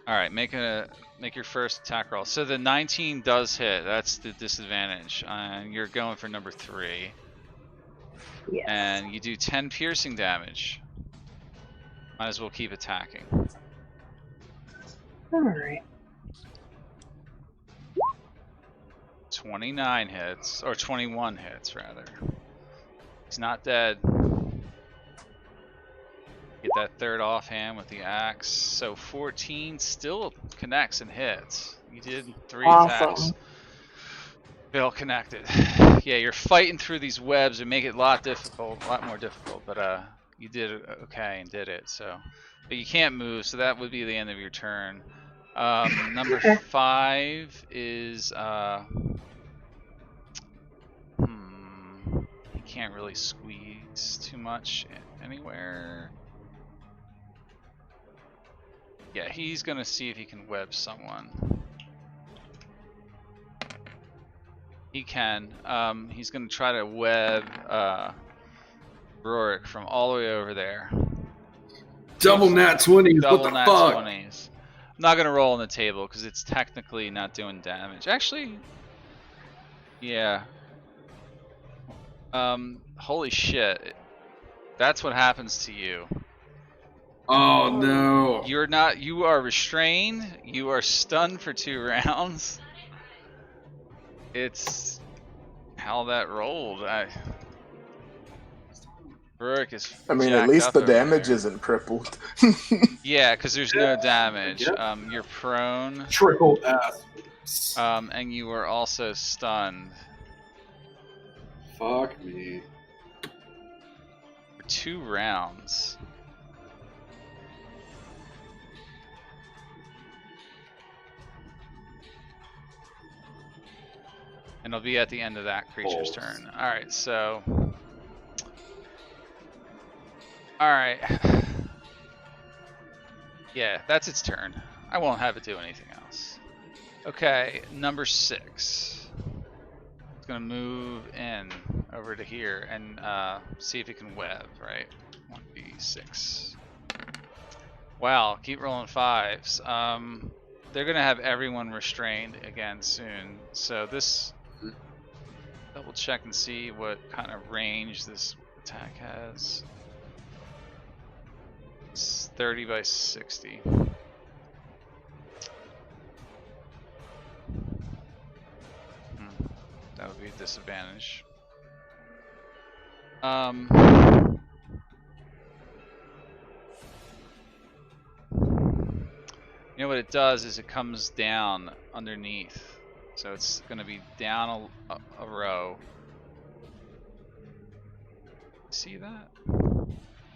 Alright, make your first attack roll. So the 19 does hit. That's the disadvantage. You're going for number 3. Yes. And you do 10 piercing damage. Might as well keep attacking. Alright. 29 hits, or 21 hits rather. He's not dead. Get that third offhand with the axe. So 14 still connects and hits. You did 3 attacks. They all connected. Yeah, you're fighting through these webs and make it a lot more difficult. But you did okay and did it. So, but you can't move, so that would be the end of your turn. Number 5 is he can't really squeeze too much anywhere. Yeah, he's gonna see if he can web someone. He can. He's gonna try to web Rorik from all the way over there. Double nat 20s. Double What the nat fuck? 20s. I'm not gonna roll on the table because it's technically not doing damage. Actually, yeah. Holy shit. That's what happens to you. Oh no. You are restrained, you are stunned for 2 rounds. It's how that rolled. Rorik is I mean, jacked at least up the over damage there. isn't tripled. Yeah, because there's no damage. Yeah. You're prone. Triple ass. And you were also stunned. Fuck me. For 2 rounds. And it'll be at the end of that creature's turn. Alright, so Alright. Yeah, that's its turn. I won't have it do anything else. Okay, number 6. It's gonna move in over to here and see if it can web, right? 1d6. Wow, keep rolling 5s. They're gonna have everyone restrained again soon. So this, double check and see what kind of range this attack has. It's 30 by 60. That would be a disadvantage. You know what it does is it comes down underneath. So it's going to be down a row. See that?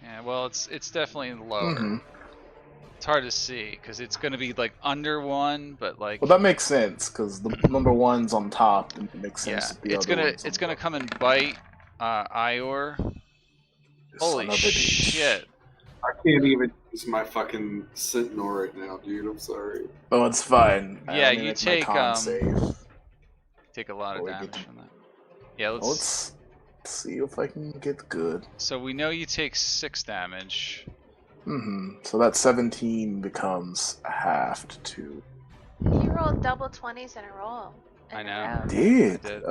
Yeah, well, it's definitely lower. Mm-hmm. It's hard to see because it's going to be like under 1, but like. Well, that makes sense because the number 1's on top, and it makes sense. Yeah, that the other one's it's on gonna top. come and bite Ior. Holy Son of a bitch. shit! I can't even use my fucking Sentinel right now, dude. I'm sorry. Oh, it's fine. Yeah, Let me you make my take con save. take a lot of Before we get damage to- from that. Yeah, Let's see if I can get good. So we know you take 6 damage. So that 17 becomes halved to. You rolled double 20s in a row. I in a know. row. Did did.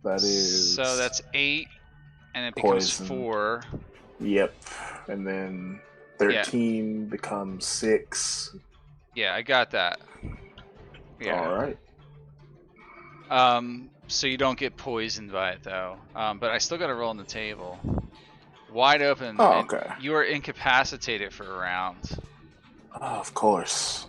that is So that's 8, and it becomes poison. 4. Yep, and then 13 becomes 6. Yeah, I got that. Yeah. All right. So you don't get poisoned by it though. But I still got to roll on the table. Wide open. Oh, and okay. You are incapacitated for a round. Oh, of course.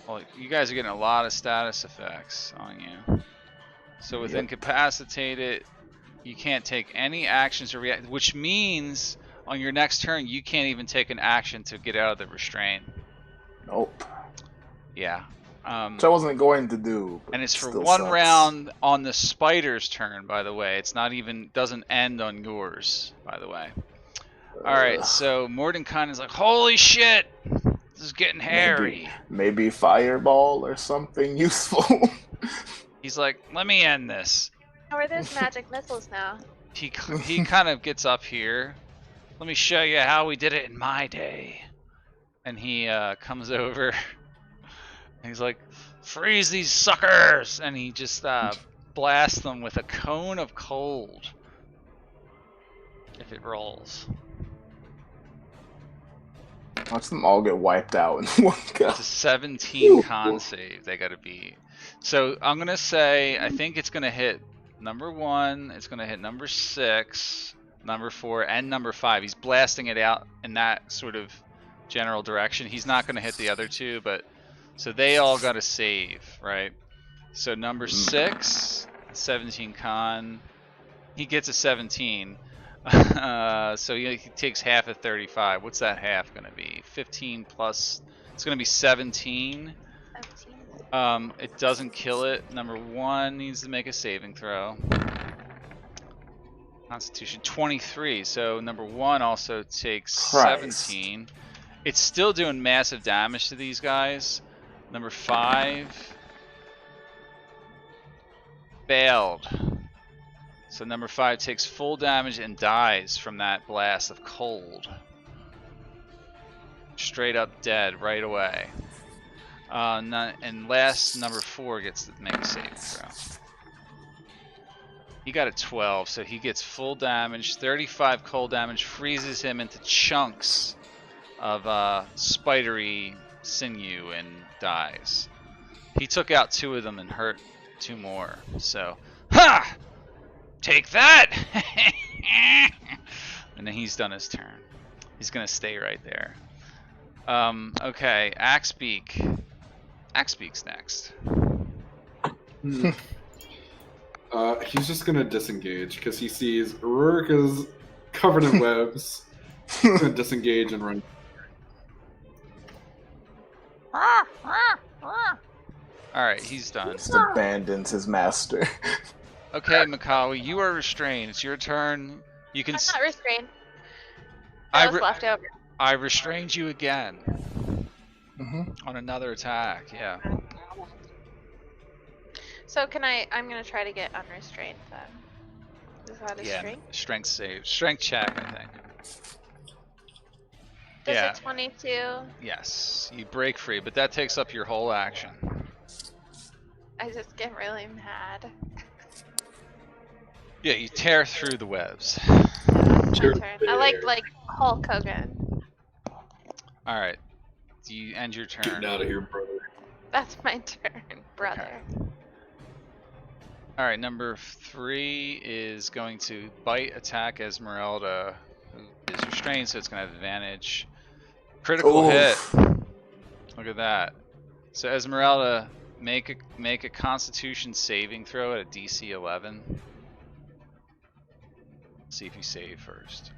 Well, you guys are getting a lot of status effects on you. So with Yep. incapacitated, you can't take any actions or react, which means on your next turn you can't even take an action to get out of the restraint. Nope. Yeah. Which I wasn't going to do. But And it's for still 1 sucks. round on the spider's turn, by the way. It's not even, doesn't end on yours, by the way. Alright, so Mordenkainen is like, holy shit! This is getting hairy. Maybe fireball or something useful. He's like, let me end this. How are those magic missiles now? He kind of gets up here. Let me show you how we did it in my day. And he comes over. And he's like, freeze these suckers! And he just blasts them with a cone of cold. If it rolls. Watch them all get wiped out in one go. It's a 17 con save they gotta beat. So I'm gonna say, I think it's gonna hit number 1, it's gonna hit number 6, number 4, and number 5. He's blasting it out in that sort of general direction. He's not gonna hit the other 2, but so they all gotta save, right? So number 6, 17 con, he gets a 17. So he takes half of 35. What's that half gonna be? 15 plus, it's gonna be 17. 17. It doesn't kill it. Number 1 needs to make a saving throw. Constitution 23. So number 1 also takes Christ. 17. It's still doing massive damage to these guys. Number 5 failed. So number 5 takes full damage and dies from that blast of cold. Straight up dead right away. And last, number 4 gets to make a saving throw. He got a 12, so he gets full damage. 35 cold damage freezes him into chunks of spidery sinew and dies. He took out 2 of them and hurt 2 more. So, ha! Take that! And then he's done his turn. He's gonna stay right there. Okay, Axebeak. Axebeak's next. He's just gonna disengage because he sees Rourke is covered in webs. He's gonna disengage and run. Alright, he's done. Just abandons his master. Okay, Makawi, you are restrained. It's your turn. You can. I'm not restrained. That was left over. I restrained you again Mm-hmm. on another attack. Yeah. So I'm gonna try to get unrestrained then. Is that a strength? Strength save. Strength check, I think. Does Yeah. it 22? Yes. You break free, but that takes up your whole action. I just get really mad. Yeah, you tear through the webs. That's my turn. I like Hulk Hogan. Alright. Do you end your turn? Get out of here, brother. That's my turn, brother. Okay. Alright, number 3 is going to bite attack Esmeralda, who is restrained, so it's going to have advantage. Critical hit. Look at that. So Esmeralda, make a Constitution saving throw at a DC 11. See if you save first.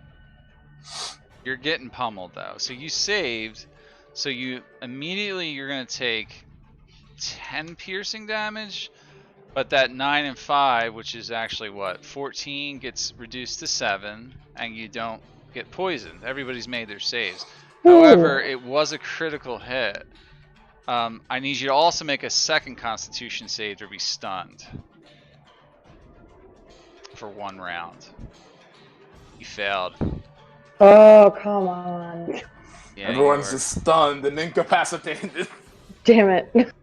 You're getting pummeled though. So you saved. So you're gonna take 10 piercing damage, but that 9 and 5, which is actually what 14, gets reduced to 7, and you don't get poisoned. Everybody's made their saves. However, it was a critical hit. I need you to also make a second Constitution save to be stunned for 1 round. You failed. Oh, come on. Yeah, Everyone's just stunned and incapacitated. Damn it.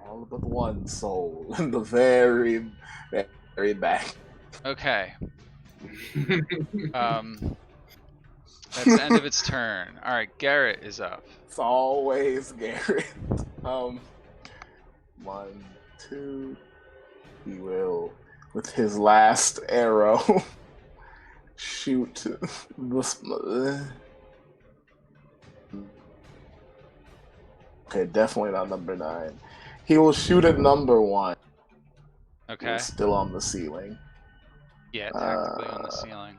All but one soul in the very, very back. Okay. That's the end of its turn. All right, Garrett is up. It's always Garrett. 1, 2. He will, with his last arrow, shoot the. Okay, definitely not number 9. He will shoot at number 1. Okay. He's still on the ceiling. Yeah, technically on the ceiling.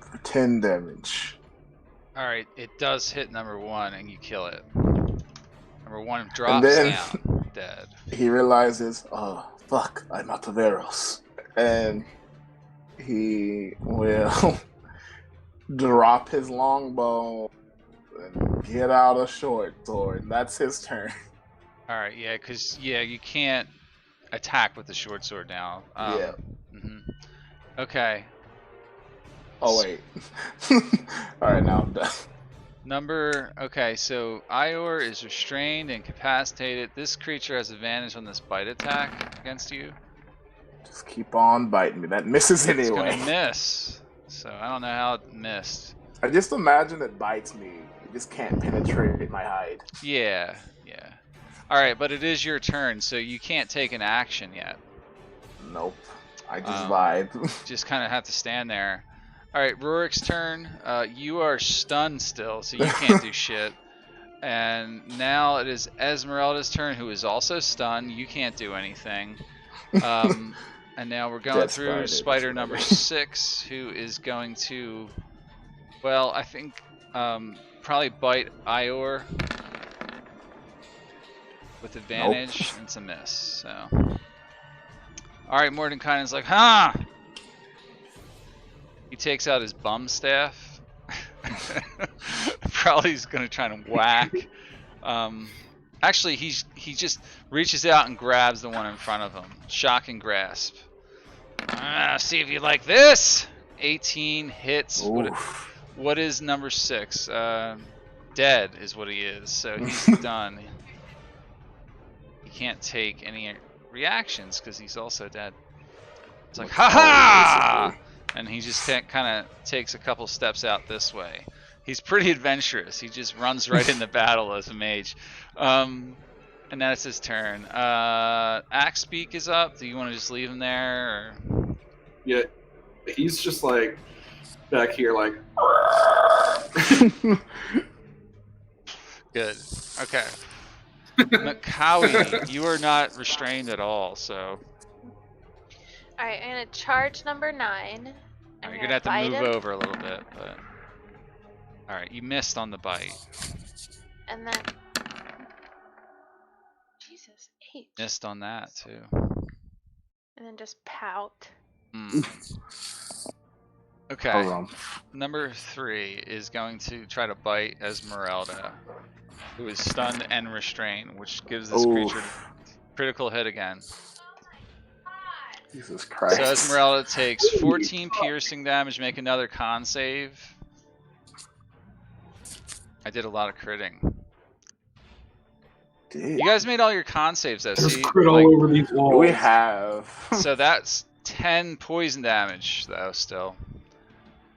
For 10 damage. All right, it does hit number 1, and you kill it. Number 1 drops down, dead. He realizes, oh, fuck, I'm out of arrows. And he will drop his longbow and get out a short sword. That's his turn. All right, yeah, because you can't attack with the short sword now. Yeah. Okay. Oh wait. All right, now I'm done. Okay, so Ior is restrained and incapacitated. This creature has advantage on this bite attack against you. Just keep on biting me. That misses anyway. It's gonna miss. So I don't know how it missed. I just imagine it bites me. It just can't penetrate my hide. Yeah. Alright, but it is your turn, so you can't take an action yet. Nope. I just vibe. Just kind of have to stand there. Alright, Rurik's turn. You are stunned still, so you can't do shit. And now it is Esmeralda's turn, who is also stunned. You can't do anything. And now we're going through spider number 6, who is going to, well, I think probably bite Ior with advantage. Nope. It's a miss. So, all right, Mordenkainen's like, huh? He takes out his bum staff. Probably he's gonna try to whack. Actually, he just reaches out and grabs the one in front of him. Shocking grasp. See if you like this. 18 hits. What is number 6? Dead is what he is. So he's done. He can't take any reactions because he's also dead. It's like, ha ha! And he just kind of takes a couple steps out this way. He's pretty adventurous. He just runs right into battle as a mage. And that's his turn. Axebeak is up. Do you want to just leave him there? Or? Yeah, he's just like back here, like. Good. Okay. Makawi, you are not restrained at all, so. Alright, I'm gonna charge number 9. You're gonna have to move over a little bit, but. Alright, you missed on the bite. And then. Jesus, Right. Missed on that too. And then just pout. Hmm. Okay. Hold on. Number 3 is going to try to bite Esmeralda, who is stunned and restrained, which gives this creature Oof. critical hit again. Jesus So Christ. Esmeralda takes 14 piercing damage. Make another con save. I did a lot of critting. Dude. You guys made all your con saves though. There's See, crit all like, over these walls. We have. so that's 10 poison damage though still.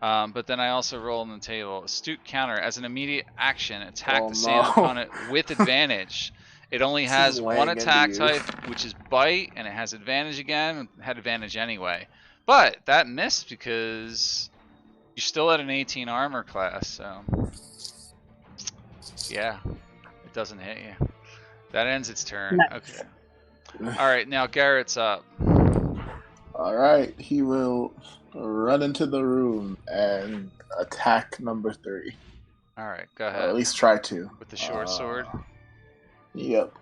But then I also roll on the table. Astute counter. As an immediate action, attack Oh, the sand no. opponent with advantage. It only This has is one laying into attack you. type, which is bite, and it has advantage again. It had advantage anyway. But that missed because you're still at an 18 armor class, so yeah, it doesn't hit you. That ends its turn. Nice. Okay. Alright, now Garrett's up. Alright, he will run into the room and attack number 3. Alright, go Or ahead. at least try to. With the short sword. Yep.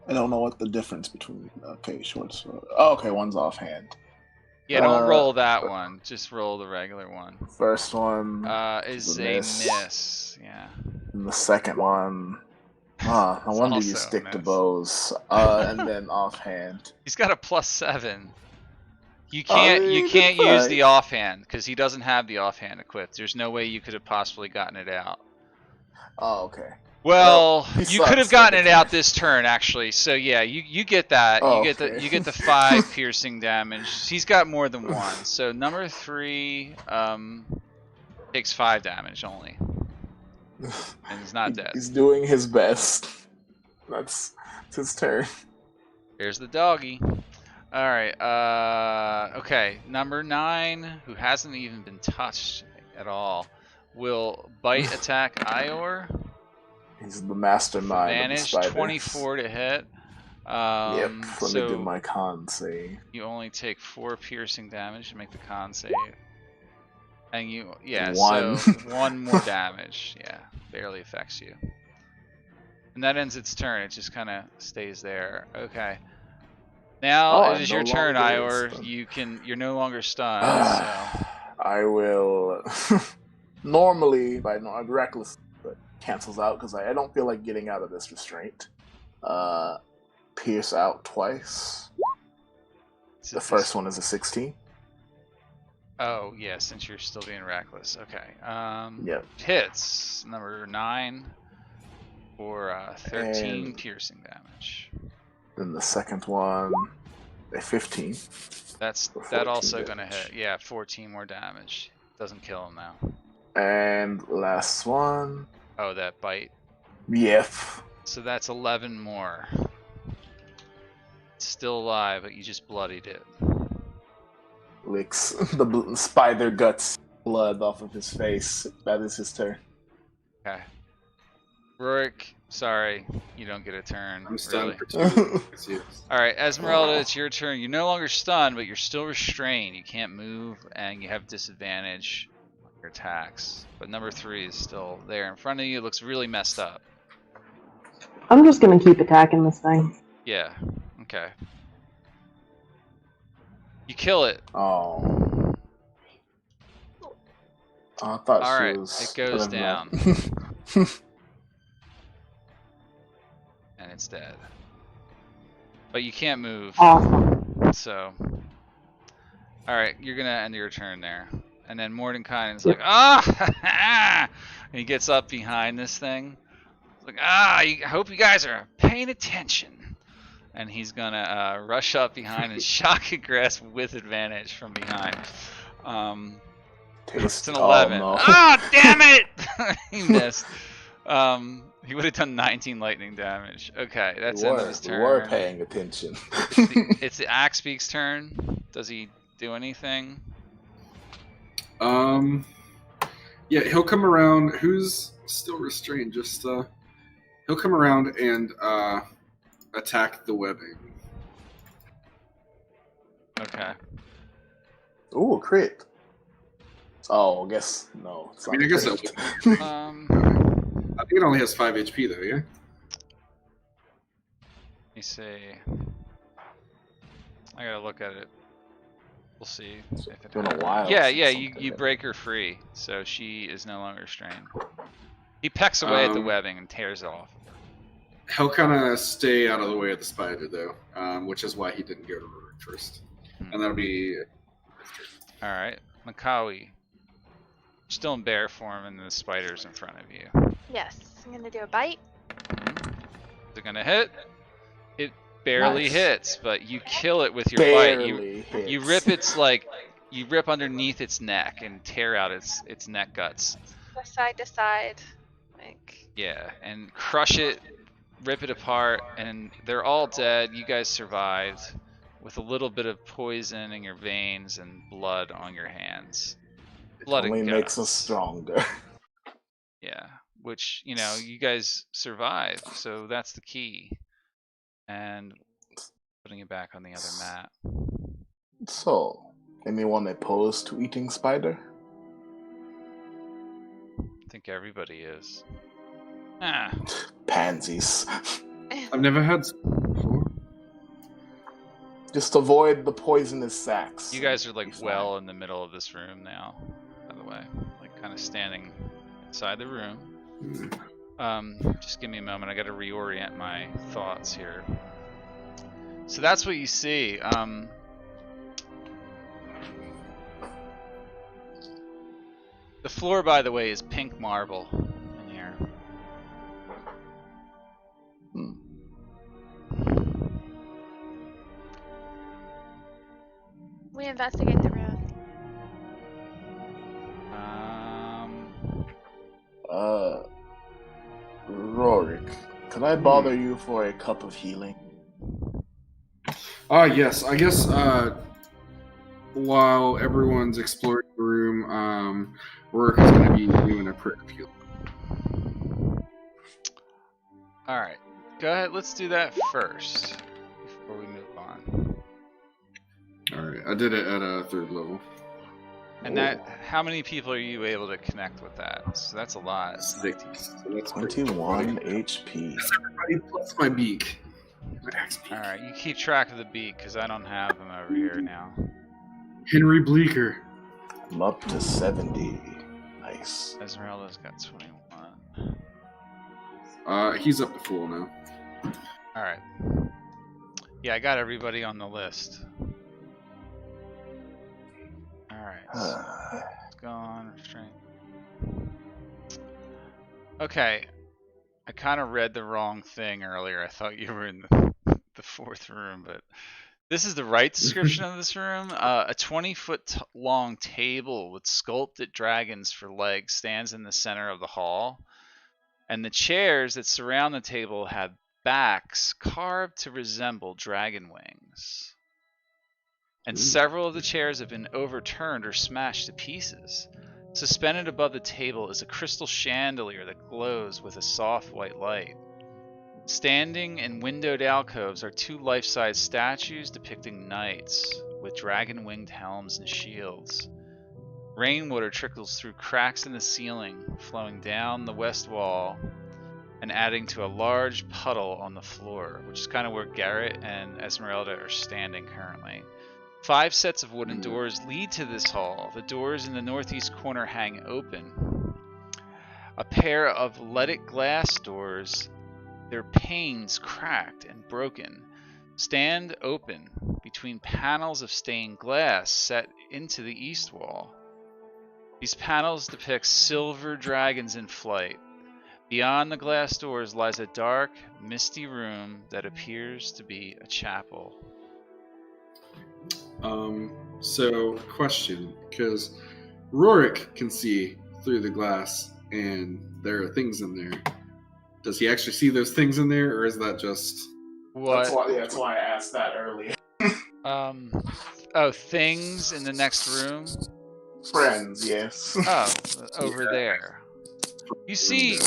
I don't know what the difference between. Okay, short sword. Oh, okay, one's offhand. Yeah, don't roll that one. Just roll the regular one. First one Is a a miss. miss. Yeah. and the second one. No It's wonder you also a stick to miss. bows. And then offhand. He's got a +7. You I can't mean, use it's the offhand because he doesn't have the offhand equipped. There's no way you could have possibly gotten it out. Oh, okay. Well, he you could have sucks gotten every it out time. this turn actually. So yeah, you get that. Oh, you okay. get the 5 piercing damage. He's got more than one. So number 3 takes 5 damage only. And he's not dead. He's doing his best. That's his turn. Here's the doggy. Alright, okay. Number 9, who hasn't even been touched at all, will bite attack Ior. He's the mastermind of the Advantage, spiders. 24 to hit. Yep, let me do So my con save. you only take 4 piercing damage to make the con save. And you, yeah, One. so 1 more damage. Yeah, barely affects you. And that ends its turn. It just kind of stays there. Okay. Now Oh, it I'm is no your turn, longer Ior. stunned. You're no longer stunned. So. I will normally, by no, I'm reckless, but cancels out because I don't feel like getting out of this restraint. Pierce out twice. The first one is a 16. Oh yeah, since you're still being reckless. Okay. Yep. Hits number 9 for 13 And- piercing damage. Then the second one, a 15. That's For that 14 also damage. gonna hit. Yeah, 14 more damage. Doesn't kill him now. And last one, Oh, that bite. yep. So that's 11 more. It's still alive, but you just bloodied it. Licks the spider guts blood off of his face. That is his turn. Okay. Rorik, sorry, you don't get a turn. I'm stunned really. for 2. Alright, Esmeralda, it's your turn. You're no longer stunned, but you're still restrained. You can't move, and you have disadvantage on your attacks. But number 3 is still there in front of you. It looks really messed up. I'm just gonna keep attacking this thing. Yeah, okay. You kill it. Oh. I thought Alright, she was. it goes Never down. mind. And it's dead. But you can't move. Awesome. So, all right, you're gonna end your turn there, and then Mordenkainen's Yep. like, ah, and he gets up behind this thing. He's like, I hope you guys are paying attention, and he's gonna rush up behind and shock a grasp with advantage from behind. It's an 11. Oh, no. Ah, damn it! He missed. He would have done 19 lightning damage. Okay, that's we end were, of his we turn. were paying attention. It's the Axebeak's turn. Does he do anything? Yeah, he'll come around. Who's still restrained? Just he'll come around and attack the webbing. Okay. Ooh, crit. Oh, I guess no. It's I mean, not I guess crit. that Let I think it only has 5 HP though. Yeah. me see. I gotta look at it. We'll see if it been a happens. while Yeah, since yeah, something you did break her free, so she is no longer restrained. He pecks away at the webbing and tears it off. He'll kind of stay out of the way of the spider, though, which is why he didn't go to Rorik first. And that'll be... Alright, Makawi. Still in bear form, and the spider's in front of you. Yes, I'm gonna do a bite. Is it gonna hit? It barely Nice. hits, but you kill it with your bite. Barely hits. You rip its like, you rip underneath its neck and tear out its neck guts. Side to side, like. Yeah, and crush it, rip it apart, and they're all dead. You guys survived with a little bit of poison in your veins and blood on your hands. Blood Only and makes guts. us stronger. Yeah, which, you know, you guys survived, so that's the key. And putting it back on the other map. So, anyone opposed to eating spider? I think everybody is. Ah, Pansies. I've never had some before. Just avoid the poisonous sacs. you guys are like Be well in the middle of this room now, by the way. Like kind of standing inside the room. Just give me a moment. I gotta reorient my thoughts here. So that's what you see. The floor, by the way, is pink marble in here. Hmm. We investigate the room. Rorik, could I bother you for a cup of healing? Yes. I guess while everyone's exploring the room, Rorik is going to be doing a prayer of healing. Alright, go ahead. Let's do that first before we move on. Alright, I did it at a 3rd level. And that, how many people are you able to connect with that? So that's a lot. 6. So that's 21 HP. Everybody plus my beak. My axe beak. Alright, you keep track of the beak, because I don't have them over here now. Henry Bleecker. I'm up to 70. Nice. Esmeralda's got 21. He's up to full now. Alright. Yeah, I got everybody on the list. Alright, so it's gone, restraint. Okay. I kind of read the wrong thing earlier. I thought you were in the 4th room, but this is the right description of this room. A 20-foot long table with sculpted dragons for legs stands in the center of the hall. And the chairs that surround the table have backs carved to resemble dragon wings. And several of the chairs have been overturned or smashed to pieces. Suspended above the table is a crystal chandelier that glows with a soft white light. Standing in windowed alcoves are 2 life-size statues depicting knights with dragon-winged helms and shields. Rainwater trickles through cracks in the ceiling, flowing down the west wall and adding to a large puddle on the floor, which is kind of where Garrett and Esmeralda are standing currently. 5 sets of wooden doors lead to this hall. The doors in the northeast corner hang open. A pair of leaded glass doors, their panes cracked and broken, stand open between panels of stained glass set into the east wall. These panels depict silver dragons in flight. Beyond the glass doors lies a dark, misty room that appears to be a chapel. So question, because Rorik can see through the glass and there are things in there. Does he actually see those things in there, or is that just... What? That's why I asked that earlier. Oh, things in the next room? Friends, yes. Oh, over there. You see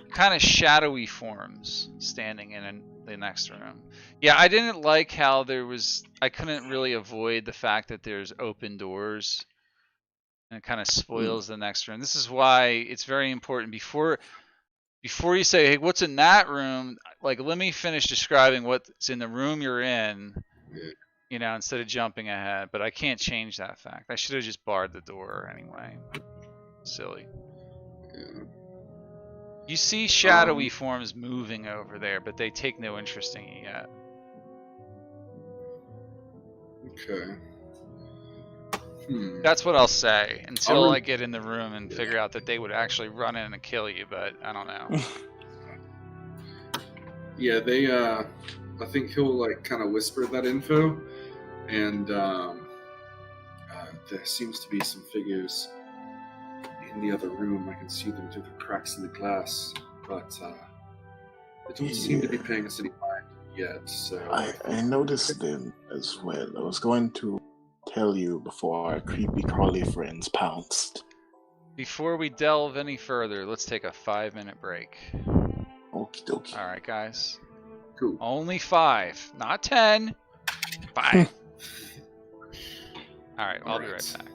kind of shadowy forms standing in the next room. Yeah, I didn't like how I couldn't really avoid the fact that there's open doors. And it kind of spoils the next room. This is why it's very important before you say, hey, what's in that room? Like, let me finish describing what's in the room you're in. you know, instead of jumping ahead. But I can't change that fact. I should have just barred the door anyway. Silly. Yeah. You see shadowy forms moving over there, but they take no interest in you yet. Okay. That's what I'll say until I'll I get in the room and figure out that they would actually run in and kill you, but I don't know. Yeah, they. I think he'll like kind of whisper that info, and there seems to be some figures in the other room. I can see them through the cracks in the glass, but they don't seem to be paying us any mind yet. So I noticed them as well. I was going to tell you before our creepy crawly friends pounced. Before we delve any further, let's take a 5-minute break. Okie dokie. All right, guys. cool. Only 5, not 10. 5. All right, I'll be right back.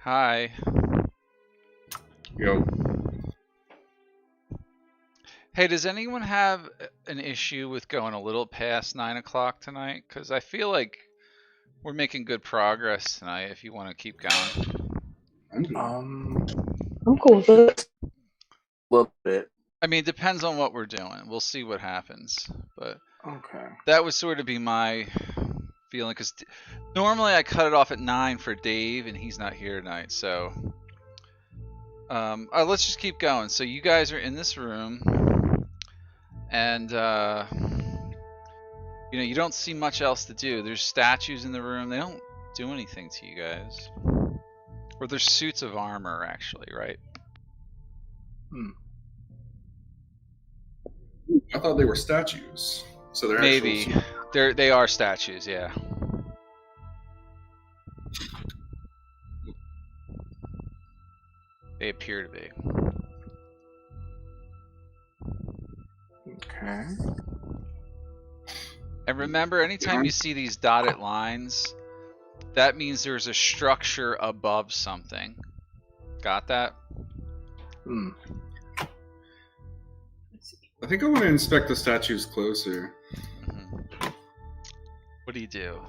Hi. Yo. Hey, does anyone have an issue with going a little past 9 o'clock tonight? Because I feel like we're making good progress tonight if you want to keep going. I'm good. I'm cool with it. A little bit. I mean, it depends on what we're doing. We'll see what happens. But Okay. that would sort of be my feeling. Because normally I cut it off at 9 for Dave, and he's not here tonight. So let's just keep going. So you guys are in this room. And, you know, you don't see much else to do. There's statues in the room. They don't do anything to you guys. Or there's suits of armor, actually, right? I thought they were statues. So they're Maybe. They are statues, yeah. They appear to be. Okay. And remember, anytime you see these dotted lines, that means there's a structure above something. Got that? Hmm. I think I want to inspect the statues closer. Mm-hmm. What do you do?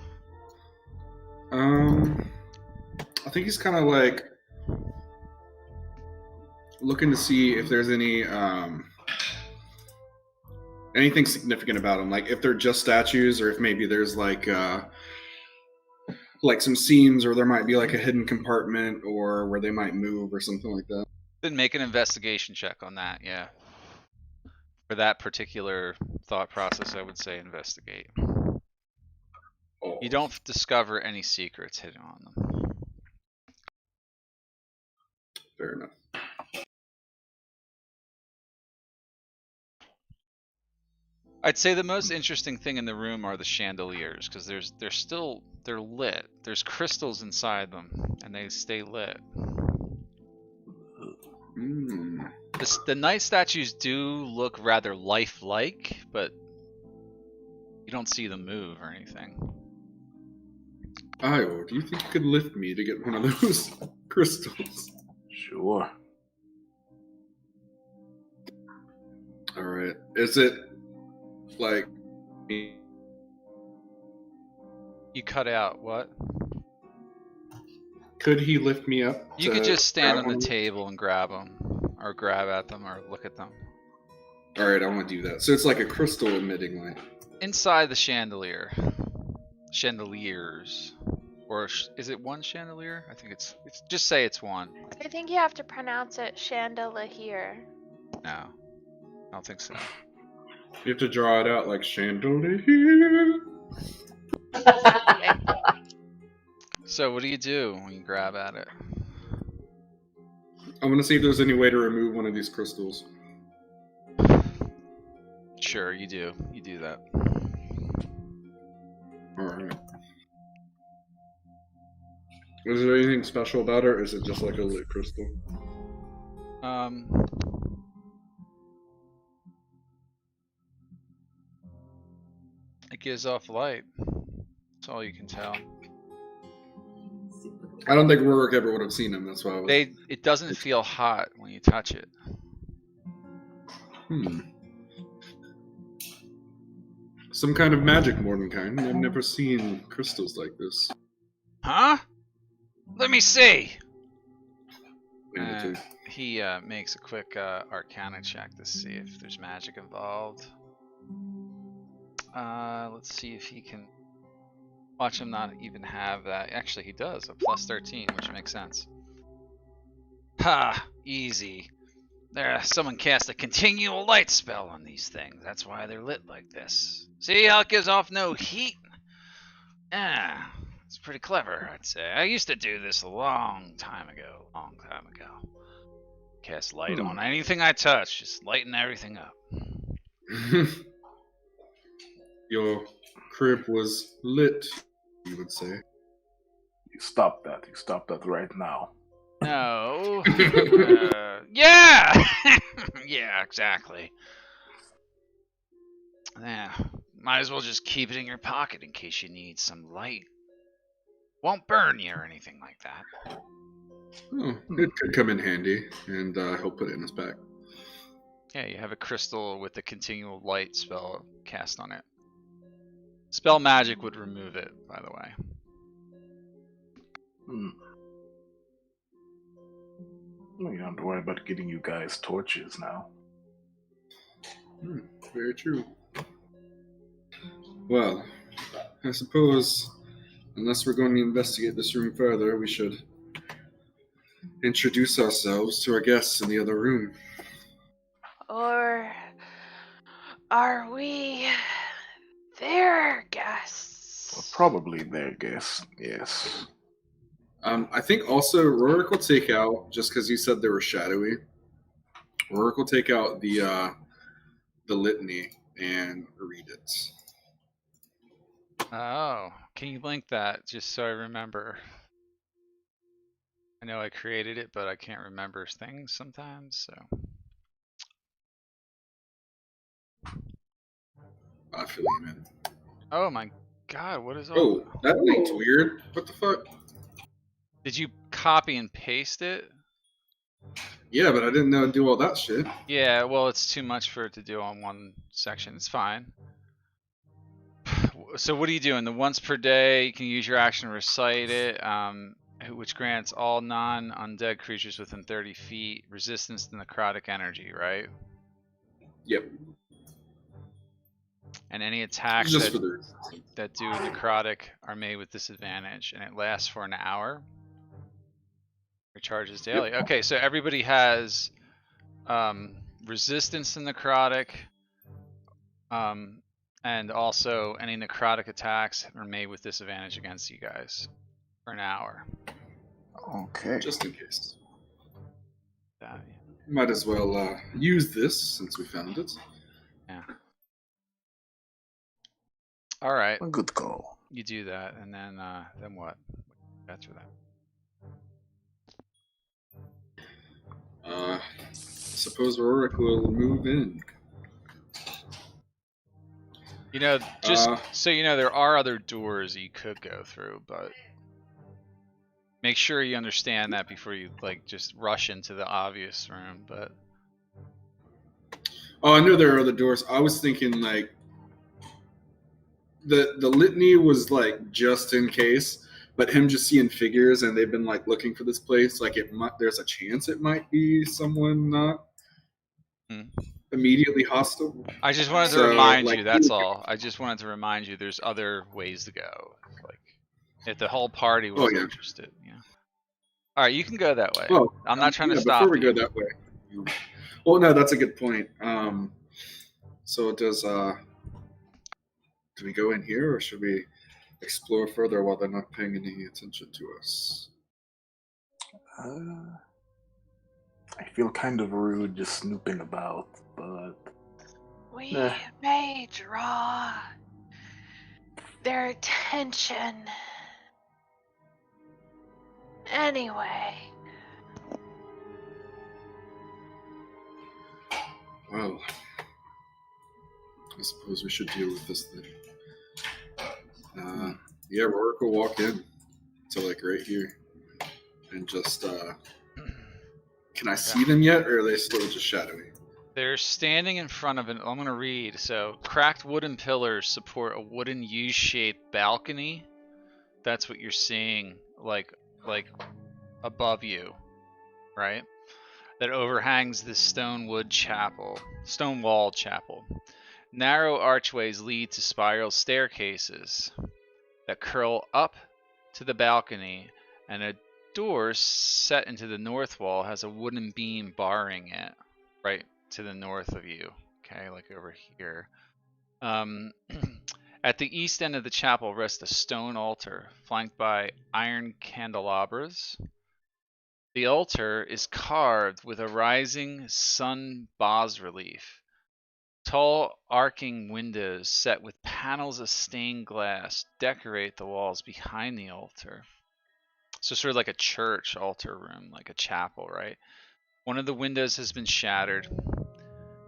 I think he's kind of like looking to see if there's any anything significant about them, like if they're just statues or if maybe there's like some seams, or there might be like a hidden compartment or where they might move or something like that. Then make an investigation check on that, yeah. For that particular thought process, I would say investigate. Oh, You don't discover any secrets hidden on them. fair enough. I'd say the most interesting thing in the room are the chandeliers, because they're lit. There's crystals inside them, and they stay lit. The night statues do look rather lifelike, but you don't see them move or anything. Io, do you think you could lift me to get one of those crystals? Sure. All right. Is it like You cut out what? could he lift me up? You to could just stand grab on one the of them? table and grab them, or grab at them, or look at them. All right, I want to do that. So it's like a crystal emitting light. Inside the chandeliers, or is it one chandelier? I think it's just say it's one. I think you have to pronounce it chandelier. No, I don't think so. You have to draw it out like chandelier. Okay. So what do you do when you grab at it? I want to see if there's any way to remove one of these crystals. Sure, you do. You do that. All right. Is there anything special about it, or is it just like a lit crystal? It gives off light. That's all you can tell. I don't think Rourke ever would have seen them. That's why I was. It doesn't feel hot when you touch it. Some kind of magic, Mordenkainen. I've never seen crystals like this. Huh? Let me see. Wait, He makes a quick Arcana check to see if there's magic involved. Let's see if he can. Watch him not even have that. Actually, he does. A plus 13, which makes sense. Ha! Easy. Someone cast a continual light spell on these things. That's why they're lit like this. See how it gives off no heat? Yeah, it's pretty clever, I'd say. I used to do this a long time ago. Cast light on anything I touch, just lighten everything up. Your crib was lit, you would say. You stop that. You stop that right now. No. Yeah! Yeah, exactly. Yeah. Might as well just keep it in your pocket in case you need some light. Won't burn you or anything like that. Oh, it could come in handy, and he'll put it in his bag. Yeah, you have a crystal with the continual light spell cast on it. Spell magic would remove it, by the way. We don't have to worry about getting you guys torches now. Very true. Well, I suppose, unless we're going to investigate this room further, we should introduce ourselves to our guests in the other room. Or are we their guests? Well, probably their guess, yes. I think also Rorik will take out, just because you said they were shadowy, Rorik will take out the litany and read it. Oh, can you link that just so I remember? I know I created it, but I can't remember things sometimes, so. I feel you, man. Oh my god, what is all Oh, that link's weird. What the fuck? Did you copy and paste it? Yeah, but I didn't know it'd do all that shit. Yeah, well, it's too much for it to do on one section. It's fine. So what are you doing? The once per day, you can use your action to recite it, which grants all non-undead creatures within 30 feet resistance to necrotic energy, right? Yep. And any attacks Just that, for the... that do necrotic are made with disadvantage, and it lasts for an hour. Recharges daily. Yep. Okay, so everybody has resistance to necrotic, and also any necrotic attacks are made with disadvantage against you guys for an hour. Okay. Just in case. Yeah. Might as well use this since we found it. Yeah. All right. A good call. You do that, and then what? After that. Suppose Rorik will move in. You know, just so you know, there are other doors you could go through, but make sure you understand that before you just rush into the obvious room. But oh, I know there are other doors. I was thinking the litany was just in case, but him just seeing figures and they've been looking for this place. There's a chance it might be someone not immediately hostile. I just wanted to remind you. That's all. I just wanted to remind you. There's other ways to go. If the whole party was interested, yeah. All right, you can go that way. Well, I'm not trying to stop before we go that way. Well, no, that's a good point. So does do we go in here or should we explore further while they're not paying any attention to us? I feel kind of rude just snooping about, but we may draw their attention. Anyway. Well, I suppose we should deal with this thing. Yeah, Rorik will walk in to right here and just can I see them yet, or are they still just shadowy? They're standing in front of an. I'm gonna read. So, cracked wooden pillars support a wooden U-shaped balcony. That's what you're seeing, like above you, right? That overhangs the stone walled chapel. Narrow archways lead to spiral staircases that curl up to the balcony, and a door set into the north wall has a wooden beam barring it, right to the north of you. Okay, over here. At the east end of the chapel rests a stone altar, flanked by iron candelabras. The altar is carved with a rising sun bas-relief. Tall arcing windows set with panels of stained glass decorate the walls behind the altar. So sort of like a church altar room, like a chapel, right? One of the windows has been shattered,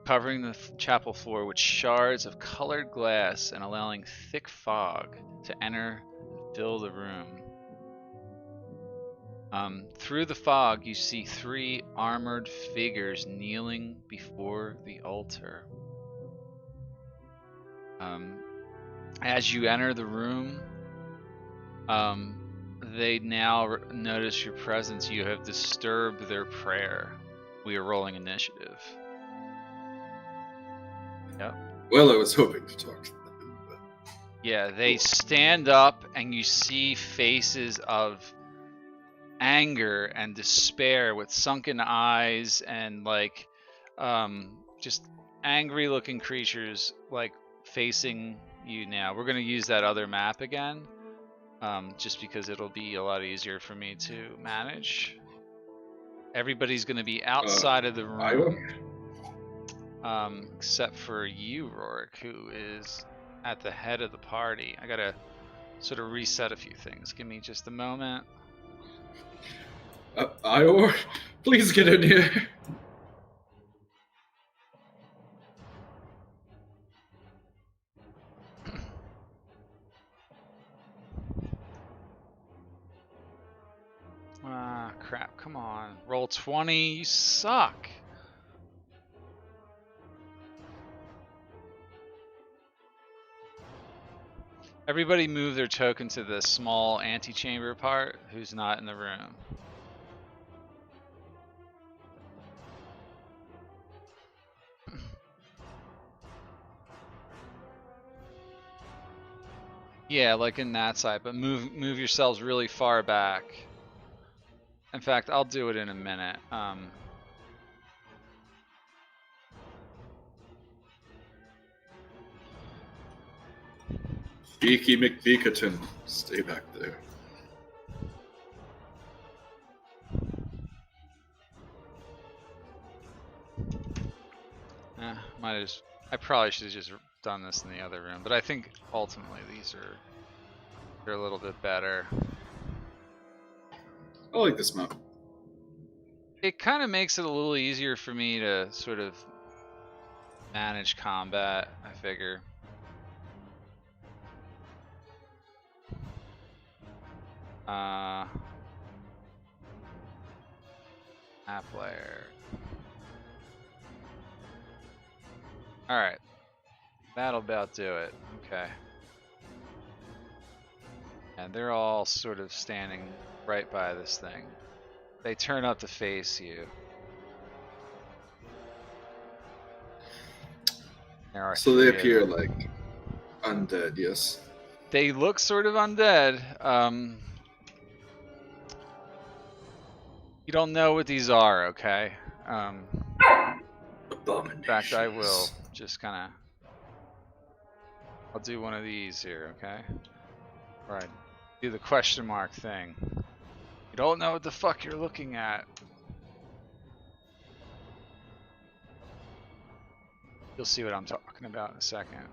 covering the chapel floor with shards of colored glass and allowing thick fog to enter and fill the room. Through the fog, you see 3 armored figures kneeling before the altar. As you enter the room, they now notice your presence. You have disturbed their prayer. We are rolling initiative. Yep. Well, I was hoping to talk to them. But... Yeah, they stand up, and you see faces of anger and despair with sunken eyes and like just angry looking creatures like facing you now. We're going to use that other map again just because it'll be a lot easier for me to manage. Everybody's going to be outside of the room except for you, Rorik, who is at the head of the party. I gotta sort of reset a few things. Give me just a moment. Ior, please get in here. Ah, crap, come on. Roll 20, you suck. Everybody move their token to the small antechamber part who's not in the room. Yeah, like in that side, but move yourselves really far back. In fact, I'll do it in a minute. Beaky McBeakerton, stay back there. I probably should have just done this in the other room, but I think ultimately they're a little bit better. I like this map. It kind of makes it a little easier for me to sort of manage combat, I figure. Map layer. Alright. That'll about do it. Okay. And they're all sort of standing right by this thing. They turn up to face you. There are So they 3 of appear them. like undead, yes. They look sort of undead. You don't know what these are, okay? In fact, I will just kind of... I'll do one of these here, okay? Right. Do the question mark thing. You don't know what the fuck you're looking at. You'll see what I'm talking about in a second.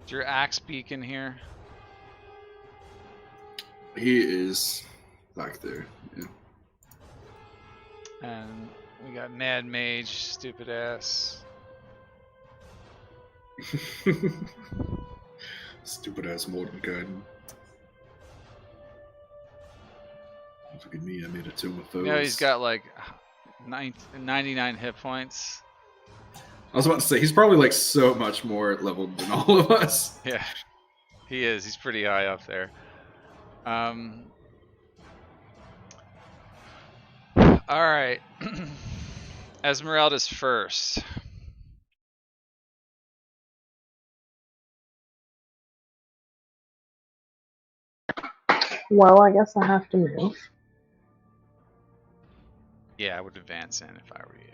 Is your axe beacon here? He is back there, yeah. And we got Mad Mage, stupid ass. Stupid ass Mordenkainen. Look at me, I made a tomb of foes. You know, he's got like 99 hit points. I was about to say, he's probably like so much more leveled than all of us. Yeah, he is. He's pretty high up there. Alright. Esmeralda's first. Well, I guess I have to move. Yeah, I would advance in if I were you.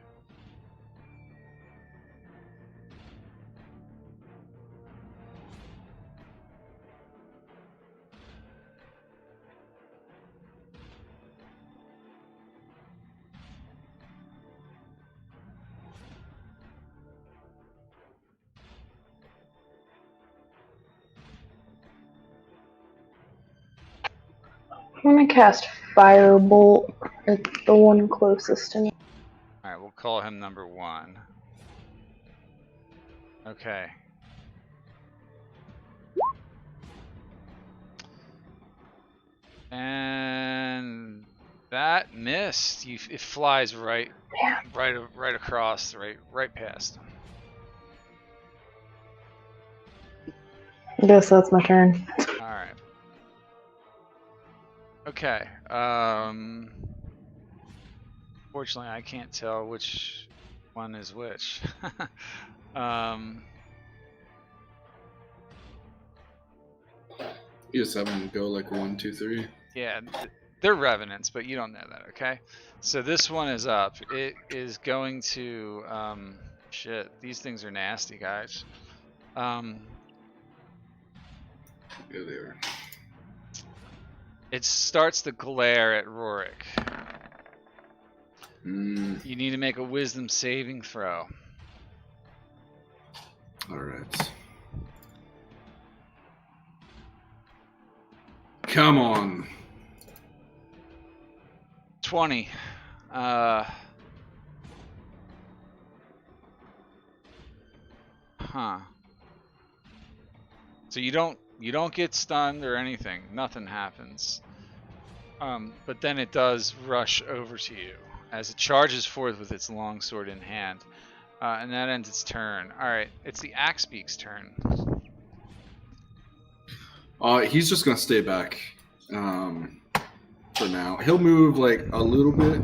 I'm gonna cast Firebolt at the one closest to me. Alright, we'll call him number 1. Okay. And That missed. It flies right Damn. right across, right past. I guess that's my turn. All right. Okay. Fortunately, I can't tell which one is which. You just have them go like 1, 2, 3. Yeah, they're revenants, but you don't know that, okay? So this one is up. It is going to shit. These things are nasty, guys. Yeah, they are. It starts to glare at Rorik. Mm, You need to make a wisdom saving throw. all right. Come on. 20. Huh. So you don't get stunned or anything. Nothing happens. But then it does rush over to you as it charges forth with its long sword in hand. And that ends its turn. Alright, it's the Axebeak's turn. He's just gonna stay back for now. He'll move like a little bit.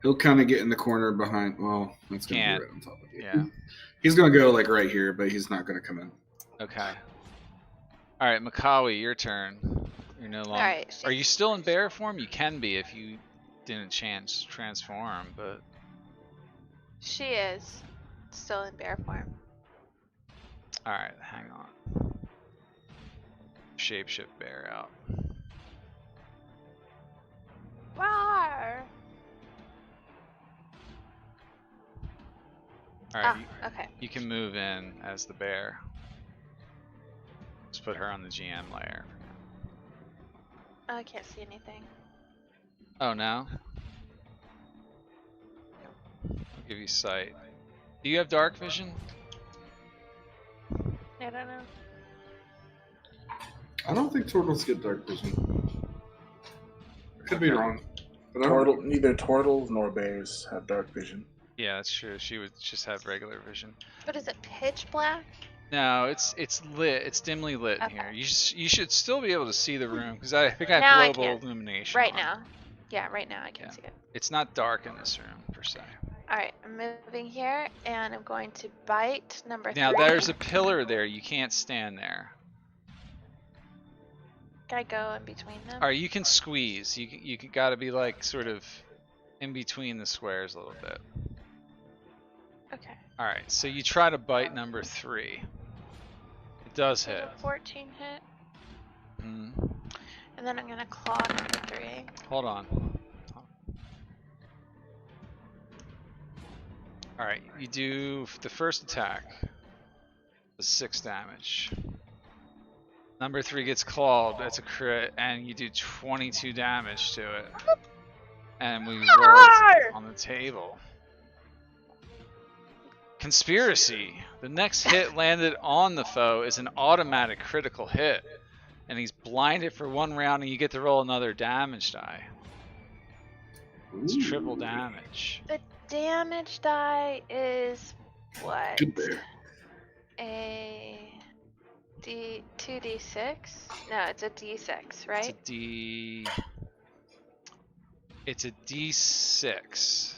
He'll kind of get in the corner behind. Well, that's gonna Can't. be right on top of you. Yeah. He's gonna go like right here, but he's not gonna come in. Okay. Alright, Makawi, your turn. You're no longer. Alright. Are you still in bear form? You can be if you didn't transform, but. She is still in bear form. Alright, hang on. Shapeshift bear out. Roar! Alright, Okay. you can move in as the bear. Just put her on the GM layer. Oh, I can't see anything. Oh, no? I'll give you sight. Do you have dark vision? I don't know. I don't think turtles get dark vision. Could be wrong. But I don't- Neither turtles nor bears have dark vision. Yeah, that's true. She would just have regular vision. What is it? Pitch black? No, it's lit. It's dimly lit in Okay. here. You should still be able to see the room because I think I Now I have global can. illumination. Right on. now. Yeah, right now I can Yeah. see it. It's not dark in this room per se. Alright, I'm moving here and I'm going to bite number 3. Now there's a pillar there. You can't stand there. Can I go in between them? All right, you can squeeze. You got to be like sort of in between the squares a little bit. Okay. All right, so you try to bite number 3. It does hit. 14 hit. Hmm. And then I'm going to claw number 3. Hold on. All right, you do the first attack. Does 6 damage. Number 3 gets clawed. That's a crit, and you do 22 damage to it. And we roll it on the table. Conspiracy. The next hit landed on the foe is an automatic critical hit. And he's blinded for 1 round, and you get to roll another damage die. It's triple damage. The damage die is what? Good bear. A 2d6? No, it's a d6, right? It's a d6.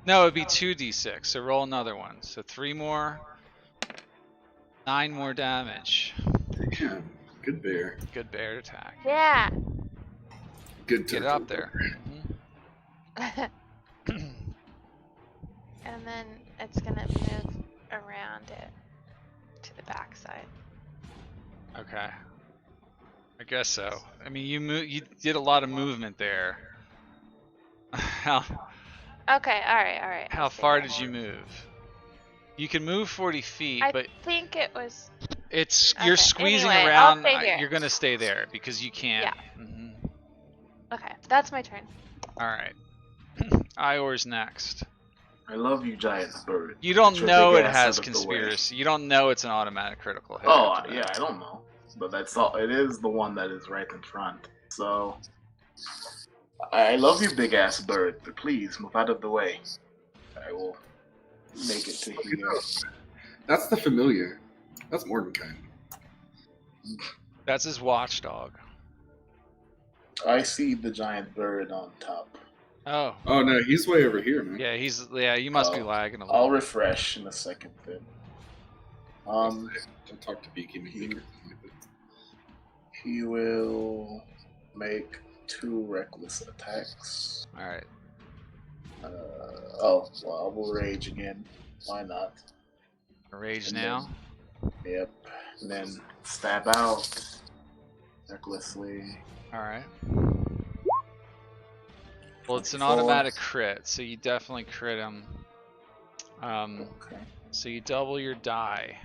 No, it'd be 2d6. So roll another one. So 3 more. 9 more damage. Damn. Good bear. Good bear attack. Yeah. Good Get turtle. up there. Mhm. And then it's gonna move around it to the backside. Okay. I guess so. I mean, you did a lot of movement there. How Okay, alright. how far did you move? You can move 40 feet, I but think it was... you're Okay, squeezing anyway, I'll around. stay here. You're gonna stay there because you can't. Yeah. Mhm. Okay, that's my turn. All right. Ior's next. I love you, giant bird. You don't Get your know big it ass has out of the way. conspiracy. You don't know it's an automatic critical hit. Oh, after that. yeah, I don't know. but that's all. It is the one that is right in front. So I love you, big ass bird, but please move out of the way. I will make it to here. That's the familiar. That's Mordenkainen. That's his watchdog. I see the giant bird on top. Oh. Oh no, he's way over here, man. Yeah, you must be lagging a little. I'll refresh in a second then. Don't talk to Beaky. He will make 2 reckless attacks. All right. Well, I will rage again. Why not? Rage And now. Yep. And then stab out recklessly. All right. Well, it's an 24. automatic crit, so you definitely crit him. Okay. So you double your die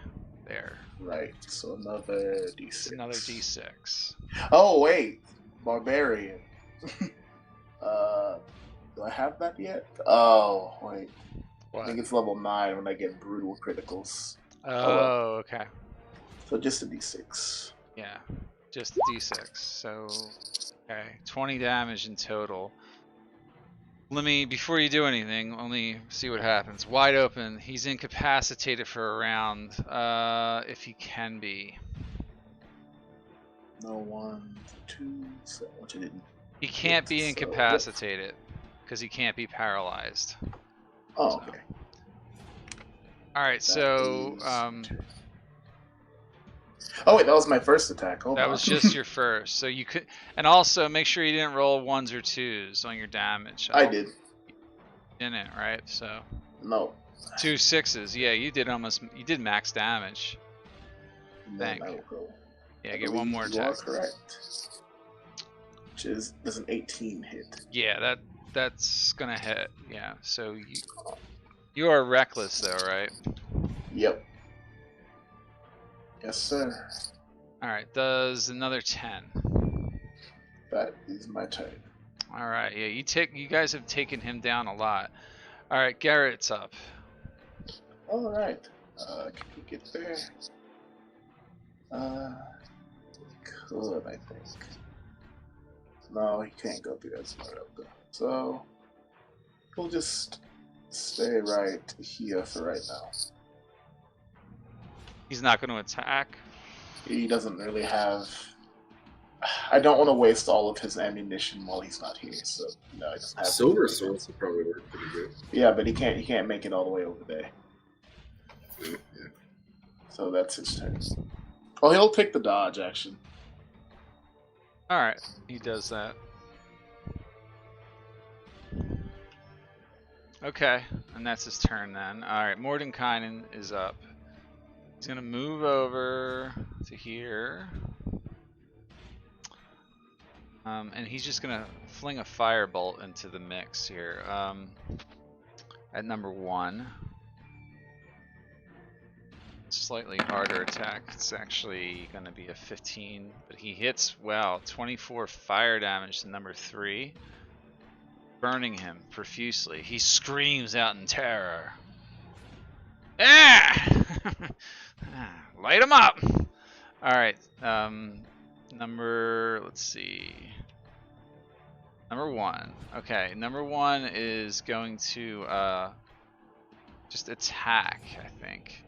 there. Right. So another d6. It's another d6. Oh wait, barbarian. Do I have that yet? Oh wait. What? I think it's level 9 when I get brutal criticals. Oh, okay. So just a d6. Yeah, just a d6. So, okay, 20 damage in total. Before you do anything, let me see what happens. Wide open. He's incapacitated for a round, if he can be. No, 1, 2, so which I didn't. He can't be So, incapacitated because he can't be paralyzed. Oh, okay. All right, so Oh wait, that was my first attack. Hold that on. was just your first. So you could, and also make sure you didn't roll 1s or 2s on your damage. I did. Didn't, right? So No. 2 6s. Yeah, you did max damage. And then Thank I you. will go. Yeah, I get one believe more you are attack. correct. Which is does an 18 hit. Yeah, that's gonna hit. Yeah. So you are reckless though, right? Yep. Yes, sir. All right. Does another 10. That is my turn. All right. Yeah, you guys have taken him down a lot. All right, Garrett's up. All right. Can we get there? Could I think? No, he can't go through that smart up though. So we'll just stay right here for right now. He's not going to attack. He doesn't really have. I don't want to waste all of his ammunition while he's not here, so no, he doesn't have. Silver swords would probably work pretty good. Yeah, but he can't make it all the way over there. Yeah. So that's his turn. Oh, he'll take the dodge action. All right, he does that. Okay, and that's his turn then. All right, Mordenkainen is up. He's gonna move over to here. And he's just gonna fling a firebolt into the mix here. At number 1. Slightly harder attack. It's actually gonna be a 15, but he hits well. 24 fire damage to number 3, burning him profusely. He screams out in terror. Ah! Light him up! Alright, let's see. Number 1. Okay, number 1 is going to just attack, I think.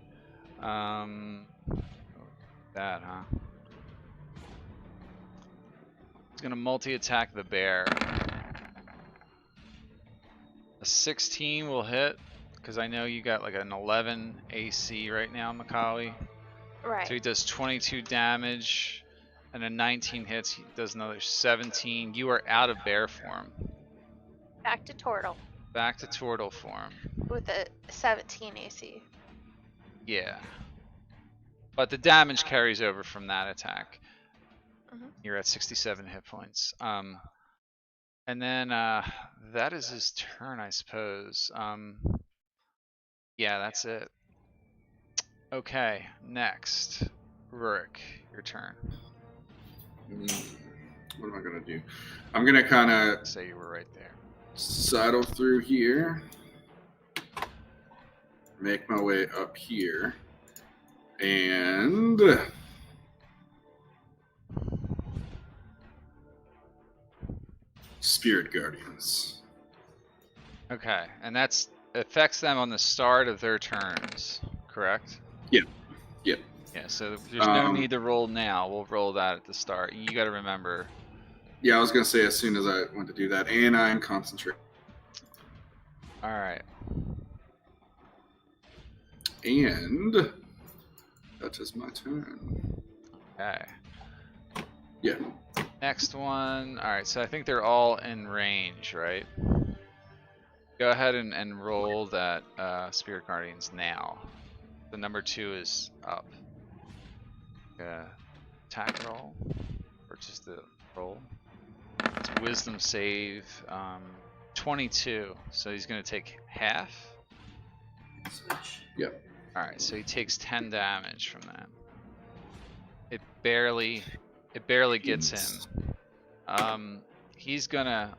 That, huh? He's gonna multi-attack the bear. A 16 will hit, because I know you got like an 11 AC right now, Macaulay. Right. So he does 22 damage, and a 19 hits, he does another 17. You are out of bear form. Back to Turtle Back to turtle form. with a 17 AC. Yeah. But the damage carries over from that attack. Mhm. You're at 67 hit points. And then that is his turn, I suppose. Yeah, that's it. Okay, next. Rurik, your turn. What am I gonna do? I'm gonna kind of Say you were right there. saddle through here, make my way up here, and Spirit Guardians. Okay, and that's affects them on the start of their turns, correct? Yeah. Yep. Yeah, so there's no need to roll now. We'll roll that at the start. You got to remember. Yeah, I was gonna say as soon as I went to do that, and I'm concentrating. All right. And that is my turn. Okay. Yeah. Next one. All right, so I think they're all in range, right? Go ahead and roll that Spirit Guardians now. The number 2 is up. Attack roll, or just the roll. It's Wisdom save, 22. So he's gonna take half. Yep. All right, so he takes 10 damage from that. It barely gets him. He's gonna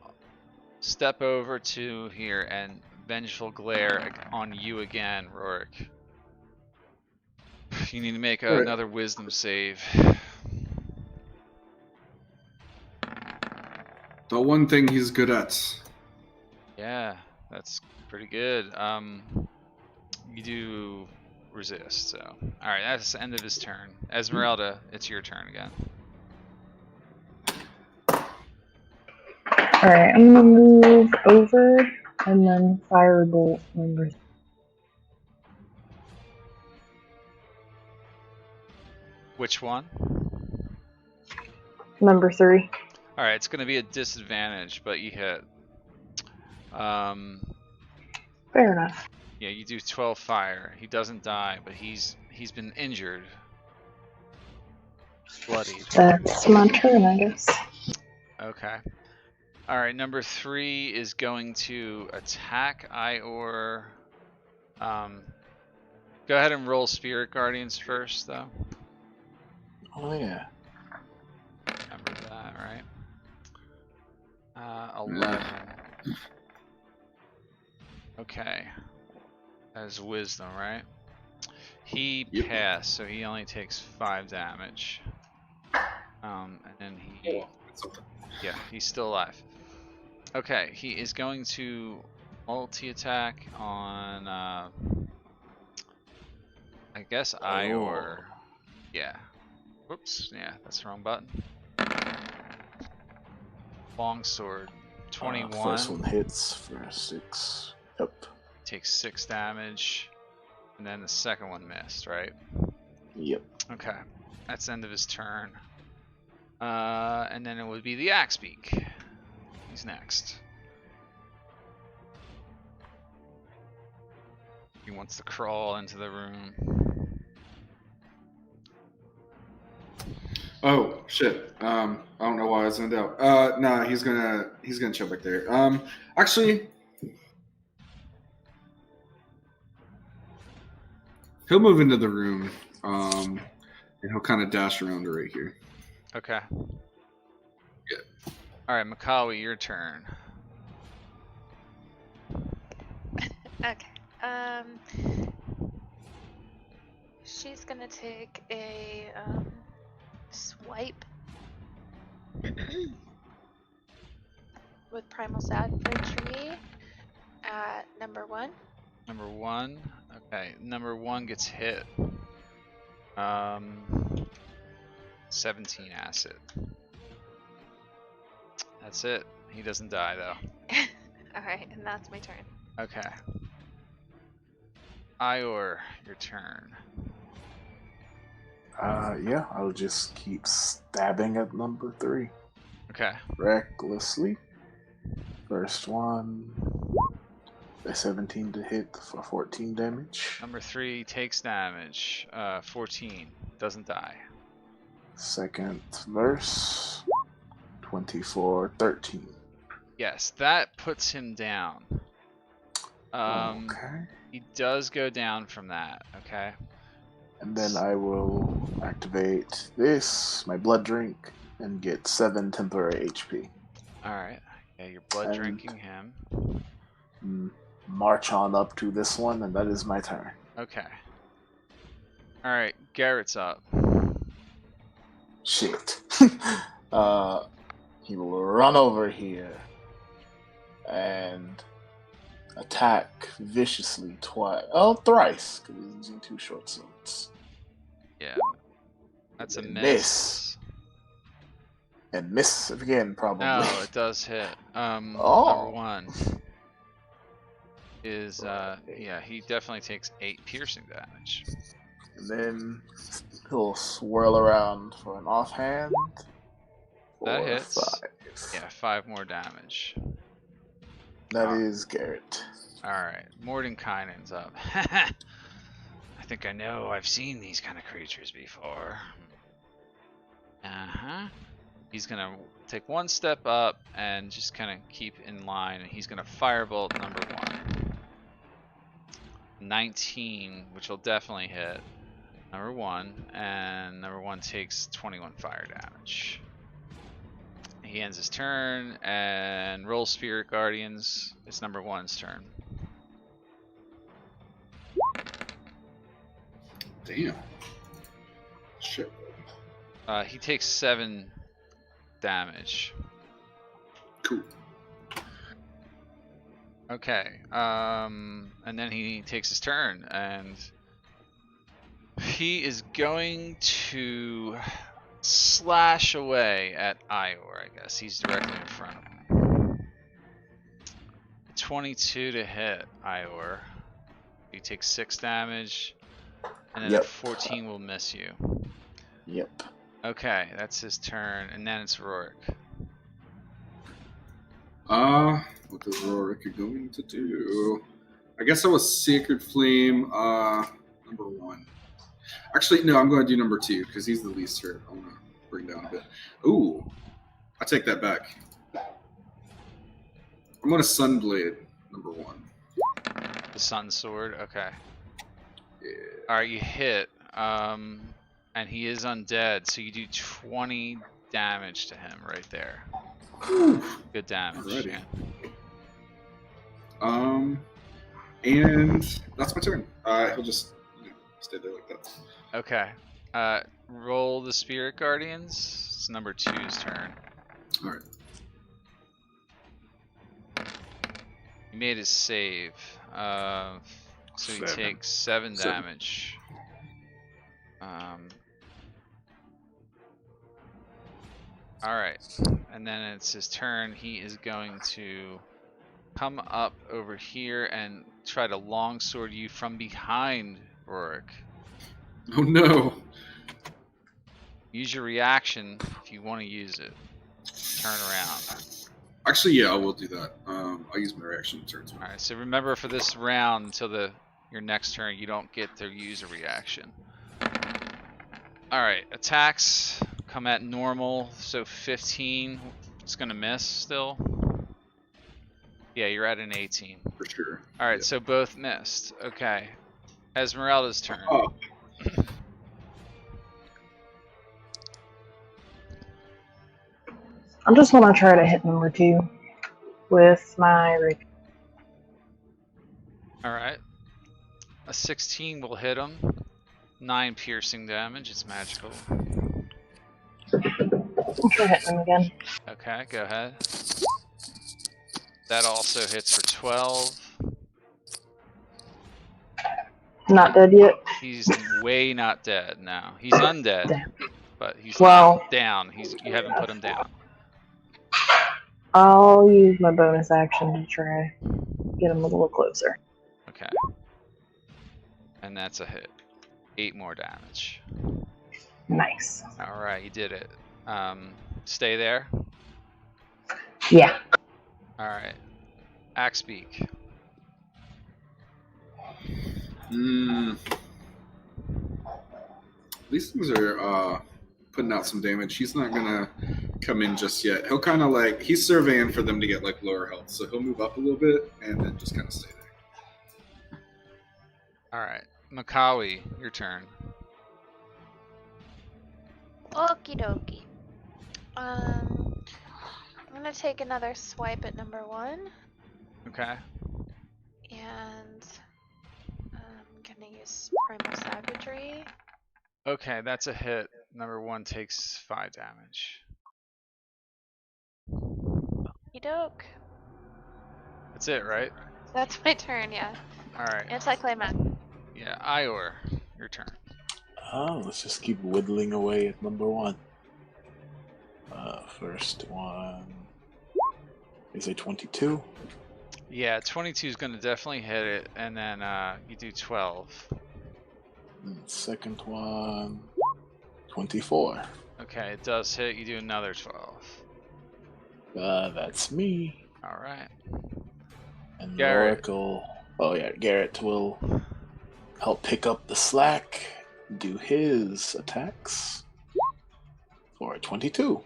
step over to here and vengeful glare on you again, Rorik. You need to make another wisdom save. The one thing he's good at. Yeah, that's pretty good. You do resist, so. Alright, that's the end of his turn. Esmeralda, it's your turn again. Alright, I'm gonna move over and then firebolt number. Which one? Number 3. Alright, it's gonna be a disadvantage, but you hit. Fair enough. Yeah, you do 12 fire. He doesn't die, but he's been injured. Bloodied. That's my turn, I guess. Okay. Alright, number 3 is going to attack Ior. Go ahead and roll Spirit Guardians first, though. Oh yeah. Remember that, right? 11. Okay. That is wisdom, right? He passed, so he only takes 5 damage. And then he... Yeah, he's still alive. Okay, he is going to multi-attack on... I guess Ior. Yeah. Whoops, yeah, that's the wrong button. Longsword, 21. First one hits for 6. Yep. Takes 6 damage. And then the second one missed, right? Yep. Okay. That's the end of his turn. And then it would be the Axebeak. He's next. He wants to crawl into the room. Oh shit! I don't know why I zoned out. Nah, he's gonna chill back there. Actually, he'll move into the room. And he'll kind of dash around to right here. Okay. Yeah. Alright, Makawi, your turn. Okay. She's gonna take a swipe with Primal Savagery at number 1. Number 1. Okay, number 1 gets hit. 17 acid. That's it. He doesn't die though. Alright, and that's my turn. Okay. Ior, your turn. Yeah, I'll just keep stabbing at number 3. Okay. Recklessly. First one. A 17 to hit for 14 damage. Number 3 takes damage. 14. Doesn't die. Second verse. 24, 13. Yes, that puts him down. Okay. He does go down from that, okay? And then I will activate this, my blood drink, and get 7 temporary HP. Alright. Yeah, you're blood drinking him. March on up to this one, and that is my turn. Okay. Alright, Garrett's up. Shit. He will run over here and attack viciously twice. Oh, thrice, because he's using 2 short swords. Yeah. That's a And miss. And miss again, probably. No, it does hit. Oh. Number 1 is yeah, he definitely takes 8 piercing damage. And then he'll swirl around for an offhand. That 4, hits. 5. Yeah, 5 more damage. That is Garrett. Alright, Mordenkainen's up. I think I know. I've seen these kind of creatures before. He's gonna take 1 step up and just kind of keep in line. And he's gonna firebolt number 1. 19, which will definitely hit number 1, and number 1 takes 21 fire damage. He ends his turn and rolls Spirit Guardians. It's number 1's turn. Damn. Shit. He takes 7 damage. Cool. Okay. And then he takes his turn, and he is going to slash away at Ior, I guess. He's directly in front of him. 22 to hit Ior. He takes 6 damage, and then Yep. 14 will miss you. Yep. Okay, that's his turn, and then it's Rorik. What is Rorik going to do? I guess I was Sacred Flame, number 1. Actually, no, I'm going to do number 2, because he's the least hurt. I want to bring down a bit. Ooh, I take that back. I'm going to Sunblade, number 1. The Sun Sword, okay. Yeah. Alright, you hit, and he is undead, so you do 20 damage to him right there. Whew. Good damage. Alrighty. Yeah. And that's my turn. He'll just stay there like that. Okay. Roll the Spirit Guardians. It's number 2's turn. All right. He made his save. So he takes 7 damage. Alright. And then it's his turn. He is going to come up over here and try to longsword you from behind Rorik. Oh no. Use your reaction if you want to use it. Turn around. Actually, yeah, I will do that. I'll use my reaction to turn. Alright, so remember for this round until your next turn, you don't get to use a reaction. Alright, attacks come at normal, so 15. It's gonna miss still. Yeah, you're at an 18. For sure. Alright, Yeah. so both missed. Okay. Esmeralda's turn. Oh. I just want to try to hit number 2 with my rig. Alright. A 16 will hit him. 9 piercing damage. It's magical. I'll try hitting him again. Okay, go ahead. That also hits for 12. Not dead yet. He's way not dead now. He's undead, Damn. but he's Well- not down. You haven't put him down. I'll use my bonus action to try get him a little closer. Okay. And that's a hit. 8 more damage. Nice. Alright, you did it. Stay there. Yeah. Alright. Axebeak. These things are putting out some damage. He's not gonna come in just yet. He'll kind of like he's surveying for them to get like lower health, so he'll move up a little bit and then just kind of stay there. Alright. Makawi, your turn. Okie dokie. I'm gonna take another swipe at number 1, Okay. and I'm gonna use Primal Savagery. Okay, that's a hit. Number 1 takes 5 damage. Okie doke. That's it, right? That's my turn, yeah. Alright. Anti-climax. Yeah, Ior, your turn. Let's just keep whittling away at number 1. First one is a 22. Yeah, 22 is going to definitely hit it, and then you do 12. And second one, 24. Okay, it does hit. You do another 12. That's me. Alright. And Garrett. the Oracle. Oh yeah, Garrett will help pick up the slack, do his attacks for a 22.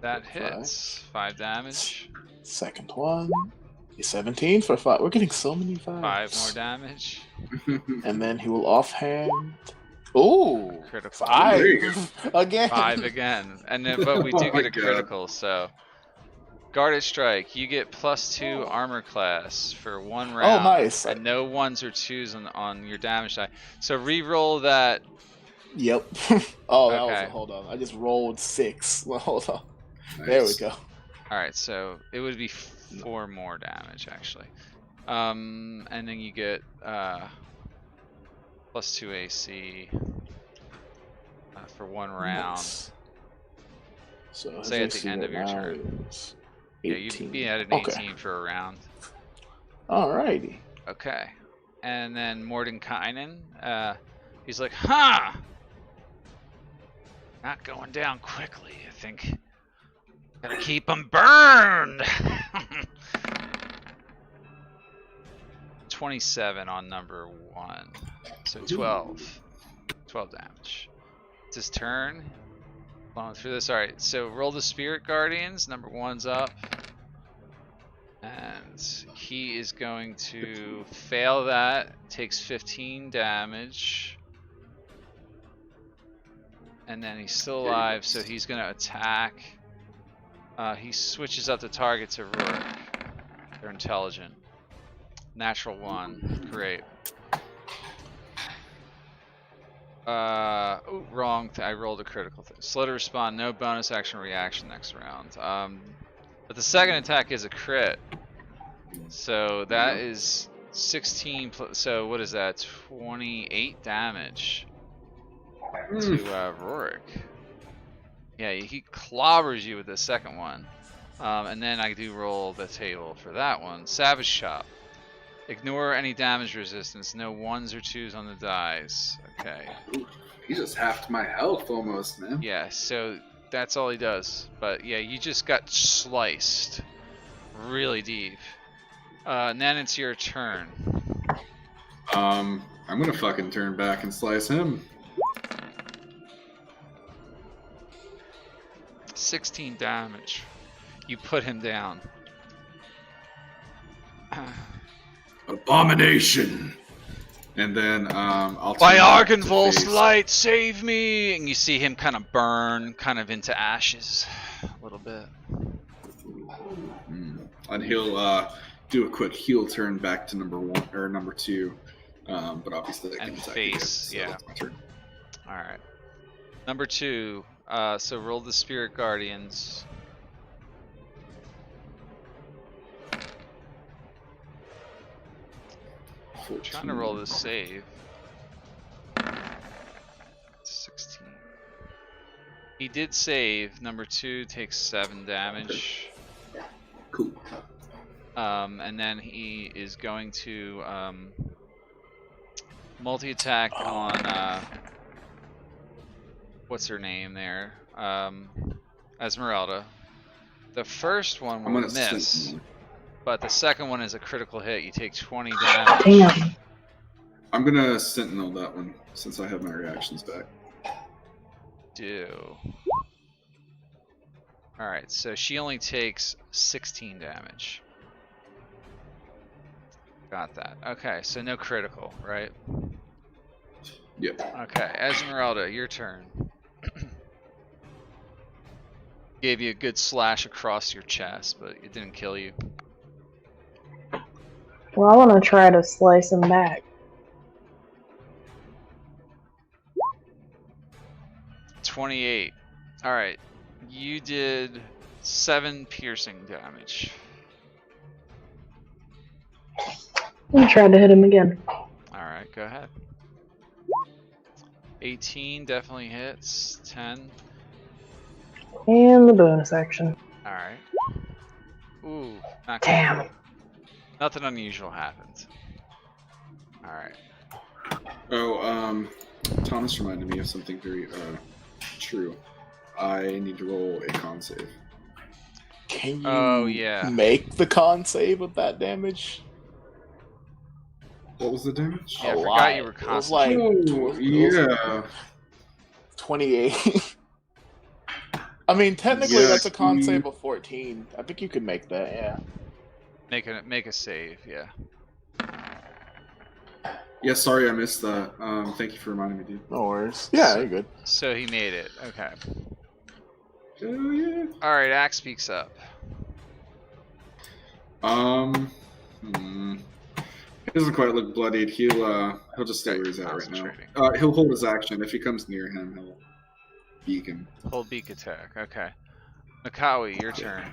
That hits. 5 damage. Second one, a 17 for 5. We're getting so many 5s. 5 more damage. And then he will offhand. Ooh, Critical. 5 again. 5 again. And then, but we do Oh my get a God. critical, so. Guarded Strike, you get +2 armor class for 1 round. Oh, nice. And no 1s or 2s on your damage die. So re-roll that. Yep. Oh, that Okay. was hold on. I just rolled 6. Well, hold on. Nice. There we go. Alright, so it would be 4 more damage, actually. And then you get +2 AC for 1 round. Nice. So Say at his the AC end of your right now turn. is Yeah, 18. you'd be at an Okay. 18 for a round. Alrighty. Okay. And then Mordenkainen, he's like, huh! Not going down quickly, I think. Gotta keep them burned! 27 on number 1. So 12. 12 damage. It's his turn. Going through this. Alright, so roll the Spirit Guardians. Number 1's up. And he is going to fail that. Takes 15 damage. And then he's still alive, so he's going to attack. He switches up the target to Rourke. They're intelligent. Natural 1. Great. Ooh, wrong. I rolled a critical thing. Slow to respond. No bonus action reaction next round. But the second attack is a crit. So that is 16. So what is that? 28 damage to Rourke. Yeah, he clobbers you with the second one. And then I do roll the table for that one. Savage Chop. Ignore any damage resistance. No 1s or 2s on the dice. Okay. Ooh, he just halved my health almost, man. Yeah, so that's all he does. But yeah, you just got sliced really deep. And then it's your turn. I'm gonna fucking turn back and slice him. 16 damage. You put him down. Abomination. And then I'll By turn back to Argenvostholt face- light, save me! And you see him kind of burn, kind of into ashes, a little bit. And he'll do a quick heel turn back to number 1 or number 2. But obviously I can And attack face, again, so yeah. that's my turn. All right. Number 2. So roll the Spirit Guardians. Trying to roll this save. 16. He did save. Number 2 takes 7 damage. Cool. And then he is going to multi-attack on what's her name there? Esmeralda. The first one I'm will gonna miss, send- but the second one is a critical hit. You take 20 damage. Damn. I'm gonna sentinel that one since I have my reactions back. Do. Alright, so she only takes 16 damage. Got that. Okay, so no critical, right? Yep. Okay, Esmeralda, your turn. Gave you a good slash across your chest, but it didn't kill you. Well, I want to try to slice him back. 28. Alright, you did 7 piercing damage. I'm trying to hit him again. Alright, go ahead. 18 definitely hits. 10. And the bonus action. Alright. Ooh, not good. Damn. Nothing unusual happened. Alright. Oh, Thomas reminded me of something very true. I need to roll a con save. Can you make the con save with that damage? What was the damage? Yeah, I A forgot lot. you were It was like yeah. 28. I mean, technically Yeah, that's a con save of 14. I think you could make that, yeah. Make a save, yeah. Yeah, sorry I missed that. Thank you for reminding me, dude. No worries. Yeah, you're good. So he made it. Okay. Oh yeah. Alright, Axe speaks up. He doesn't quite look bloodied. He'll just stay where he's at right now. He'll hold his action. If he comes near him, he'll beacon. Hold beak attack, okay. Makawi, your turn.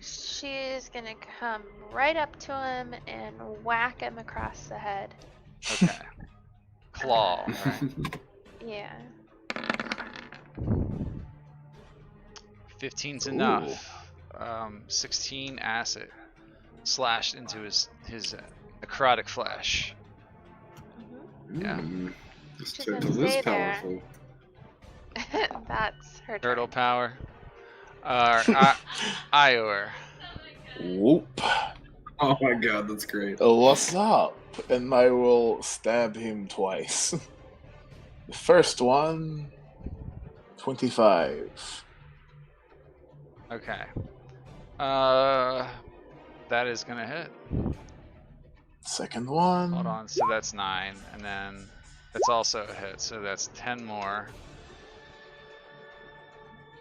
She's gonna come right up to him and whack him across the head. Okay. Claw, right? Yeah. 15's enough. 16 acid slashed into his necrotic flesh. Yeah. This She's turtle gonna is stay there. powerful. That's her Turtle turn. power. Ior. Whoop. Oh my god, that's great. What's up? And I will stab him twice. The first one, 25. Okay. That is gonna hit. Second one. Hold on, so that's 9, and then that's also a hit, so that's 10 more.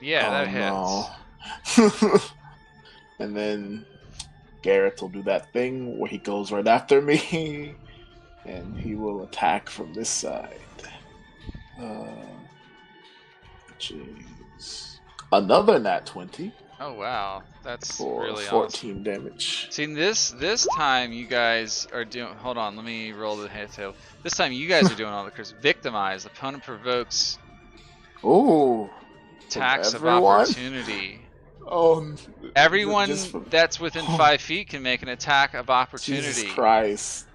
Yeah, that hits. No. And then Garrett will do that thing where he goes right after me, and he will attack from this side. Jeez. Another nat 20 Oh wow, that's for really 14 awesome. damage. See, this time you guys are doing. Hold on, let me roll the hit tail. This time you guys are doing all the curse. Victimize. Opponent provokes Ooh. attacks of everyone? opportunity. Oh, Everyone just for- that's within 5 feet can make an attack of opportunity. Jesus Christ.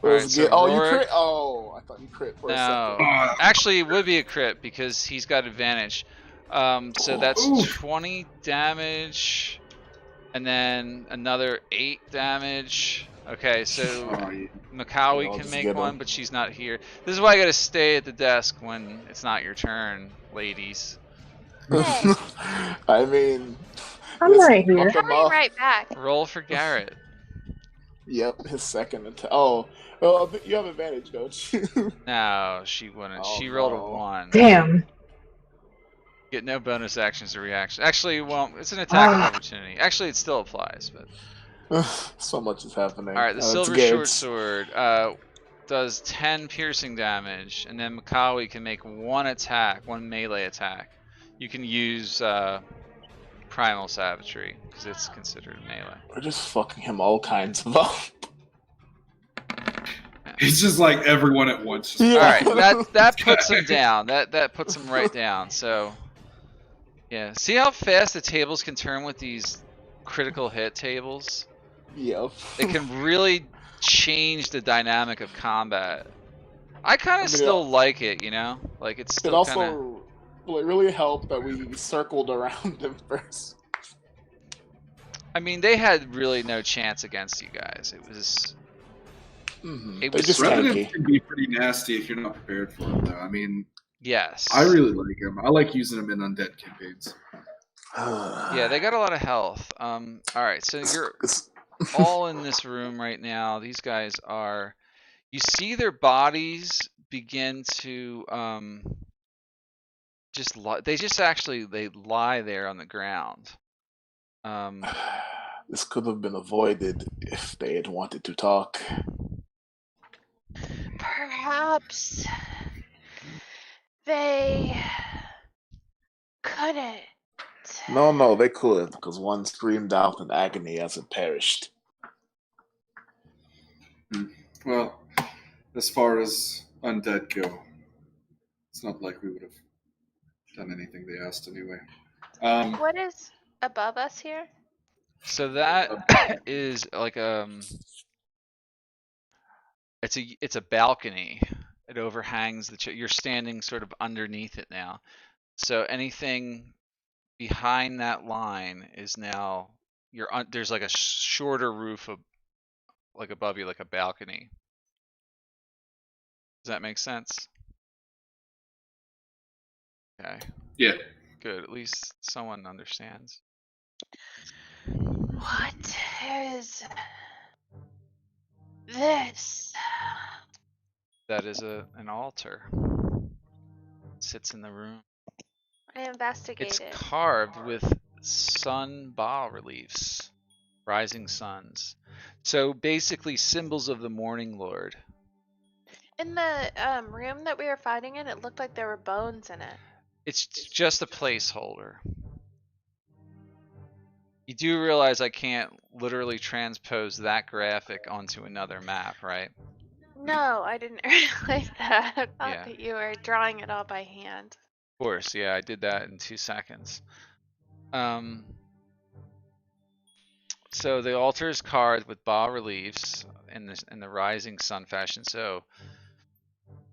Alright, so Oh, you Rorik- crit? Oh, I thought you crit for a No, second. actually, it would be a crit because he's got advantage. So that's Ooh. 20 damage, and then another 8 damage. Okay, so Oh, yeah. Makawi I'll can just make get one, him. but she's not here. This is why I gotta stay at the desk when it's not your turn, ladies. Hey. I mean, I'm let's right here. bump him Coming up. right back. Roll for Garrett. Yep, his second attack. Oh, well, you have advantage, don't you? No, she wouldn't. Oh, She rolled no. a 1. Damn. Get no bonus actions or reactions. Actually, well, it's an attack of opportunity. Actually, it still applies, but. So much is happening. Alright, the It's silver good. short sword does 10 piercing damage, and then Makawi can make one attack, one melee attack. You can use Primal Savagery, because it's considered melee. We're just fucking him all kinds of up. It's just like everyone at once. Just Yeah. Alright, that puts him down. That puts him right down, so. Yeah, see how fast the tables can turn with these critical hit tables? Yep. It can really change the dynamic of combat. I kind of still like it, you know? Like, it's It still also kind of... well, it really helped that we circled around him first. I mean, they had really no chance against you guys. It was... Mm-hmm. It They're was just Revenant tanky. can be pretty nasty if you're not prepared for it, though. I mean, Yes. I really like him. I like using him in undead campaigns. Yeah, they got a lot of health. Alright, so you're all in this room right now. These guys are... You see their bodies begin to... They lie there on the ground. This could have been avoided if they had wanted to talk. Perhaps they couldn't. No, they could, because one screamed out in agony as it perished. Well, as far as undead go, it's not like we would have done anything they asked anyway. What is above us here? So that is like it's a balcony. It overhangs the. You're standing sort of underneath it now. So anything behind that line is now there's like a shorter roof of like above you, like a balcony. Does that make sense? Okay. Yeah. Good. At least someone understands. What is this? That is an altar. It sits in the room. I It's investigated. carved with sun bas reliefs, rising suns. So basically symbols of the Morning Lord. In the room that we were fighting in, it looked like there were bones in it. It's just a placeholder. You do realize I can't literally transpose that graphic onto another map, right? No, I didn't realize that. I thought Yeah. that you were drawing it all by hand. Of course, yeah, I did that in 2 seconds. So the altar is carved with bas reliefs in the rising sun fashion. So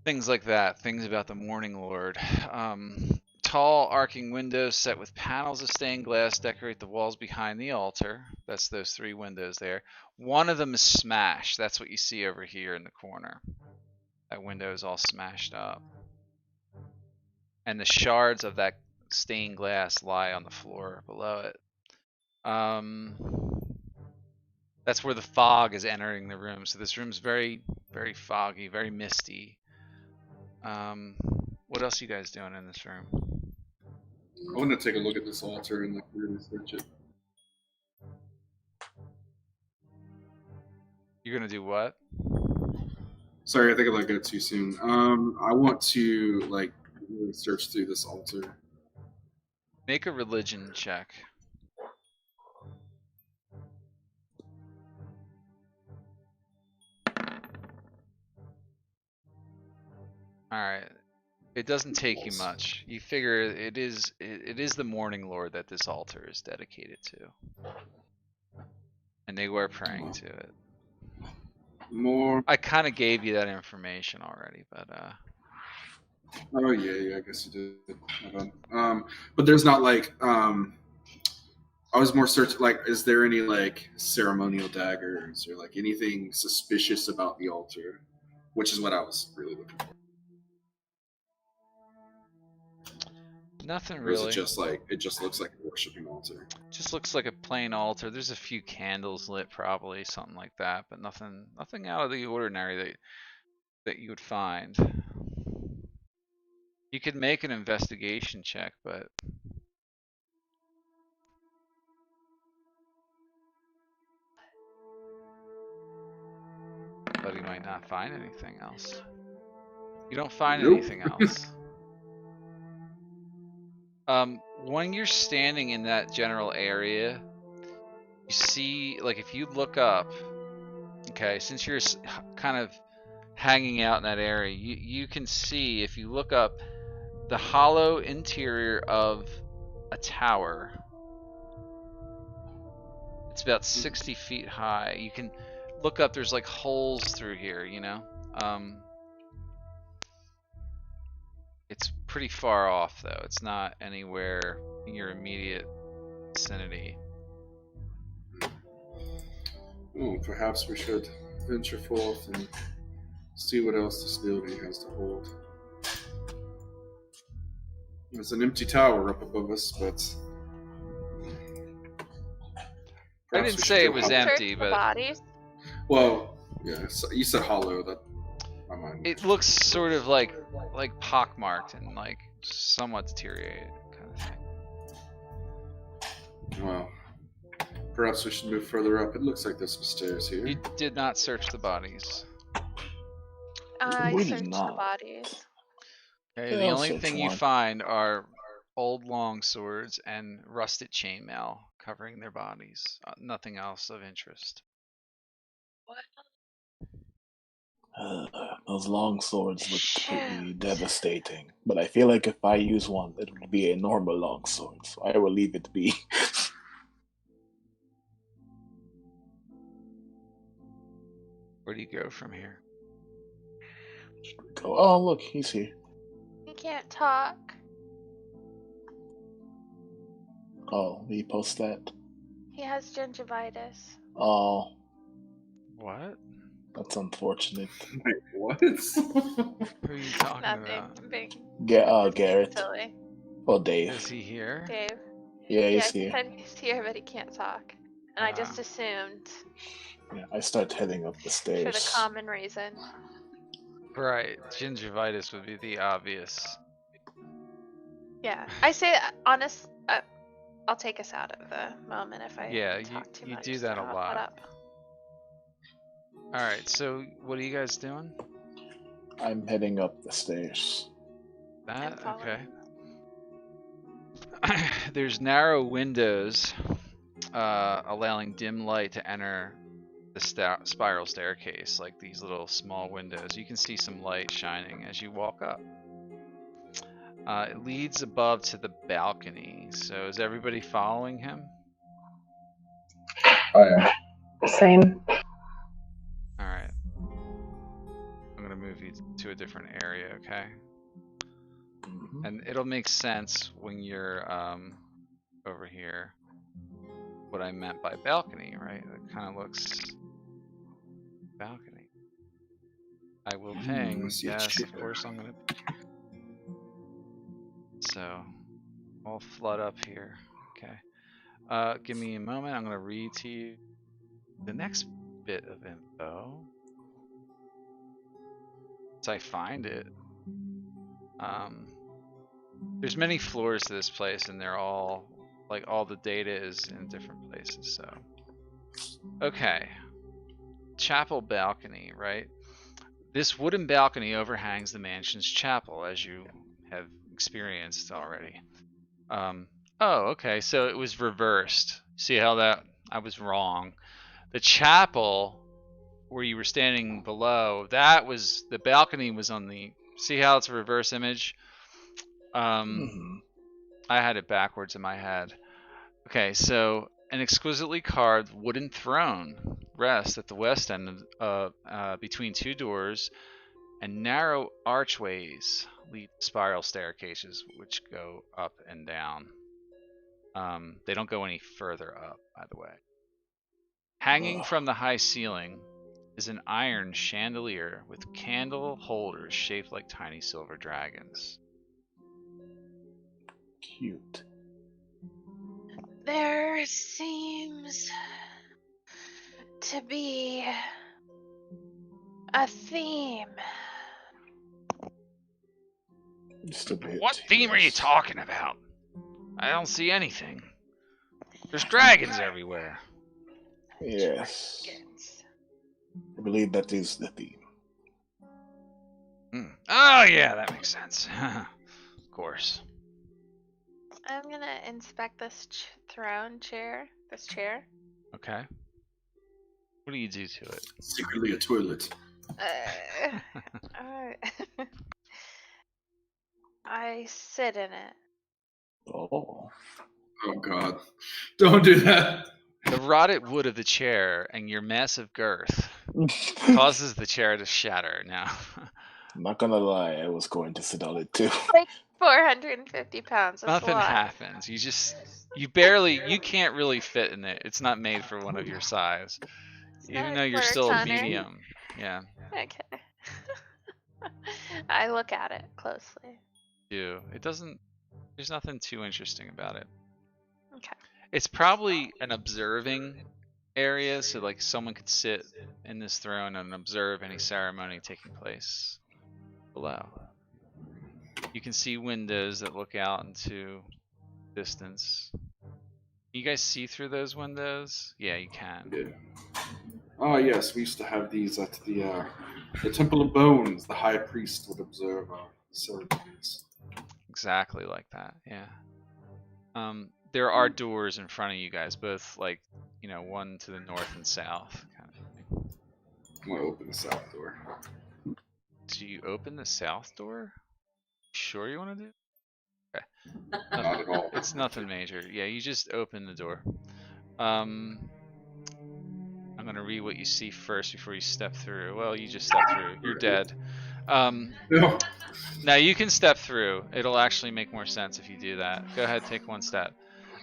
things like that, things about the Morning Lord. Tall arcing windows set with panels of stained glass decorate the walls behind the altar. That's those 3 windows there. One of them is smashed. That's what you see over here in the corner. That window is all smashed up. And the shards of that stained glass lie on the floor below it. That's where the fog is entering the room. So this room's very, very foggy, very misty. What else are you guys doing in this room? I want to take a look at this altar and like really search it. You're gonna do what? Sorry, I think I let go too soon. I want to like really search through this altar. Make a religion check. Alright. It doesn't take you much. You figure it is the Morning Lord that this altar is dedicated to. And they were praying to it. More. I kind of gave you that information already, but Oh yeah, I guess you did. Hold on. But there's not like I was more searching like, is there any like ceremonial daggers or like anything suspicious about the altar, which is what I was really looking for. nothing Or is really. it just like it just looks like a worshiping altar? Just looks like a plain altar. There's a few candles lit, probably something like that, but nothing out of the ordinary that you would find. You could make an investigation check, but you might not find anything else. You don't find Nope. anything else. When you're standing in that general area, you see, like, if you look up, okay, since you're kind of hanging out in that area, you can see, if you look up, the hollow interior of a tower. It's about 60 feet high. You can look up, there's like holes through here, you know? It's pretty far off though. It's not anywhere in your immediate vicinity. Oh, perhaps we should venture forth and see what else this building has to hold. There's an empty tower up above us, but I didn't say it was empty, Search the but bodies. Well, yeah, so you said hollow. That my mind. it looks sort of like pockmarked and like somewhat deteriorated kind of thing. Well, perhaps we should move further up. It looks like there's some stairs here. You did not search the bodies. I We did searched the not. bodies. Okay, Yeah, the I'll only search thing you one. find are old long swords and rusted chainmail covering their bodies. Nothing else of interest. What? Those long swords look pretty devastating, but I feel like if I use one, it would be a normal long sword, so I will leave it be. Where do you go from here? Go. Oh, look, he's here. He can't talk. Oh, he posts that. He has gingivitis. Oh, What? that's unfortunate. Wait, what? Who are you talking Nothing. about? I'm being Garrett. silly. Oh, Dave. Is he here? Dave. Yeah, Yeah, he's he here. said he's here, but he can't talk. And I just assumed Yeah, I start heading up the for stairs. the common reason. Right. Gingivitis would be the obvious. Yeah, I say honest. I'll take us out of the moment if I Yeah, talk too you much. do that so a I'll lot. shut up. Alright, so what are you guys doing? I'm heading up the stairs. That? I'm Okay. There's narrow windows allowing dim light to enter the spiral staircase, like these little small windows. You can see some light shining as you walk up. It leads above to the balcony. So is everybody following him? Oh yeah. Same. Alright. I'm going to move you to a different area, okay? Mhm. And it'll make sense when you're over here what I meant by balcony, right? It kind of looks balcony. I will ping. I see a Yes, chair. of course I'm gonna. So I'll flood up here. Okay. Give me a moment. I'm gonna read to you the next bit of info. As I find it. There's many floors to this place, and they're all like all the data is in different places. So, okay, chapel balcony, right? This wooden balcony overhangs the mansion's chapel, as you have experienced already. Oh, okay, so it was reversed. See how that I was wrong. The chapel where you were standing below, that was the balcony was on the. See how it's a reverse image? Mhm. I had it backwards in my head. Okay, so an exquisitely carved wooden throne rests at the west end between two doors, and narrow archways lead to spiral staircases which go up and down. They don't go any further up, by the way. Hanging from the high ceiling is an iron chandelier with candle holders shaped like tiny silver dragons. Cute. There seems to be a theme. Just a bit. What theme are you talking about? I don't see anything. There's dragons everywhere. Yes. I believe that is the theme. Oh, yeah, that makes sense. Of course. I'm gonna inspect this throne chair. This chair. Okay. What do you do to it? Secretly a toilet. I sit in it. Oh. Oh god. Don't do that. The rotted wood of the chair and your massive girth causes the chair to shatter now. I'm not gonna lie, I was going to sit on it too. Like 450 pounds. That's Nothing a lot. happens. You can't really fit in it. It's not made for one of your size. Even though you're still Tonner. medium. Yeah. Okay. I look at it closely. There's nothing too interesting about it. Okay. It's probably an observing area, so like someone could sit in this throne and observe any ceremony taking place below. You can see windows that look out into distance. Can you guys see through those windows? Yeah, you can. Yeah. Oh yes, we used to have these at the Temple of Bones. The high priest would observe our ceremonies. Exactly like that, yeah. There are doors in front of you guys, both like, one to the north and south kind of thing. I'm gonna open the south door. Do you open the south door? Sure you want to do? Okay. Not at all. It's nothing major. Yeah, you just open the door. I'm gonna read what you see first before you step through. Well, you just step through. You're dead. No. Now you can step through. It'll actually make more sense if you do that. Go ahead, take one step.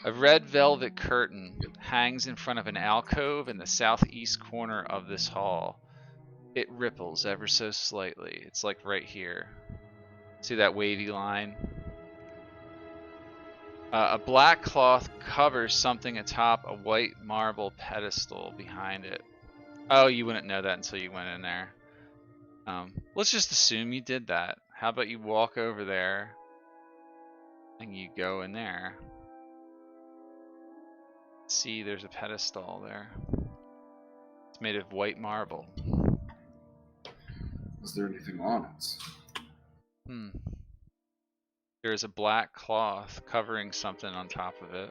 A red velvet curtain hangs in front of an alcove in the southeast corner of this hall. It ripples ever so slightly. It's like right here. See that wavy line? A black cloth covers something atop a white marble pedestal behind it. Oh, you wouldn't know that until you went in there. Let's just assume you did that. How about you walk over there and you go in there. See, there's a pedestal there. It's made of white marble. Is there anything on it? There is a black cloth covering something on top of it.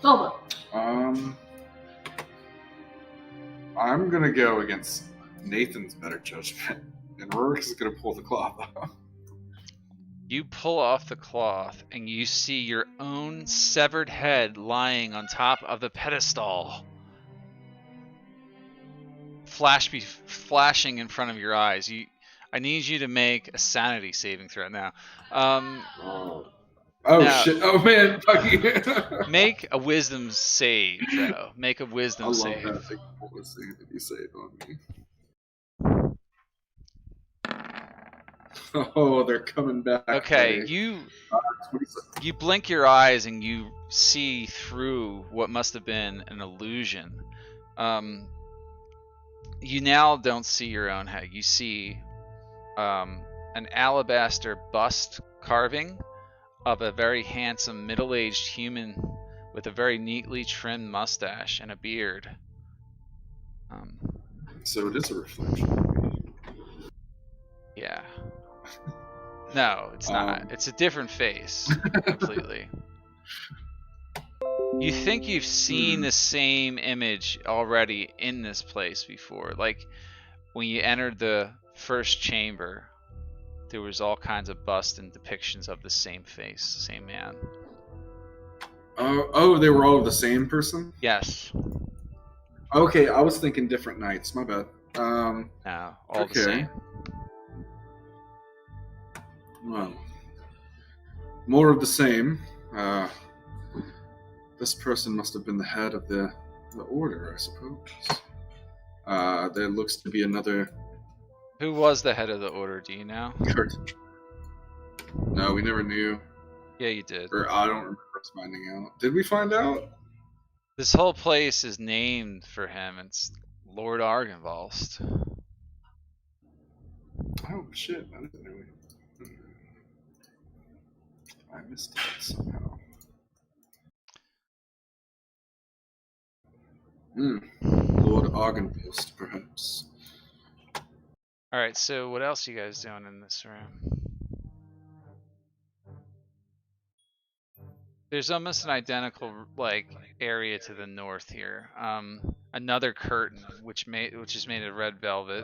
Zelda. I'm gonna go against Nathan's better judgment, and Rourke is gonna pull the cloth off. You pull off the cloth and you see your own severed head lying on top of the pedestal. Flashing in front of your eyes. I need you to make a sanity saving throw now. Oh now, shit! Oh man, fucking. Make a wisdom save, though. Make a wisdom save. I love that thing. That you saved on me. Oh, they're coming back. Okay, buddy. you blink your eyes and you see through what must have been an illusion. You now don't see your own head. You see an alabaster bust carving of a very handsome middle-aged human with a very neatly trimmed mustache and a beard. So it is a reflection. Yeah. No, it's not. It's a different face completely. You think you've seen the same image already in this place before. Like when you entered the first chamber, there was all kinds of busts and depictions of the same face, same man. Oh, they were all the same person? Yes. Okay, I was thinking different nights. My bad. No, all the same. Well, more of the same. This person must have been the head of the order, I suppose. There looks to be another. Who was the head of the order? Do you know? No, we never knew. Yeah, you did. Or I don't remember us finding out. Did we find out? This whole place is named for him. It's Lord Argenvostholt. Oh shit! I didn't know. I missed it somehow. Lord Argenvostholt, perhaps. Alright, so what else are you guys doing in this room? There's almost an identical area to the north here. Another curtain, which is made of red velvet,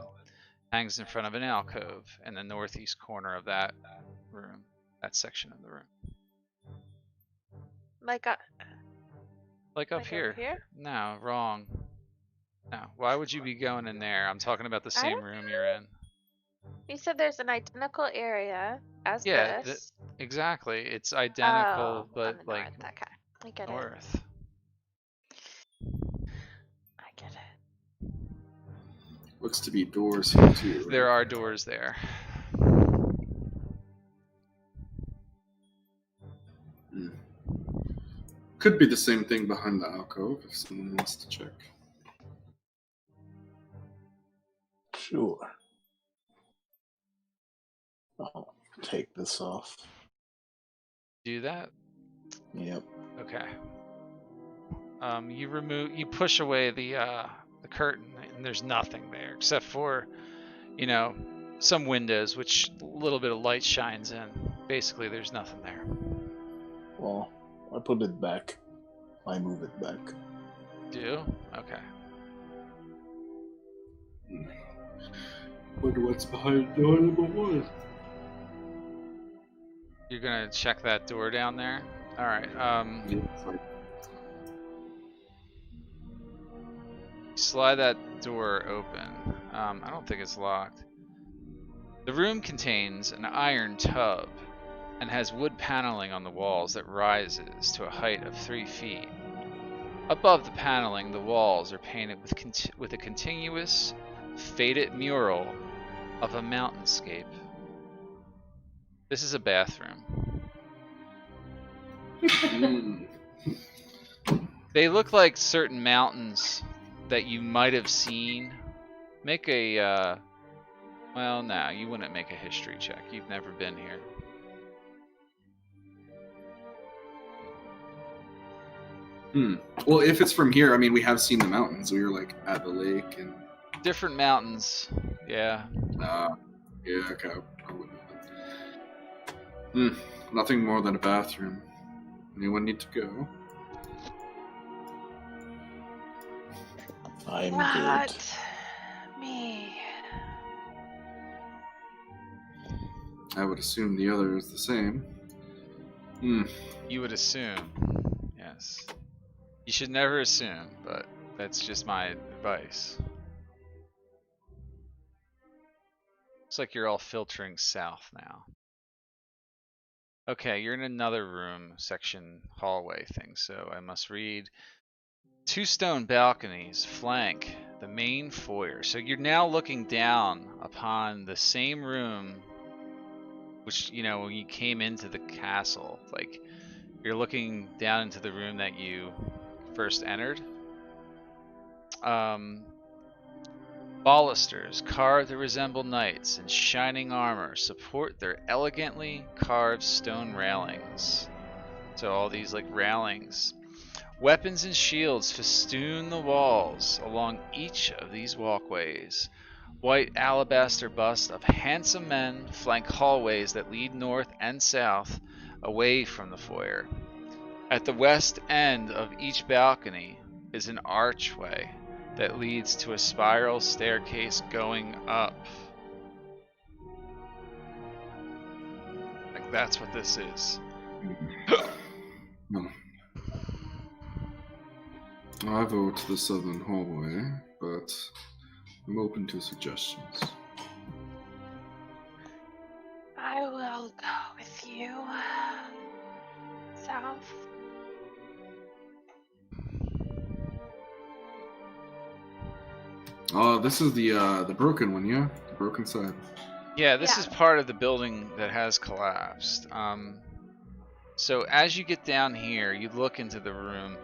hangs in front of an alcove in the northeast corner of that room, that section of the room. Like up here? No, wrong. No, why would you be going in there? I'm talking about the same room you're in. You said there's an identical area as this. Exactly. It's identical, but north. like Okay. I get north. I get it. Looks to be doors here too. Right? There are doors there. Could be the same thing behind the alcove if someone wants to check. Sure. I'll take this off. Do that? Yep. Okay. You push away the curtain, and there's nothing there except for, some windows, which a little bit of light shines in. Basically, there's nothing there. Well, I put it back. I move it back. Do? Okay. Wonder what's behind door number 1. You're gonna check that door down there? Alright, Yeah, it's like, slide that door open. I don't think it's locked. The room contains an iron tub and has wood paneling on the walls that rises to a height of 3 feet. Above the paneling, the walls are painted with a continuous, faded mural of a mountainscape. This is a bathroom. They look like certain mountains that you might have seen. Make a, well, no, you wouldn't make a history check. You've never been here. Well, if it's from here, I mean, we have seen the mountains. We were like at the lake and. Different mountains, yeah. Yeah, okay. I wouldn't. Nothing more than a bathroom. Anyone need to go? I'm Not good. me. I would assume the other is the same. You would assume, yes. You should never assume, but that's just my advice. Looks like you're all filtering south now. Okay, you're in another room, section, hallway thing, so I must read. 2 stone balconies flank the main foyer. So you're now looking down upon the same room, which, you know, when you came into the castle, like, you're looking down into the room that you first entered. Balusters carved to resemble knights in shining armor support their elegantly carved stone railings. So all these like railings. Weapons and shields festoon the walls along each of these walkways. White alabaster busts of handsome men flank hallways that lead north and south away from the foyer. At the west end of each balcony is an archway that leads to a spiral staircase going up. Like, that's what this is. I vote the southern hallway, but I'm open to suggestions. I will go with you. South. This is the broken one, yeah? The broken side. Yeah, this Yeah. is part of the building that has collapsed. So as you get down here, you look into the room.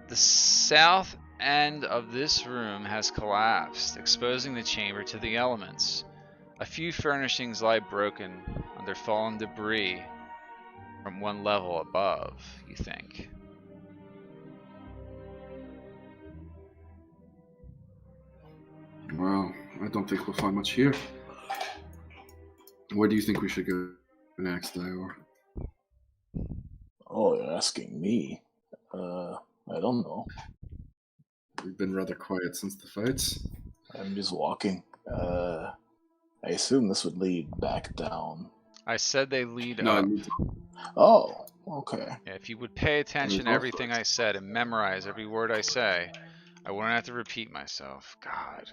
The south end of this room has collapsed, exposing the chamber to the elements. A few furnishings lie broken under fallen debris from one level above, you think. Well, I don't think we'll find much here. Where do you think we should go next, Dior? Oh, you're asking me. I don't know. We've been rather quiet since the fights. I'm just walking. I assume this would lead back down. I said they lead No, I up. need to. Oh, okay. Yeah, if you would pay attention to There's everything I said and memorize every word I say, I wouldn't have to repeat myself. God.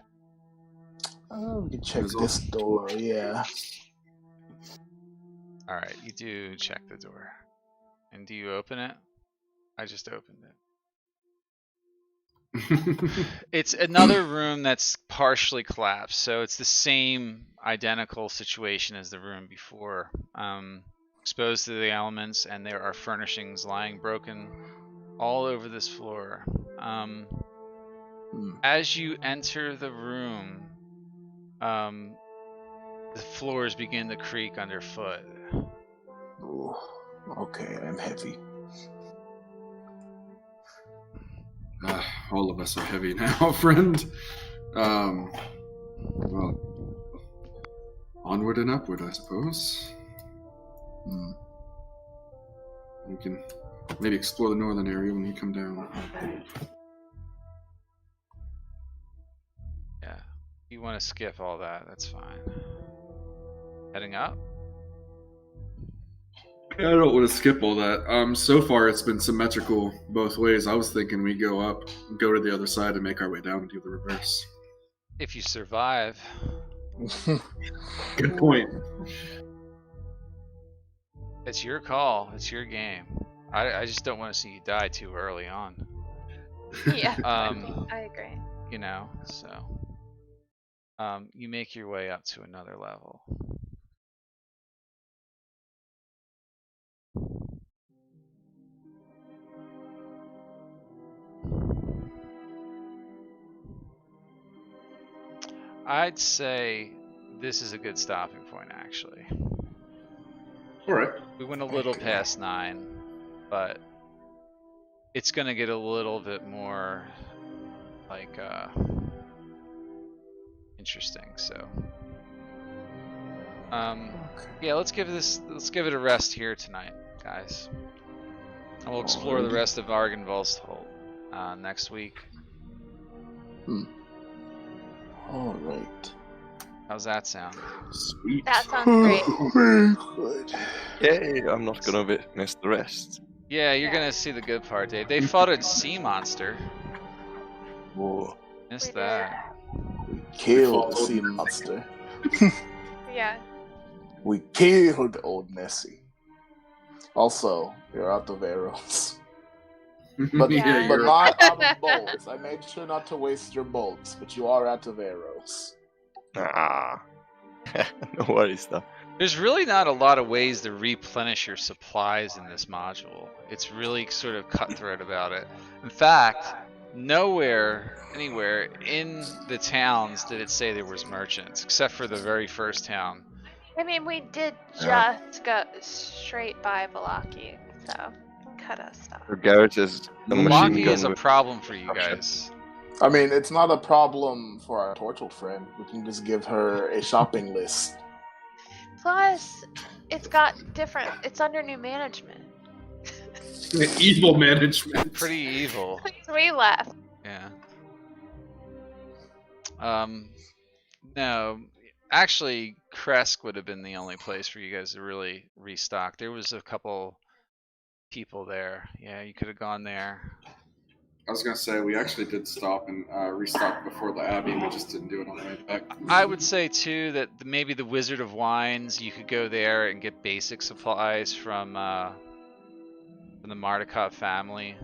We can check There's this also- door, yeah. Alright, you do check the door. And do you open it? I just opened it. It's another room that's partially collapsed, so it's the same identical situation as the room before. Exposed to the elements, and there are furnishings lying broken all over this floor. As you enter the room, the floors begin to creak underfoot. Ooh, okay, I'm heavy. All of us are heavy now, friend. Well, onward and upward, I suppose. We can maybe explore the northern area when we come down. Yeah. You want to skip all that, that's fine. Heading up? Yeah, I don't want to skip all that. So far it's been symmetrical both ways. I was thinking we go up, go to the other side, and make our way down and do the reverse. If you survive. Good point. It's your call. It's your game. I just don't want to see you die too early on. Yeah, I agree. You know, so you make your way up to another level. I'd say this is a good stopping point, actually. All right. We went a little past 9, but it's gonna get a little bit more like interesting. So, yeah, let's give it a rest here tonight, guys. And we'll explore the rest of Argenvostholt next week. All right. How's that sound? Sweet. That sounds great. Very good. Yay, I'm not gonna miss the rest. Yeah, you're gonna see the good part, Dave. They fought a sea monster. Whoa. Missed We did. that. We killed the sea monster. Yeah. We killed old Nessie. Also, you're out of arrows. But, Yeah. but not out of bolts. I made sure not to waste your bolts, but you are out of arrows. Ah. No worries though. There's really not a lot of ways to replenish your supplies in this module. It's really sort of cutthroat about it. In fact, anywhere in the towns did it say there was merchants, except for the very first town. I mean, we did just go straight by Valaki, so cut us off. The garage is the machine Milwaukee gun is a with- problem for you guys. I mean, it's not a problem for our tortured friend. We can just give her a shopping list. Plus, it's under new management. Evil management. Pretty evil. Since we left. Yeah. No, actually, Kresk would have been the only place for you guys to really restock. There was a couple people there. Yeah, you could have gone there. I was gonna say we actually did stop and restock before the Abbey. We just didn't do it on the way back. I would say too that maybe the Wizard of Wines, you could go there and get basic supplies from the Mardukov family.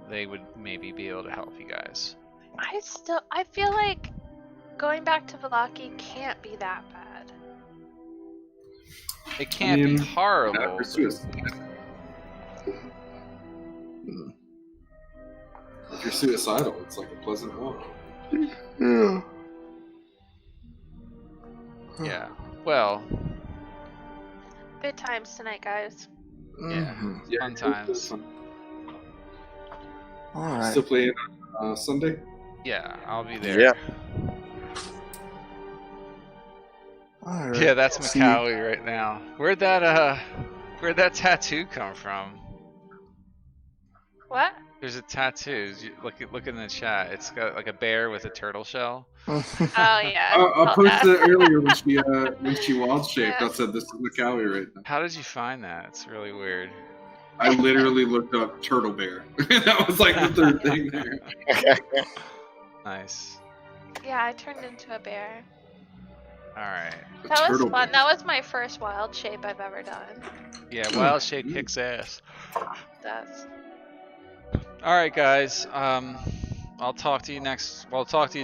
They would maybe be able to help you guys. I feel like going back to Valaki can't be that bad. It can't be horrible. Yeah, but- if you're suicidal, it's like a pleasant walk. Yeah. Yeah. Well, Good times tonight, guys. yeah. Mhm. Fun times. All right. Still playing Sunday? Yeah, I'll be there. Yeah. All right. Yeah, that's See- Macaulay right now. Where'd that tattoo come from? What? There's a tattoo. Look in the chat. It's got like a bear with a turtle shell. Oh yeah. I saw posted that. it earlier when she wild shaped. Yeah. I said this is Macaulay right now. How did you find that? It's really weird. I literally looked up turtle bear. That was like the third thing there. Nice. Yeah, I turned into a bear. All right. A That was turtle fun. bear. That was my first wild shape I've ever done. Yeah, wild shape kicks ass. That's All right, guys. I'll talk to you next. Well, I'll talk to you.